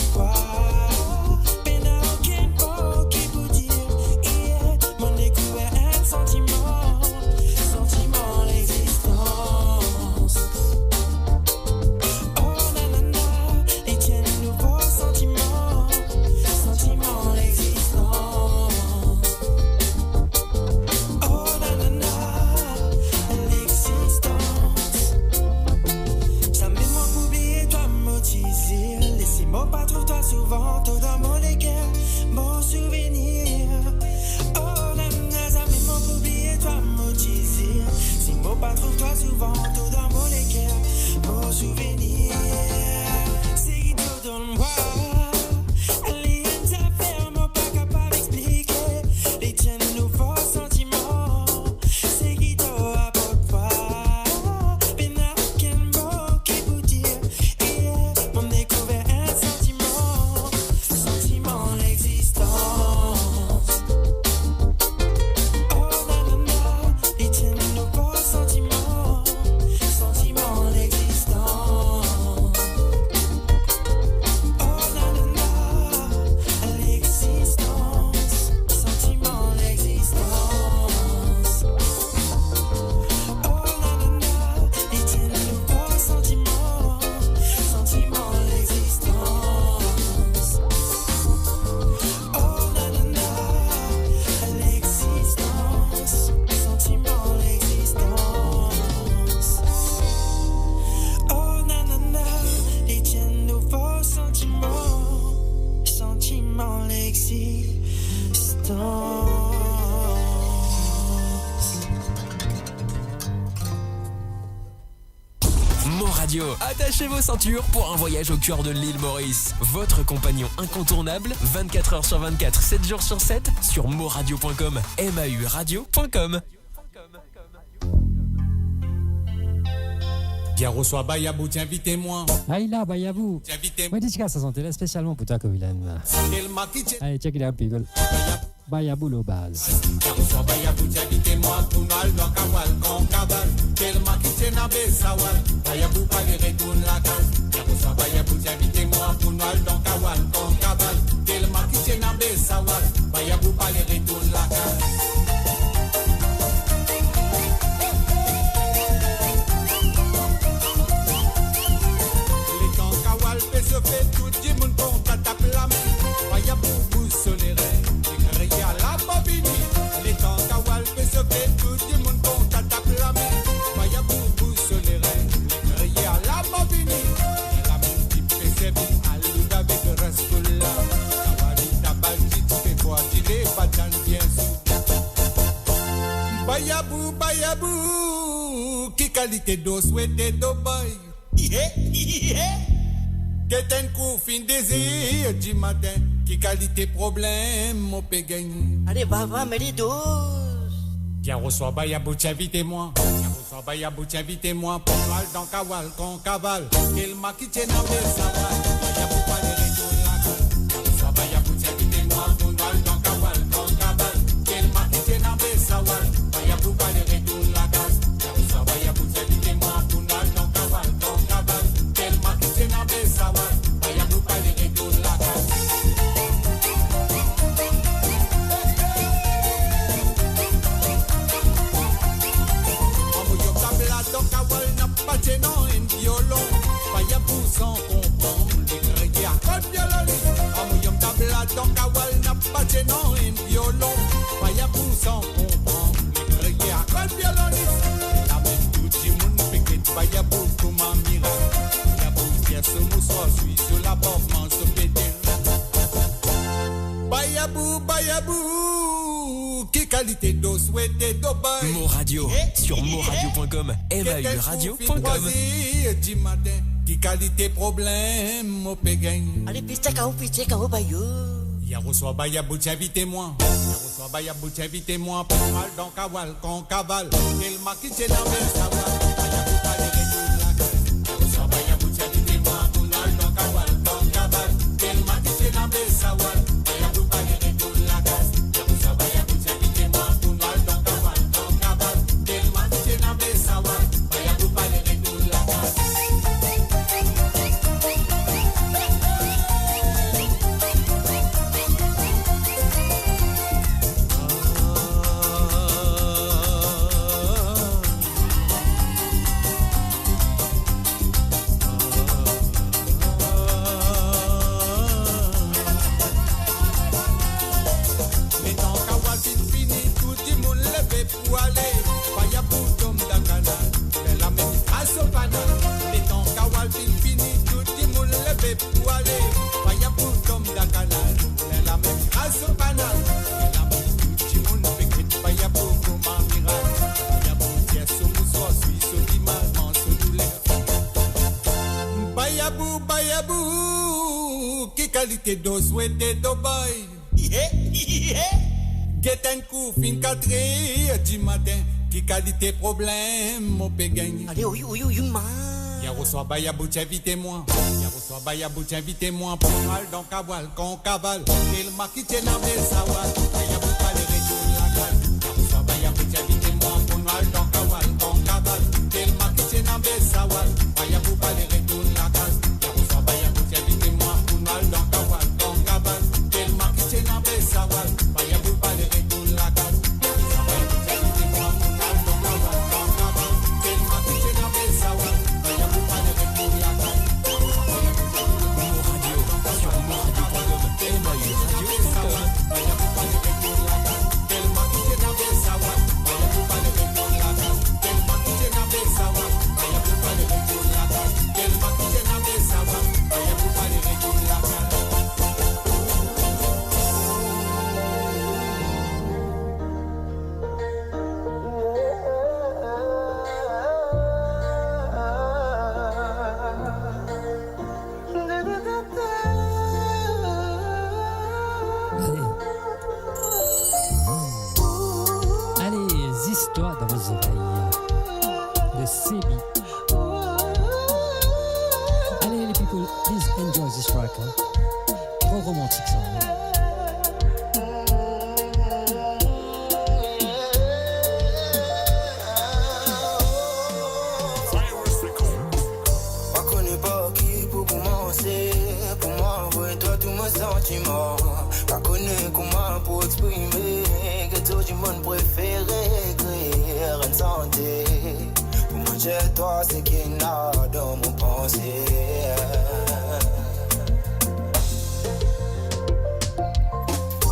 Radio, attachez vos ceintures pour un voyage au cœur de l'île Maurice. Votre compagnon incontournable, 24 heures sur 24, 7 jours sur 7, sur moradio.com, mauradio.com. Bien reçois Bayabou, tiens, invitez-moi. Aïla, Bayabou. Moi, dédicace à santé là, spécialement pour toi, Kovilen. Allez, check it out, people. Bayabou, le base. Bien reçois Bayabou, tiens, invitez-moi. Pour nous, dans Kawal, con Kabal. Tellement qui tient à Bessawal. Bayabou, pas les retourne la case. Bien reçois Bayabou, tiens, invitez-moi. Pour nous, dans Kawal, con Kabal. Tellement qui tient à Bessawal. Bayabou, pas les retourne la case. Se fait tout le monde qu'on tape la main. Voyez pour vous solerer. Les à la bobine. Les temps kawal se fait tout le monde qu'on tape la main. Voyez pour vous solerer. Les à la bobine. La même type fait bien à l'oude avec le reste là. Kawali tabalji fait quoi tirer pas dans bien sous. Bayabou, bayabou. Qui qualité d'eau souhaité d'eau boy. Get un coup fin désir du matin. Qui qualité problème, mon pégagne. Allez, bava, mais les doses. Bien reçois Bayabou, invitez-moi. Bien reçois Bayabou, invitez-moi. Pour mal dans Kawal, con Kaval. Il m'a quitté dans mes savales. Bayabou, pas les retours la gueule. Bien reçois Bayabou, invitez-moi. Pour mal dans Kawal, con Kaval. Il m'a quitté dans mes savales. Bayabou, pas les retours la gueule. Bien reçois Bayabou, invitez-moi. Pour mal dans Kawal, con Kaval. Il m'a quitté dans mes savales. Non, un violon, Bayabou sans comprendre, les grillés à code violoniste. Amouyom tabla, donc Kawal n'a pas de non, un violon, Bayabou sans comprendre, les grillés à code violoniste. La même tout le monde piquet, Bayabou comme un miracle. Bayabou, pièce au moussoir, suis sur la porte, man se péter. Bayabou, Bayabou, qui qualité d'eau souhaité d'eau bail. Mo Radio, sur moradio.com, mauradio.com. Du matin, qui qualité problème, mon pégagne. Allez, piste kao, bayou. Y'a reçoit Bayabou, invitez-moi. Y'a reçoit Bayabou, invitez-moi. Pour mal dans Kawal, con Kaval. Il m'a quitté dans mes savoirs. Bayabou, pas les retours la gueule. Y'a reçoit Bayabou, invitez-moi. Pour mal dans Kawal, con Kaval. Il m'a quitté dans mes savoirs. Bayabou, pas les retours la gueule. Y'a reçoit Bayabou, invitez-moi. Pour mal dans Kawal, con Kaval. Il m'a quitté dans mes savoirs. Bayabou, pas les retours la gueule. Bayabou, bayabou, qui qualité d'eau souhaité d'eau boy. Get un coup fin 4h du matin, qui qualité problème, mon pégagne. Allez, oui, man. Y'a reçoit Bayabou, invitez-moi. Y'a reçoit Bayabou, invitez-moi. Pour mal dans Kawal, con Kaval. Il m'a quitté dans mes savoirs. Bayabou, pas les retours la gueule. Y'a reçoit Bayabou, invitez-moi. Pour mal dans Kawal, con Kaval. Il m'a quitté dans mes savoirs. Bayabou, pas les retours la gueule. Y'a reçoit Bayabou, invitez-moi. Pour mal dans Kawal, con Kaval. Il m'a quitté dans mes savoirs. Bayabou, pas les retours la gueule. Y'a reçoit Bayabou, invitez-moi. Pour mal dans Kawal, con Kaval. Il m'a quitté dans mes savoirs. Bayabou, pas les retours la gueule. Mo Radio, sur moradio.com, mauradio.com. trop romantique ça. Pas connais pas qui pour commencer, pour m'envoyer toi tous mes sentiments. Pas connais comment pour exprimer que tout du monde préféré écrire en santé. Pour moi j'ai toi c'est qu'il y a dans mon pensée.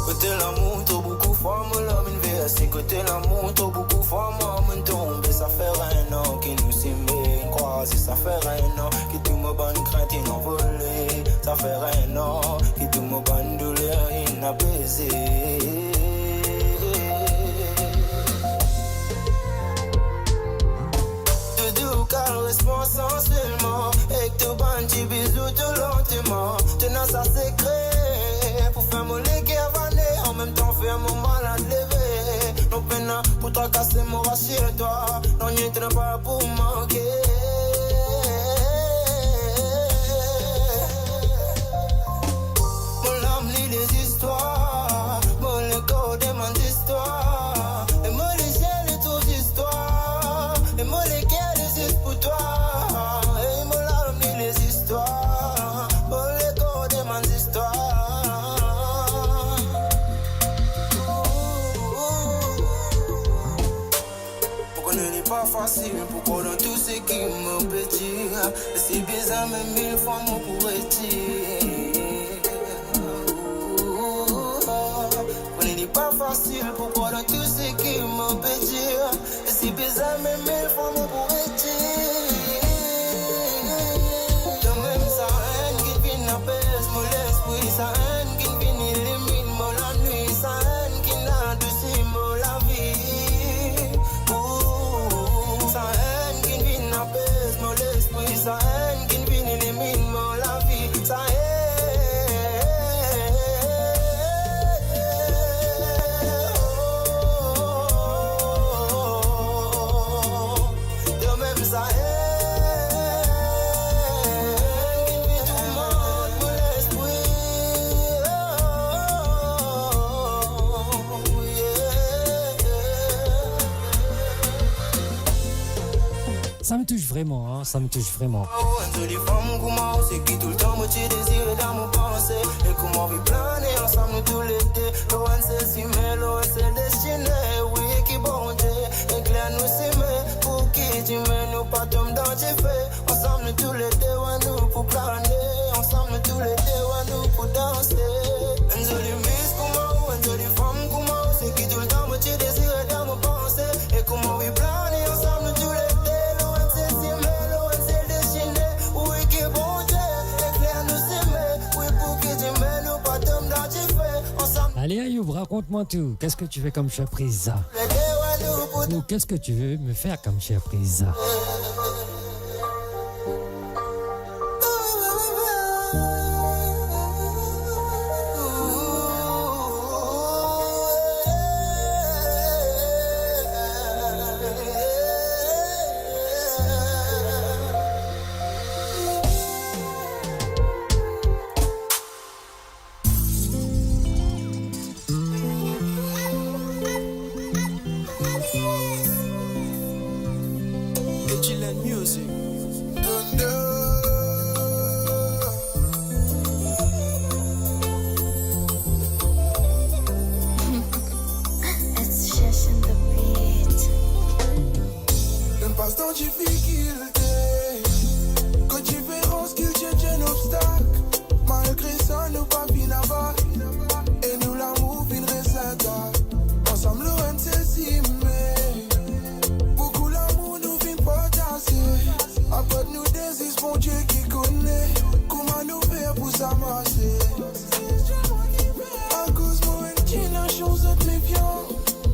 Côté l'amour trop beaucoup fort, moi l'homme inverse. Côté l'amour trop beaucoup fort, moi me tombe. Ça fait un an qui nous s'y met une croise. Ça fait un an qui tout me bonne crainte il en volé. Ça fait un an qui tout me bonne douleur il n'a baisé. Caresse-moi sensuellement et que tu bandes tes bisous tout lentement. Tenant ça secret pour faire mon lit qui avané. En même temps faire mon malade levé. Non peine pour tracasser mon rassure-toi. Non n'y est pas pour manquer. Mon âme lit les histoires. Mon écho demande d'histoire. Et moi les gèles et toutes histoires. Et moi les pour toi, et mon larme ni les histoires, pour les corps de mon histoire. Pourquoi ne n'est pas facile, pourquoi dans tout ce qui me pétille, c'est bizarre même 1000 fois mon pourrait dire. Pourquoi ne n'est pas facile, pourquoi dans tout ce qui me pétille, c'est bizarre même 1000 fois mon pourrait dire. Sa haine qui finit élimine moi la nuit. Sa haine qui n'adoucit moi la vie. Sa haine qui finit apaise moi l'esprit. Sa haine qui finit élimine moi la vie. Sa haine de même sa haine. Ça me touche vraiment, hein, ça me touche vraiment. Jolie femme, comment c'est qui tout le temps me tire désir dans mon pensée. Et comment on planer ensemble tout l'été. Loin c'est si mais loin c'est destiné. Oui, qui bon Dieu, éclaire nous s'aimer. Pour qui tu mets nous pas tomber dans tes faits. Ensemble tout l'été, ouais nous pour planer. Ensemble tout l'été, ouais nous pour danser. Une jolie miss, comment, une jolie femme, comment c'est qui tout le temps me tire désir dans mon pensée. Et comment on planer ensemble tout l'été. Allez Ayoub, raconte-moi tout. Qu'est-ce que tu fais comme surprise? Ou qu'est-ce que tu veux me faire comme surprise?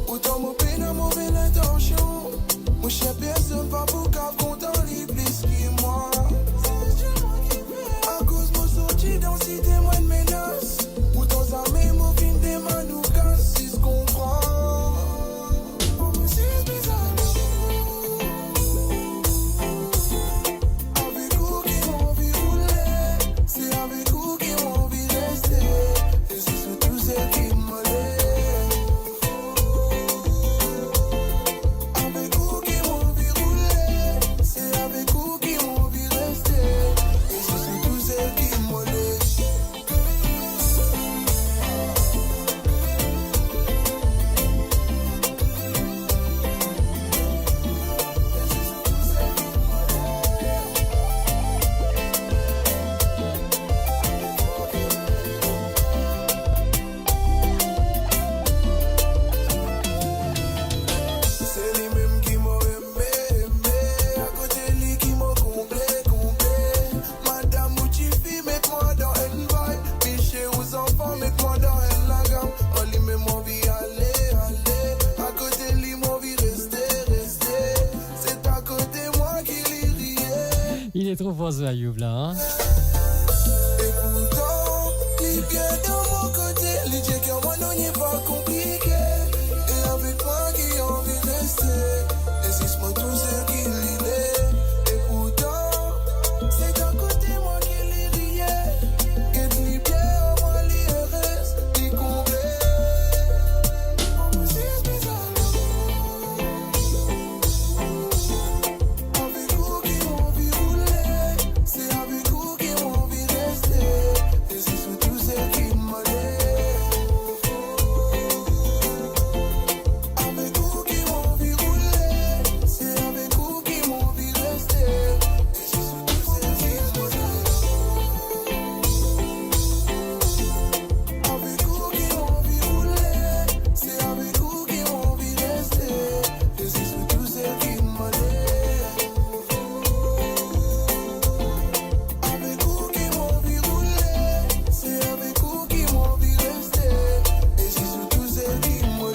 Autant mon peine à mauvaise intention. Mon chien personne pas pour cap. moi dans la gamme. En lui, mais mon vie, aller, aller. À côté, lui, mon vie, rester, rester. C'est à côté, moi qui lui riais. Il est trop fort ce Ayoub là, hein? Et pourtant, il vient dans mon côté. Il dit que moi, non, n'est pas compliqué. Et avec moi, qui a envie de rester. Insiste-moi tout ce qu'il est. Et pourtant, c'est à côté, moi qui lui riais. Et lui, bien, au moins, lui reste. Il comblé. Oh, c'est spécial. Avec vous qui m'ont envie de rouler. C'est avec vous qui m'ont envie de rester. Et c'est surtout celle qui m'a avec vous qui m'ont envie de rouler. C'est avec vous qui m'ont envie de rester. Et c'est surtout celle qui m'a avec vous qui m'ont envie de rouler. C'est avec vous qui m'ont envie de rester. Et c'est surtout celle qui m'a avec vous qui m'ont envie de rouler. C'est avec vous qui m'ont envie de rester. Et c'est surtout celle qui m'a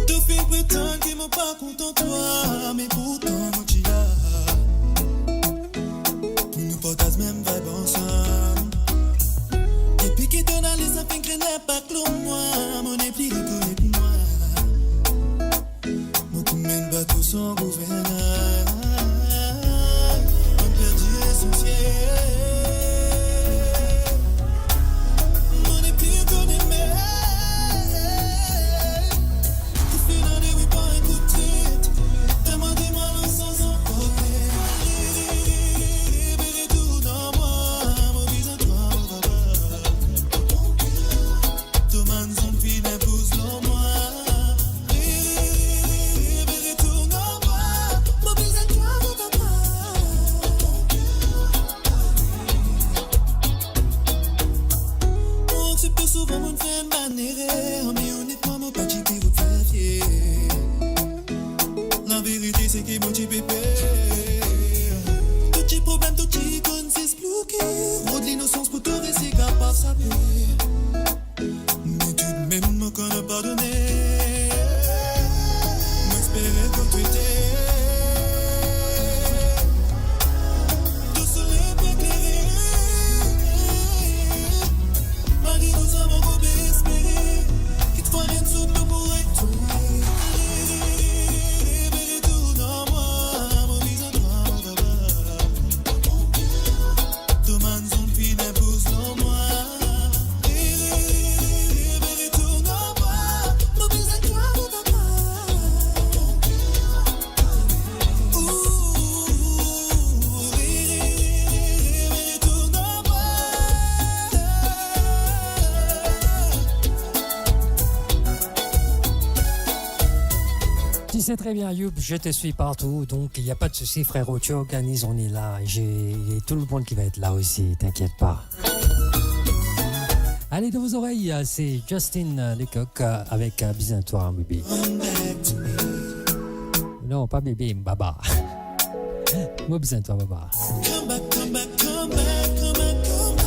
Tout fait prétendre qu'ils m'ont pas content toi, mais pourtant moi tu là. Nous partageons même vibe ensemble. Depuis que t'en as les affaires que n'est pas que moi, mon épli connaît plus moi. Mon coup mène bateau sans gouverneur. On perdu essentiel. Mon épli connaît mes. Souvent mon fait manière, mais honnêtement mon pas chipi vous fait fier. La vérité c'est que mon chipi pépé. Tout les problèmes, tout les connes s'expliquer. Trop de l'innocence pour tout rester capable saper. Mais tout de même moi qu'on a pardonné. Moi espérais qu'on t'était. Tout soleil peut éclairer. Marie nous avons beaucoup espéré. Qu'il te faut rien de sous nous pour être tout. Libérez tout dans moi. Mon visage droit, mon papa. Demande son fil impose dans moi. Libérez tout dans moi. Mon visage droit, mon papa. Libérez tout dans moi. Tu sais très bien, Ayoub, je te suis partout, donc il n'y a pas de souci, frérot. Tu organises, on est là. J'ai tout le monde qui va être là aussi, t'inquiète pas. Allez, dans vos oreilles, c'est Justin Lecoq avec Bisous à toi, bébé. Non, pas bébé, baba. Moi, bisous à toi, baba. Come back, come back, come back, come back, come back.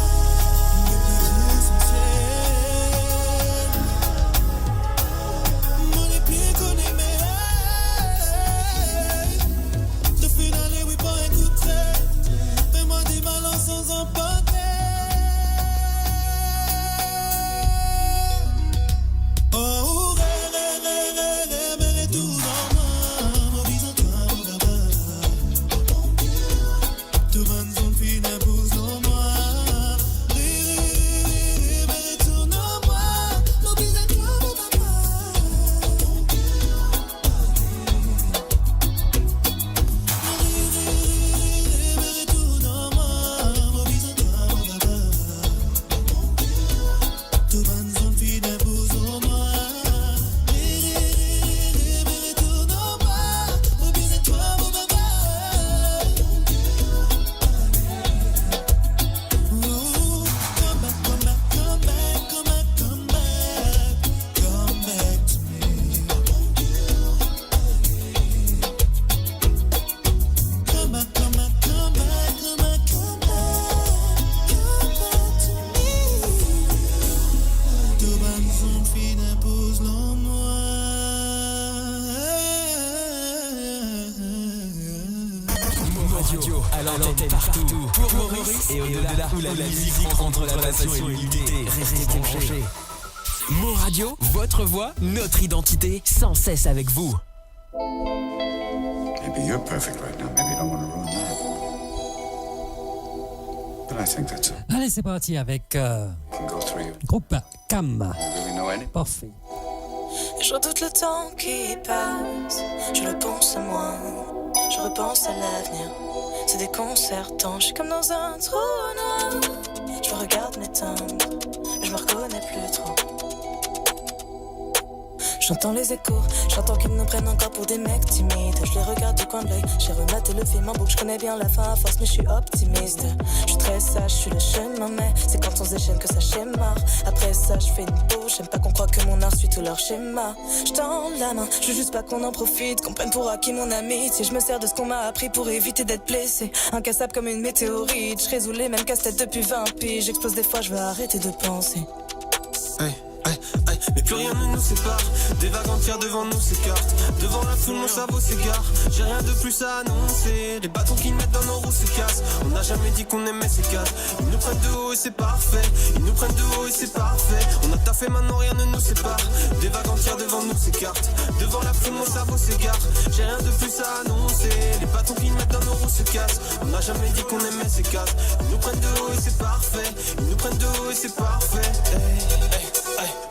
Mon épli connaît mes. De finale, oui, pas écouter. Fais-moi des balances sans emporter. Oh, ré, tout dans moi. Mon visage, toi, mon papa. Tout le monde s'en finit, pousse dans à l'antenne partout. Pour Maurice et au-delà, où la musique rencontre la passion et l'unité. Restez branchés. Mo Radio, votre voix, notre identité, sans cesse avec vous. Maybe you're perfect right now. Maybe you don't want to ruin that. But I think that's it. Allez, c'est parti avec groupe Cam. Parfait. Je redoute le temps qui passe, je le pense à moi, je repense à l'avenir. C'est déconcertant, je suis comme dans un trou noir. Je regarde m'éteindre, mais je me reconnais plus trop. J'entends les échos, j'entends qu'ils nous prennent encore pour des mecs timides. Je les regarde du coin de l'œil, j'ai rematé le film en boucle. Je connais bien la fin à force mais je suis optimiste. Je suis très sage, je suis le chemin, mais c'est quand on se déchaîne que ça schéma. Après ça je fais une pause, j'aime pas qu'on croit que mon art suit tout leur schéma. Je tends la main, je veux juste pas qu'on en profite, qu'on prenne pour acquis mon amitié. Je me sers de ce qu'on m'a appris pour éviter d'être blessé. Incassable comme une météorite, je résous les mêmes casse-têtes depuis 20 piges. J'explose des fois, je veux arrêter de penser. Hey. Mais plus rien ne nous sépare. Des vagues entières devant nous s'écartent. Devant la foule mon cerveau s'égare. J'ai rien de plus à annoncer. Les bâtons qu'ils mettent dans nos roues se cassent. On n'a jamais dit qu'on aimait ces cadres. Ils nous prennent de haut et c'est parfait. Ils nous prennent de haut et c'est parfait. On a taffé maintenant rien ne nous sépare. Des vagues entières devant nous s'écartent. Devant la foule mon cerveau s'égare. J'ai rien de plus à annoncer. Les bâtons qu'ils mettent dans nos roues se cassent. On n'a jamais dit qu'on aimait ces cadres. Ils nous prennent de haut et c'est parfait. Ils nous prennent de haut et c'est parfait.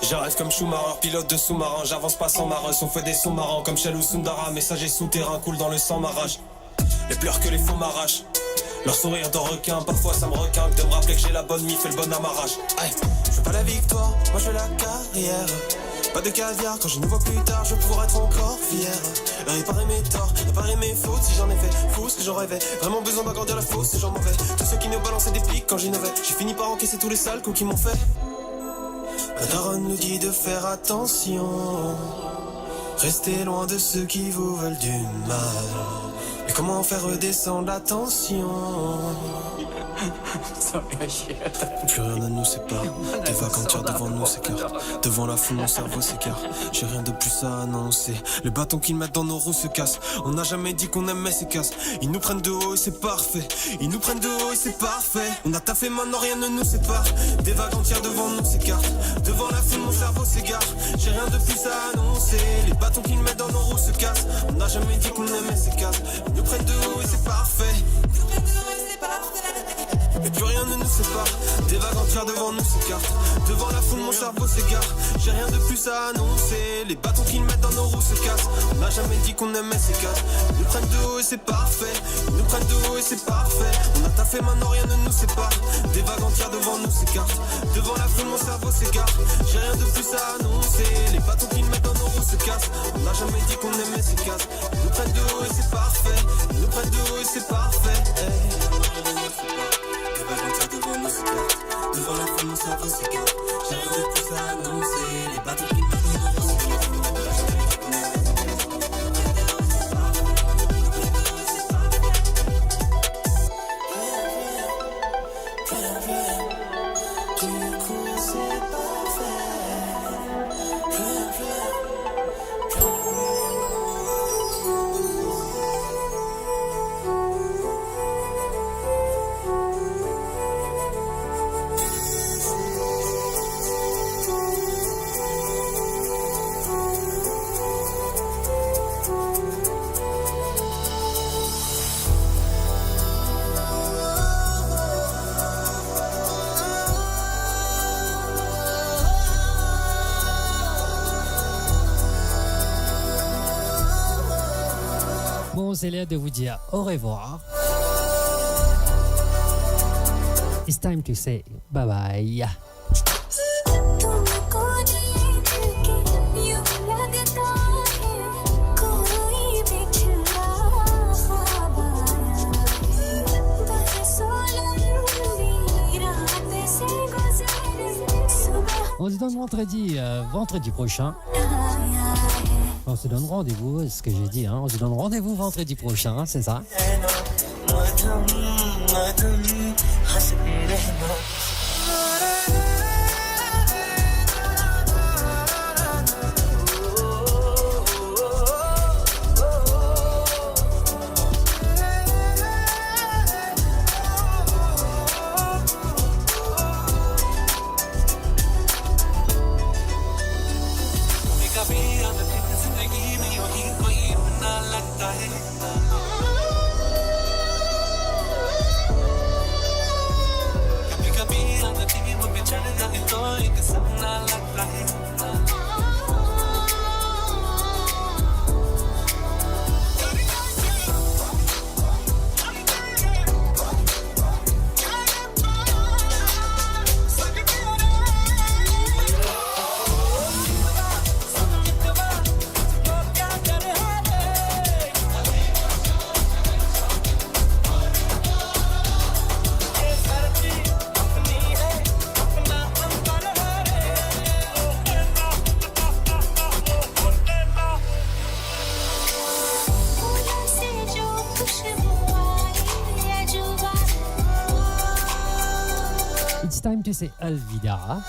J'arrive comme Schumacher, pilote de sous-marin. J'avance pas sans ma rush, on fait des sons marrants comme Shell ou Sundara. Messager souterrain coule dans le sang ma rage. Les pleurs que les faux m'arrachent. Leur sourire de requin, parfois ça me requinque de me rappeler que j'ai la bonne mif et le bon amarrage. Je veux pas la victoire, moi je veux la carrière. Pas de caviar, quand je nous vois plus tard, je pourrais être encore fier. Réparer mes torts, réparer mes fautes, si j'en ai fait fou ce que j'en rêvais. Vraiment besoin d'agrandir la fosse, ces gens mauvais. Tous ceux qui nous balançaient des pics quand j'innovais. J'ai fini par encaisser tous les sales coups qu'ils m'ont fait. La daronne nous dit de faire attention. Restez loin de ceux qui vous veulent du mal. Mais comment faire redescendre la tension? Plus rien ne nous sépare. Des vagues entières devant nous s'écartent. Devant la foule mon cerveau s'écarte. J'ai rien de plus à annoncer. Les bâtons qu'ils mettent dans nos roues se cassent. On n'a jamais dit qu'on aimait ces casses. Ils nous prennent de haut et c'est parfait. Ils nous prennent de haut et c'est parfait. On a taffé maintenant rien ne nous sépare. Des vagues entières devant nous s'écartent. Devant la foule mon cerveau s'égare. J'ai rien de plus à annoncer. Les bâtons qu'ils mettent dans nos roues se cassent. On n'a jamais dit qu'on aimait ces casses. Ils nous prennent de haut et c'est parfait. Et plus rien ne nous sépare. Des vagues entières devant nous s'écartent. Devant la foule mon cerveau s'égare. J'ai rien de plus à annoncer. Les bâtons qu'ils mettent dans nos roues se cassent. On n'a jamais dit qu'on aimait ces casses. Ils nous prennent de haut et c'est parfait. Ils nous prennent de haut et c'est parfait. On a taffé maintenant rien ne nous sépare. Des vagues entières devant nous s'écartent. Devant la foule mon cerveau s'égare. J'ai rien de plus à annoncer. Les bâtons qu'ils mettent dans nos roues se cassent. On n'a jamais dit qu'on aimait ces casses. Ils nous prennent de haut et c'est parfait. Ils nous prennent de haut et c'est parfait. Devant nous s'écarte, devant la foule mon cerveau s'écarte. J'ai rien de plus à annoncer. Les bâtons qui mettent dans nos roues C'est l'heure de vous dire au revoir. It's time to say bye bye. On se donne vendredi prochain. On se donne rendez-vous, c'est ce que j'ai dit, hein. On se donne rendez-vous vendredi prochain, c'est ça? जिंदगी में यूं ही कोई अपना लगता है कभी कभी आदत ही मुझ पे चढ़ जाए तो एक सपना लगता है It's time to say Alvida.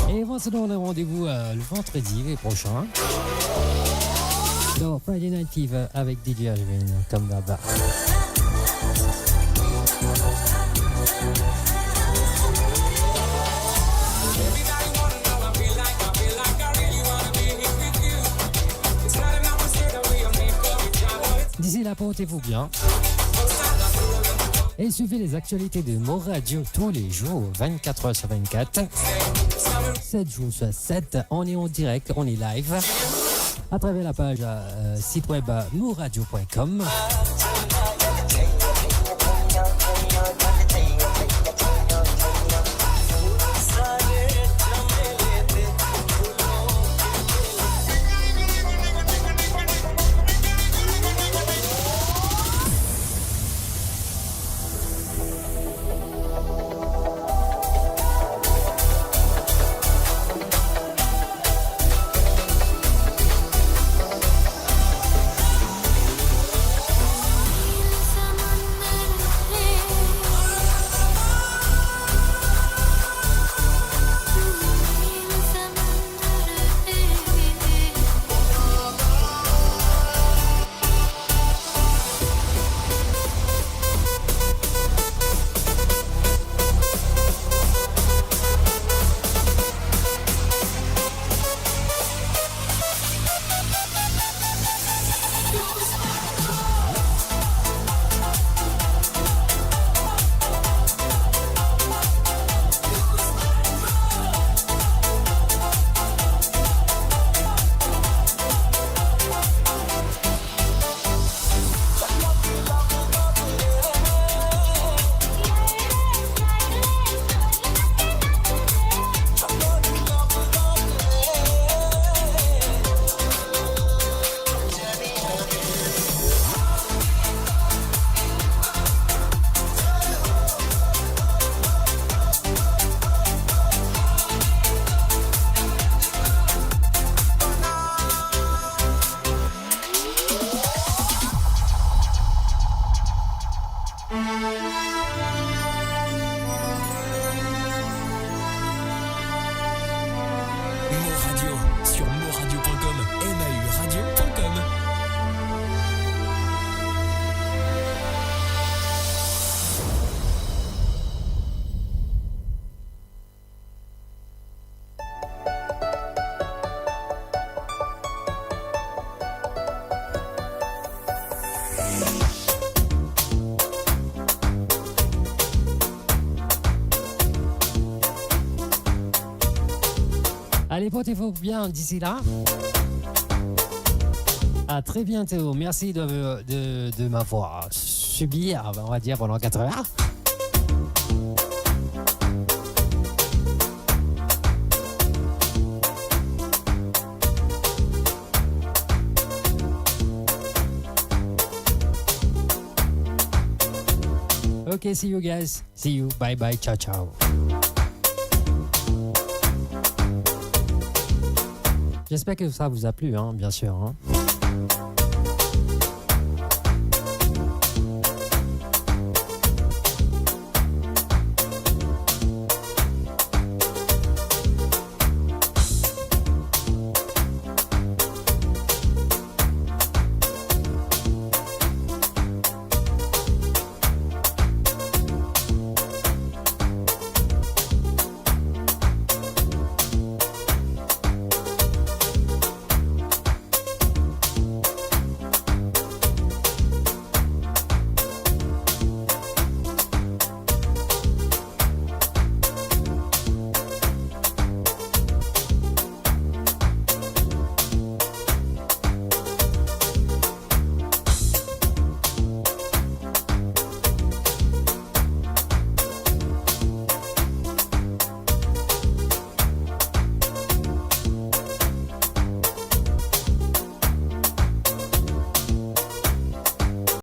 Et on se donne rendez-vous le vendredi prochain dans Friday Night Fever avec DJ Ashwin, comme d'hab. D'ici là, portez-vous bien. Et suivez les actualités de Mo Radio tous les jours, 24h sur 24. 7 jours sur 7, on est en direct, on est live. À travers la page site web moradio.com. Allez, portez-vous bien d'ici là. À très bientôt. Merci de m'avoir subi, on va dire, pendant 4 heures. Ok, see you guys. See you. Bye bye. Ciao, ciao. J'espère que ça vous a plu, hein, bien sûr. Hein.